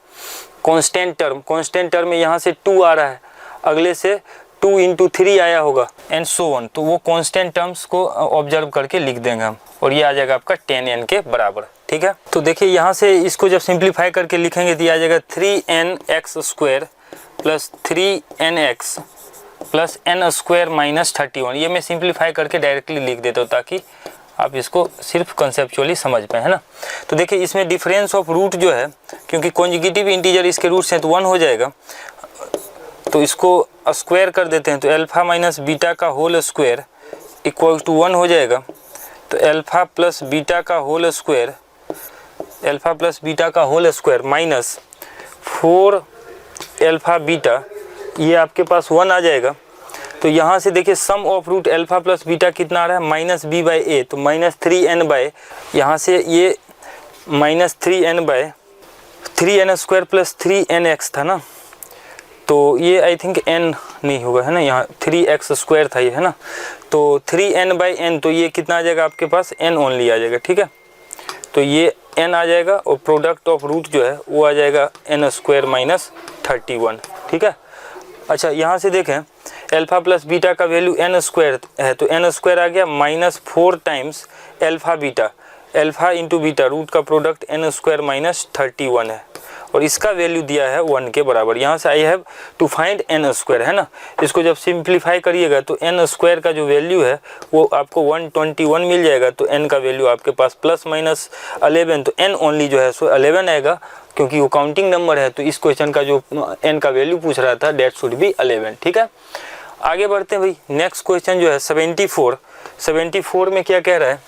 कांस्टेंट टर्म, कांस्टेंट टर्म में यहाँ से 2 आ रहा है, अगले से 2 इंटू 3 आया होगा, एंड सो ऑन, तो वो कांस्टेंट टर्म्स को ऑब्जर्व करके लिख देंगे हम, और ये आ जाएगा आपका 10n के बराबर, ठीक है। तो देखिए यहाँ से इसको जब सिंप्लीफाई करके लिखेंगे तो ये आ जाएगा 3nx square plus 3nx plus n square minus 31, ये मैं सिंप्लीफाई करके डायरेक्टली लिख देता हूँ ताकि आप इसको सिर्फ कंसेप्चुअली समझ पाए, है ना। तो देखिए इसमें डिफरेंस ऑफ रूट जो है, क्योंकि कॉन्जिक्यूटिव इंटीजर इसके रूट्स हैं तो 1 हो जाएगा, तो इसको स्क्वायर कर देते हैं, तो अल्फा माइनस बीटा का होल स्क्वायर इक्वल टू 1 हो जाएगा, तो अल्फा प्लस बीटा का whole square, alpha plus beta का whole square minus 4 alpha beta, ये आपके पास 1 आ जाएगा। तो यहाँ से देखिए sum of root alpha plus beta कितना आ रहा है, माइनस b बाई ए, तो माइनस 3n बाय, यहाँ से ये minus 3n bye 3n square plus 3nx था ना, तो ये आई थिंक n नहीं होगा, है ना, यहाँ 3x स्क्वायर था ये, है ना, तो 3n बाई n, तो ये कितना आ जाएगा आपके पास n ओनली आ जाएगा, ठीक है। तो ये n आ जाएगा, और प्रोडक्ट ऑफ रूट जो है वो आ जाएगा n स्क्वायर माइनस 31, ठीक है। अच्छा यहाँ से देखें अल्फा प्लस बीटा का वैल्यू n स्क्वायर है, तो n स्क्वायर आ गया minus 4 times alpha beta, alpha into beta, root का प्रोडक्ट n स्क्वायर माइनस 31 है, और इसका वैल्यू दिया है 1 के बराबर। यहाँ से I have to find n square, है ना, इसको जब सिंप्लीफाई करिएगा तो n स्क्वायर का जो वैल्यू है वो आपको 121 मिल जाएगा, तो n का वैल्यू आपके पास प्लस माइनस 11, तो n ओनली जो है सो 11 आएगा, क्योंकि वो काउंटिंग नंबर है, तो इस क्वेश्चन का जो n का वैल्यू पूछ रहा था डेट शुड बी 11, ठीक है। आगे बढ़ते हैं भाई, नेक्स्ट क्वेश्चन जो है 74 में क्या कह रहा है,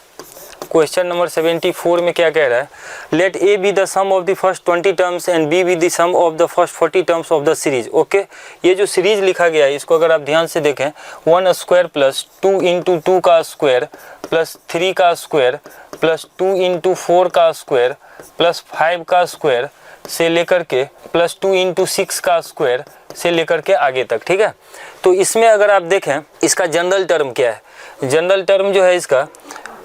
क्वेश्चन नंबर 74 में क्या कह रहा है, let a be the sum of the first 20 terms and b be the sum of the first 40 terms of the series. Okay, ये जो सीरीज लिखा गया है इसको अगर आप ध्यान से देखें, 1 स्क्वायर प्लस 2 इंटू 2 का स्क्वायर प्लस 3 का स्क्वायर प्लस 2 इंटू 4 का स्क्वायर प्लस 5 का स्क्वायर से लेकर के प्लस 2 इंटू 6 का स्क्वायर से लेकर के आगे तक। ठीक है, तो इसमें अगर आप देखें इसका जनरल टर्म क्या है, जनरल टर्म जो है इसका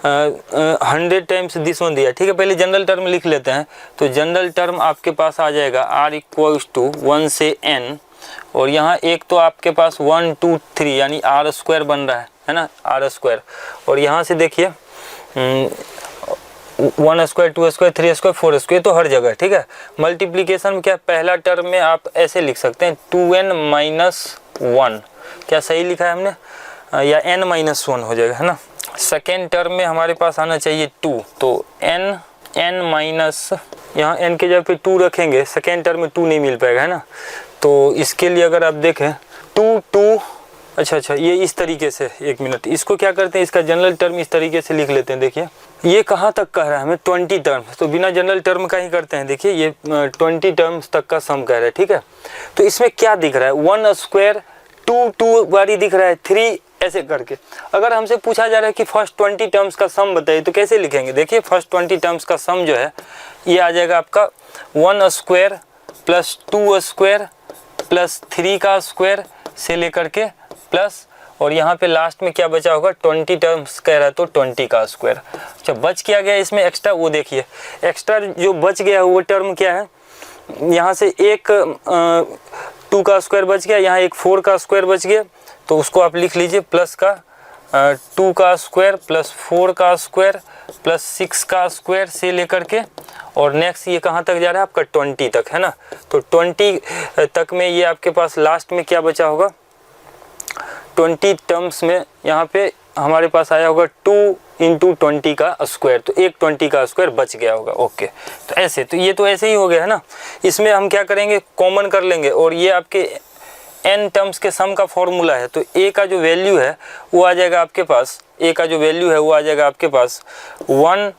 100 टाइम्स दिस वन दिया। ठीक है, पहले जनरल टर्म लिख लेते हैं। तो जनरल टर्म आपके पास आ जाएगा r इक्वल्स टू 1 से n, और यहाँ एक तो आपके पास 1 2 3 यानी r स्क्वायर बन रहा है ना, r स्क्वायर। और यहाँ से देखिए 1 स्क्वायर 2 स्क्वायर 3 स्क्वायर 4 स्क्वायर, तो हर जगह। ठीक है, मल्टीप्लीकेशन में क्या, पहला टर्म में आप ऐसे लिख सकते हैं 2n माइनस 1, क्या सही लिखा है हमने, या n माइनस 1 हो जाएगा, है ना। सेकेंड टर्म में हमारे पास आना चाहिए 2, तो n माइनस, यहाँ n के जगह पे 2 रखेंगे, सेकेंड टर्म में 2 नहीं मिल पाएगा, है ना। तो इसके लिए अगर आप देखें 2 अच्छा ये इस तरीके से, एक मिनट, इसको क्या करते हैं, इसका जनरल टर्म इस तरीके से लिख लेते हैं। देखिए ये कहाँ तक कह रहा है हमें, 20 टर्म, तो बिना जनरल टर्म का ही करते हैं। देखिए ये 20 टर्म्स तक का सम कह रहा है। ठीक है, तो इसमें क्या दिख रहा है, 1 स्क्वायर 2 बारी दिख रहा है, 3 ऐसे करके। अगर हमसे पूछा जा रहा है कि फर्स्ट 20 टर्म्स का सम बताइए, तो कैसे लिखेंगे, देखिए फर्स्ट 20 टर्म्स का सम जो है ये आ जाएगा आपका 1 स्क्वायर प्लस 2 स्क्वायर प्लस 3 का स्क्वायर से लेकर के प्लस, और यहाँ पे लास्ट में क्या बचा होगा, 20 टर्म्स कह रहा है तो 20 का स्क्वायर। अच्छा, बच क्या गया इसमें एक्स्ट्रा, वो देखिए एक्स्ट्रा जो बच गया है वो टर्म क्या है, यहाँ से एक 2 का स्क्वायर बच गया, यहाँ एक 4 का स्क्वायर बच गया, तो उसको आप लिख लीजिए प्लस का 2 का स्क्वायर प्लस 4 का स्क्वायर प्लस 6 का स्क्वायर से लेकर के, और नेक्स्ट ये कहाँ तक जा रहा है आपका 20 तक, है ना। तो 20 तक में ये आपके पास लास्ट में क्या बचा होगा, 20 टर्म्स में यहाँ पे हमारे पास आया होगा 2 इंटू 20 का स्क्वायर, तो एक 20 का स्क्वायर बच गया होगा। ओके, तो ऐसे, तो ये तो ऐसे ही हो गया, है ना। इसमें हम क्या करेंगे, कॉमन कर लेंगे, और ये आपके n टर्म्स के सम का फॉर्मूला है, तो a का जो वैल्यू है वो आ जाएगा आपके पास, a का जो वैल्यू है वो आ जाएगा आपके पास 1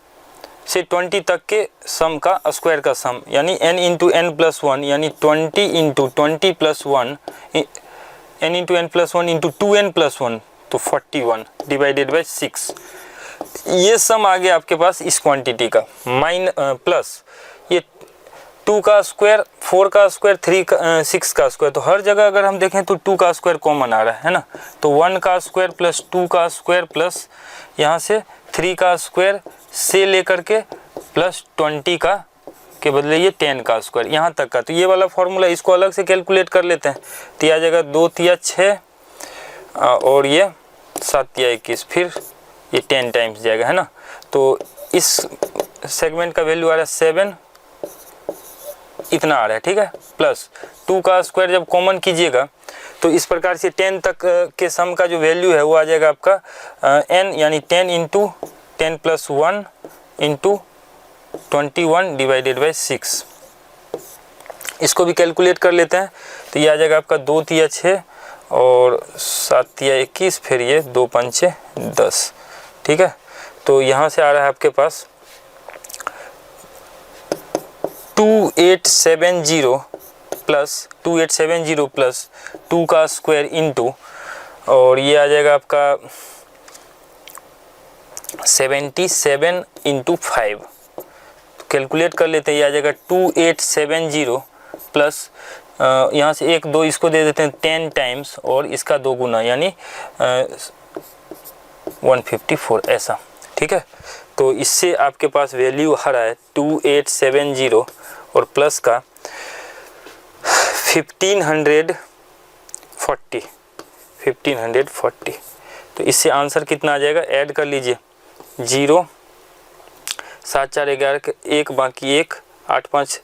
से 20 तक के सम का स्क्वायर का सम, यानी n इंटू n प्लस 1, यानी 20 into 20 plus 1 n into n plus 1 into 2n plus 1, तो 41 डिवाइडेड बाई 6। ये सम आ गया आपके पास इस क्वांटिटी का, प्लस ये 2 का स्क्वायर 4 का स्क्वायर 6 का स्क्वायर, तो हर जगह अगर हम देखें तो 2 का स्क्वायर कॉमन आ रहा है ना। तो 1 का स्क्वायर प्लस 2 का स्क्वायर प्लस यहाँ से 3 का स्क्वायर से लेकर के प्लस 20 का के बदले ये 10 का स्क्वायर यहाँ तक का। तो ये वाला फॉर्मूला, इसको अलग से कैलकुलेट कर लेते हैं, तो आ जाएगा 2 तिया 6 और ये 7 तिया 21, फिर ये 10 टाइम्स जाएगा, है ना। तो इस सेगमेंट का वैल्यू आ रहा है 7, इतना आ रहा है। ठीक है, प्लस 2 का स्क्वायर जब कॉमन कीजिएगा तो इस प्रकार से 10 तक के सम का जो वैल्यू है वो आ जाएगा आपका n, यानी 10 into 10 plus 1 into 21 divided by 6। इसको भी कैलकुलेट कर लेते हैं, तो ये आ जाएगा आपका 2 तिया 6 और 7 तिया 21, फिर ये 2 पंचे 10। ठीक है, तो यहाँ से आ रहा है आपके पास 2870 प्लस 2 का स्क्वायर इंटू, और ये आ जाएगा आपका 77 इंटू 5। कैलकुलेट कर लेते हैं, ये आ जाएगा 2870 प्लस यहाँ से 1 2 इसको दे देते हैं 10 टाइम्स और इसका 2 गुना, यानी 154 ऐसा। ठीक है, तो इससे आपके पास वैल्यू आ रहा है 2870 और प्लस का 1540। तो इससे आंसर कितना आ जाएगा, ऐड कर लीजिए 0 7 4 11 1 बाकी 1 8 5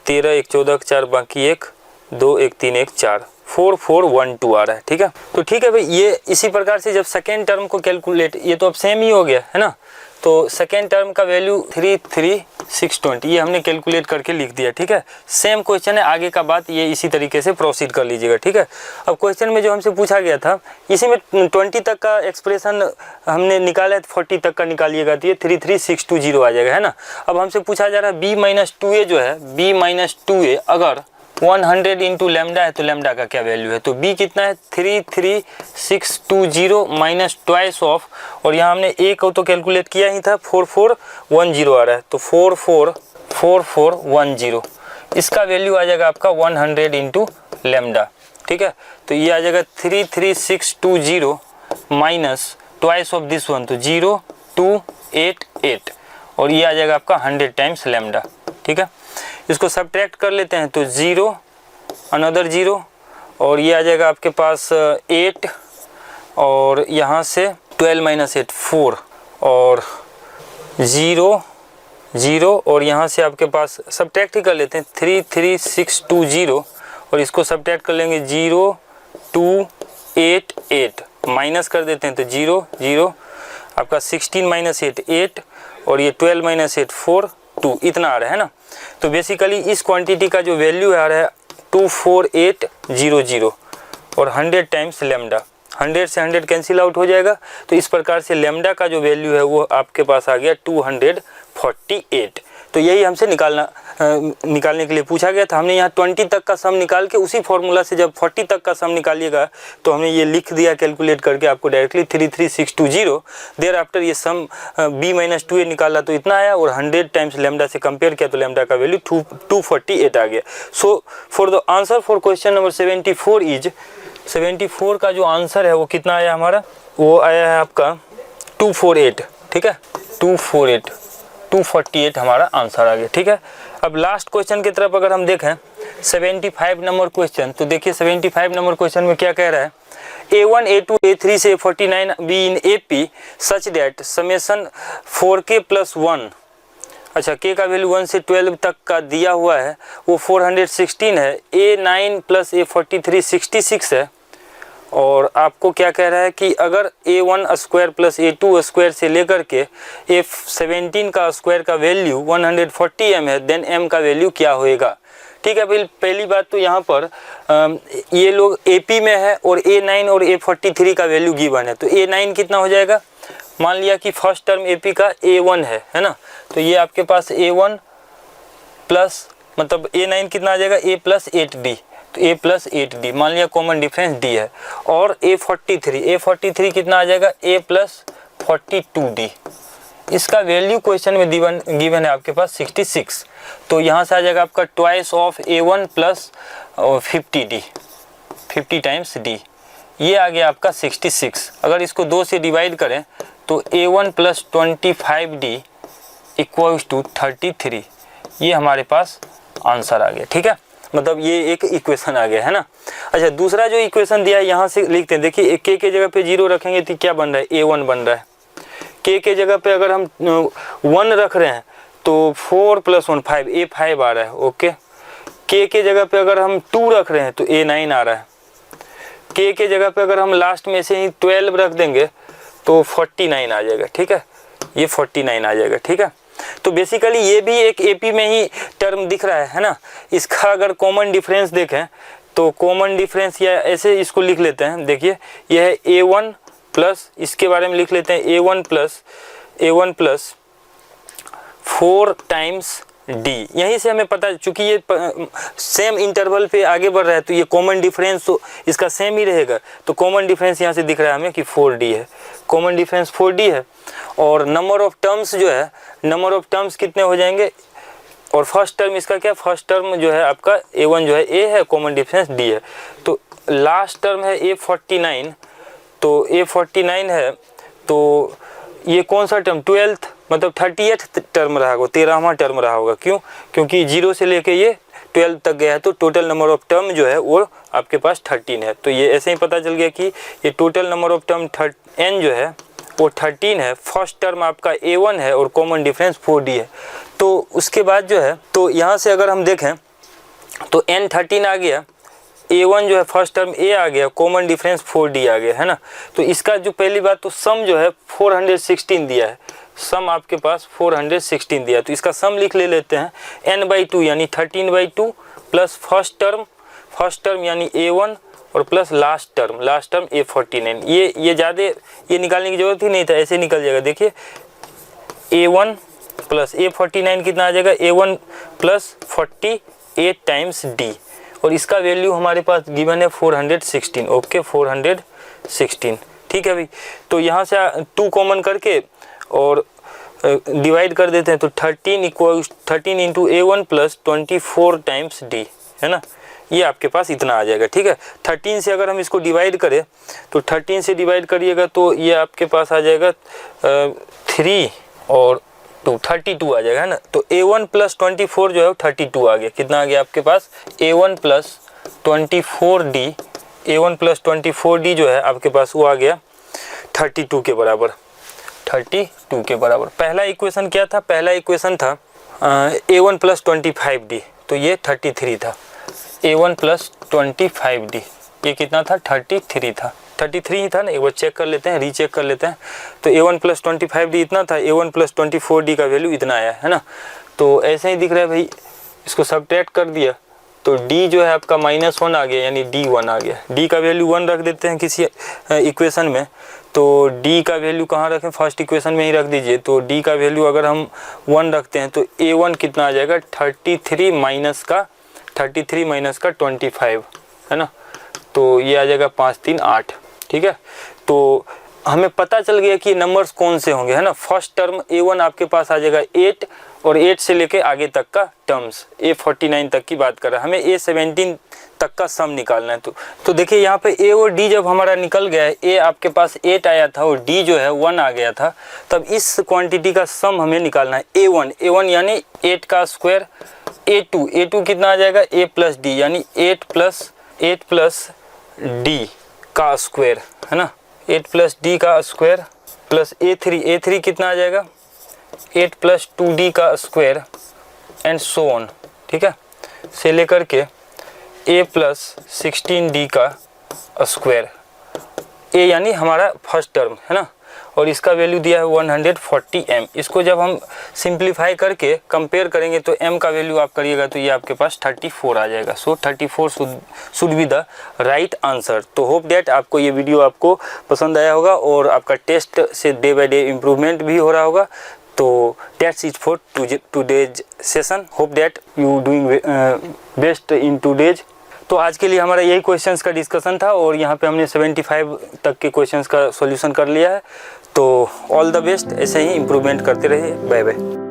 13 1 14 4 बाकी 1 2 1 3 1 4 4 4 1 2 आ रहा है। ठीक है, तो ठीक है भाई, ये इसी प्रकार से जब सेकेंड टर्म को कैलकुलेट, ये तो अब सेम ही हो गया है ना। तो सेकेंड टर्म का वैल्यू 33 620 ये हमने कैलकुलेट करके लिख दिया, ठीक है। सेम क्वेश्चन है, आगे का बात ये इसी तरीके से प्रोसीड कर लीजिएगा, ठीक है। अब क्वेश्चन में जो हमसे पूछा गया था इसी में 20 तक का एक्सप्रेशन हमने निकाला है, 40 तक का निकालिएगा तो ये 33620 आ जाएगा, है ना। अब हमसे पूछा जा रहा है b-2a जो है, b-2a अगर 100 इंटू लेमडा है तो लेमडा का क्या वैल्यू है। तो b कितना है 33620 माइनस ट्वाइस ऑफ, और यहाँ हमने a को तो कैलकुलेट किया ही था 4410 आ रहा है, तो 4410 इसका वैल्यू आ जाएगा आपका 100 इंटू लेमडा, ठीक है। तो ये आ जाएगा 33620 minus twice of this one, तो 0288 और ये आ जाएगा आपका 100 टाइम्स लेमडा, ठीक है। इसको सब्ट्रैक्ट कर लेते हैं तो 0 अनदर 0 और ये आ जाएगा आपके पास 8 और यहाँ से 12 माइनस 8 4 और 0 0 और यहाँ से आपके पास सब्ट्रैक्ट ही कर लेते हैं 33620 और इसको सब्ट्रैक्ट कर लेंगे 0288 माइनस कर देते हैं तो 0 0 आपका 16 माइनस 8 8 और ये 12 माइनस 8 4 2 इतना आ रहा है ना। तो बेसिकली इस क्वांटिटी का जो वैल्यू आ रहा है 24800 और 100 टाइम्स लेमडा, 100 से 100 कैंसिल आउट हो जाएगा। तो इस प्रकार से लेमडा का जो वैल्यू है वो आपके पास आ गया 248। तो यही हमसे निकालने के लिए पूछा गया था। हमने यहाँ 20 तक का सम निकाल के उसी फॉर्मूला से जब 40 तक का सम निकालिएगा तो हमने ये लिख दिया कैलकुलेट करके आपको डायरेक्टली 33620। देयर आफ्टर ये सम b-2a निकाला तो इतना आया और 100 टाइम्स लेमडा से कंपेयर किया तो लेमडा का वैल्यू 248 आ गया। So for the answer for question number 74 is 74 का जो आंसर है वो कितना आया हमारा, वो आया है आपका 248, ठीक है। 248 हमारा आंसर आ गया, ठीक है। अब लास्ट क्वेश्चन की तरफ अगर हम देखें 75 नंबर क्वेश्चन, तो देखिए 75 नंबर क्वेश्चन में क्या कह रहा है, A1 A2 A3 से 49 be in AP such that summation 4k + 1, अच्छा k का वैल्यू 1 से 12 तक का दिया हुआ है वो 416 है, A9 + A43 66 है। और आपको क्या कह रहा है कि अगर A1 स्क्वायर + A2 स्क्वायर से लेकर के F17 का स्क्वायर का वैल्यू 140 m है, देन m का वैल्यू क्या होएगा, ठीक है। पहली बात तो यहाँ पर ये लोग AP में है और A9 और A43 का वैल्यू गिवन है, तो A9 कितना हो जाएगा, मान लिया कि फर्स्ट टर्म AP का A1 है ना, तो ये आपके पास A1 प्लस मतलब A9 कितना आ जाएगा A + 8D, तो A + 8D मान लिया कॉमन डिफरेंस D है, और A43 कितना आ जाएगा A + 42D, इसका वैल्यू क्वेश्चन में गिवन है आपके पास 66, तो यहाँ से आ जाएगा आपका twice of A1 + 50D 50 times D, ये आ गया आपका 66। अगर इसको 2 से डिवाइड करें तो A1 + 25D = 33, ये हमारे पास आंसर आ गया, ठीक है। मतलब ये एक इक्वेशन आ गया है ना। अच्छा दूसरा जो इक्वेशन दिया है यहाँ से लिखते हैं, देखिए k के जगह पे 0 रखेंगे तो क्या बन रहा है, A1 बन रहा है। k के जगह पे अगर हम 1 रख रहे हैं तो 4 + 1 5 A5 आ रहा है, ओके। k के जगह पे अगर हम 2 रख रहे हैं तो A9 आ रहा है। k के जगह पे अगर हम लास्ट में से ही 12 रख देंगे तो 49 आ जाएगा, ठीक है, ये 49 आ जाएगा, ठीक है। तो बेसिकली ये भी एक AP में ही टर्म दिख रहा है ना। इसका अगर कॉमन डिफरेंस देखें तो कॉमन डिफरेंस या ऐसे इसको लिख लेते हैं, देखिए यह है A1 प्लस, इसके बारे में लिख लेते हैं A1 प्लस 4 टाइम्स D। यहीं से हमें पता, चूंकि ये सेम इंटरवल पे आगे बढ़ रहा है तो ये कॉमन डिफरेंस तो इसका सेम ही रहेगा, तो कॉमन डिफरेंस यहाँ से दिख रहा है हमें कि 4D है, कॉमन डिफरेंस 4D है। और नंबर ऑफ टर्म्स जो है, नंबर ऑफ टर्म्स कितने हो जाएंगे, और फर्स्ट टर्म इसका क्या, फर्स्ट टर्म जो है आपका A1 जो है A है, कॉमन डिफरेंस D है, तो लास्ट टर्म है A49, तो A49 है, तो ये कौन सा टर्म 12th मतलब 38th टर्म रहा होगा, 13वां टर्म रहा होगा, क्यों, क्योंकि 0 से लेके ये 12 तक गया है, तो टोटल नंबर ऑफ टर्म जो है वो आपके पास 13 है। तो ये ऐसे ही पता चल गया कि ये total number of term n जो है वो 13 है, फर्स्ट टर्म आपका A1 है और कॉमन डिफरेंस 4D है। तो उसके बाद जो है, तो यहाँ से अगर हम देखें तो n 13 आ गया, A1 जो है फर्स्ट टर्म A आ गया, कॉमन डिफरेंस 4D आ गया, है ना। तो इसका जो पहली बात तो सम जो है 416 दिया है, सम आपके पास 416 दिया, तो इसका सम लिख लेते हैं n/2 यानी 13/2 प्लस फर्स्ट टर्म यानी a1 और प्लस लास्ट टर्म a49। ये ज़्यादा ये निकालने की जरूरत ही नहीं था, ऐसे निकल जाएगा। देखिए a1 प्लस a49 कितना आ जाएगा, a1 प्लस 48 टाइम्स d, और इसका वैल्यू हमारे पास गिवन है 416। ओके 416, ठीक है भाई। तो यहाँ से 2 कॉमन करके और डिवाइड कर देते हैं, तो 13 into a1 plus 24 times d, है ना, ये आपके पास इतना आ जाएगा, ठीक है। 13 से अगर हम इसको डिवाइड करें तो 13 से डिवाइड करिएगा तो ये आपके पास आ जाएगा 3 और 2 32 आ जाएगा, है ना। तो a1 प्लस 24 जो है 32 आ गया। कितना आ गया आपके पास, a1 प्लस 24d जो है आपके पास वो आ गया 32 के बराबर। पहला इक्वेशन क्या था, पहला इक्वेशन था a1 प्लस 25d, तो ये 33 था। a1 प्लस 25d ये कितना था, 33 था, 33 ही था ना। एक बार चेक कर लेते हैं, रीचेक कर लेते हैं। तो a1 प्लस 25d इतना था, a1 प्लस 24d का वैल्यू इतना आया, है ना। तो ऐसे ही दिख रहा है भाई, इसको सब्ट्रैक्ट कर दिया तो d जो है आपका -1 आ गया, यानी d1 आ गया। d का वैल्यू 1 रख देते हैं किसी इक्वेशन में, तो d का वैल्यू कहाँ रखें, फर्स्ट इक्वेशन में ही रख दीजिए। तो d का वैल्यू अगर हम 1 रखते हैं तो a1 कितना आ जाएगा, 33 माइनस का 25, है ना। तो ये आ जाएगा 5 3 8, ठीक है। तो हमें पता चल गया कि नंबर्स कौन से होंगे, है ना। फर्स्ट टर्म a1 आपके पास आ जाएगा 8, और 8 से लेके आगे तक का टर्म्स a49 तक की बात कर रहा है, हमें a17 तक का सम निकालना है। तो देखिए यहाँ पे a और d जब हमारा निकल गया है, a आपके पास 8 आया था और d जो है 1 आ गया था, तब इस क्वांटिटी का सम हमें निकालना है। a1 यानी 8 का स्क्वायर, a2 कितना आ जाएगा, a प्लस डी यानी 8 प्लस डी का स्क्वायर, है ना, 8 प्लस डी का स्क्वायर प्लस a3 कितना आ जाएगा, 8 प्लस 2d का स्क्वायर एंड सो ऑन, ठीक है, से लेकर के a प्लस 16d का स्क्वायर। a यानी हमारा फर्स्ट टर्म, है ना, और इसका वैल्यू दिया है 140m। इसको जब हम सिंप्लीफाई करके कंपेयर करेंगे तो m का वैल्यू आप करिएगा तो ये आपके पास 34 आ जाएगा। सो 34 should be the right answer. तो होप दैट आपको ये वीडियो आपको पसंद आया होगा और आपका टेस्ट से डे बाय डे इम्प्रूवमेंट भी हो रहा होगा। तो that's it for today's session. Hope that you doing best in today's. तो आज के लिए हमारा यही क्वेश्चंस का डिस्कशन था और यहाँ पे हमने 75 तक के क्वेश्चंस का सॉल्यूशन कर लिया है। तो ऑल द बेस्ट, ऐसे ही इम्प्रूवमेंट करते रहिए। Bye bye.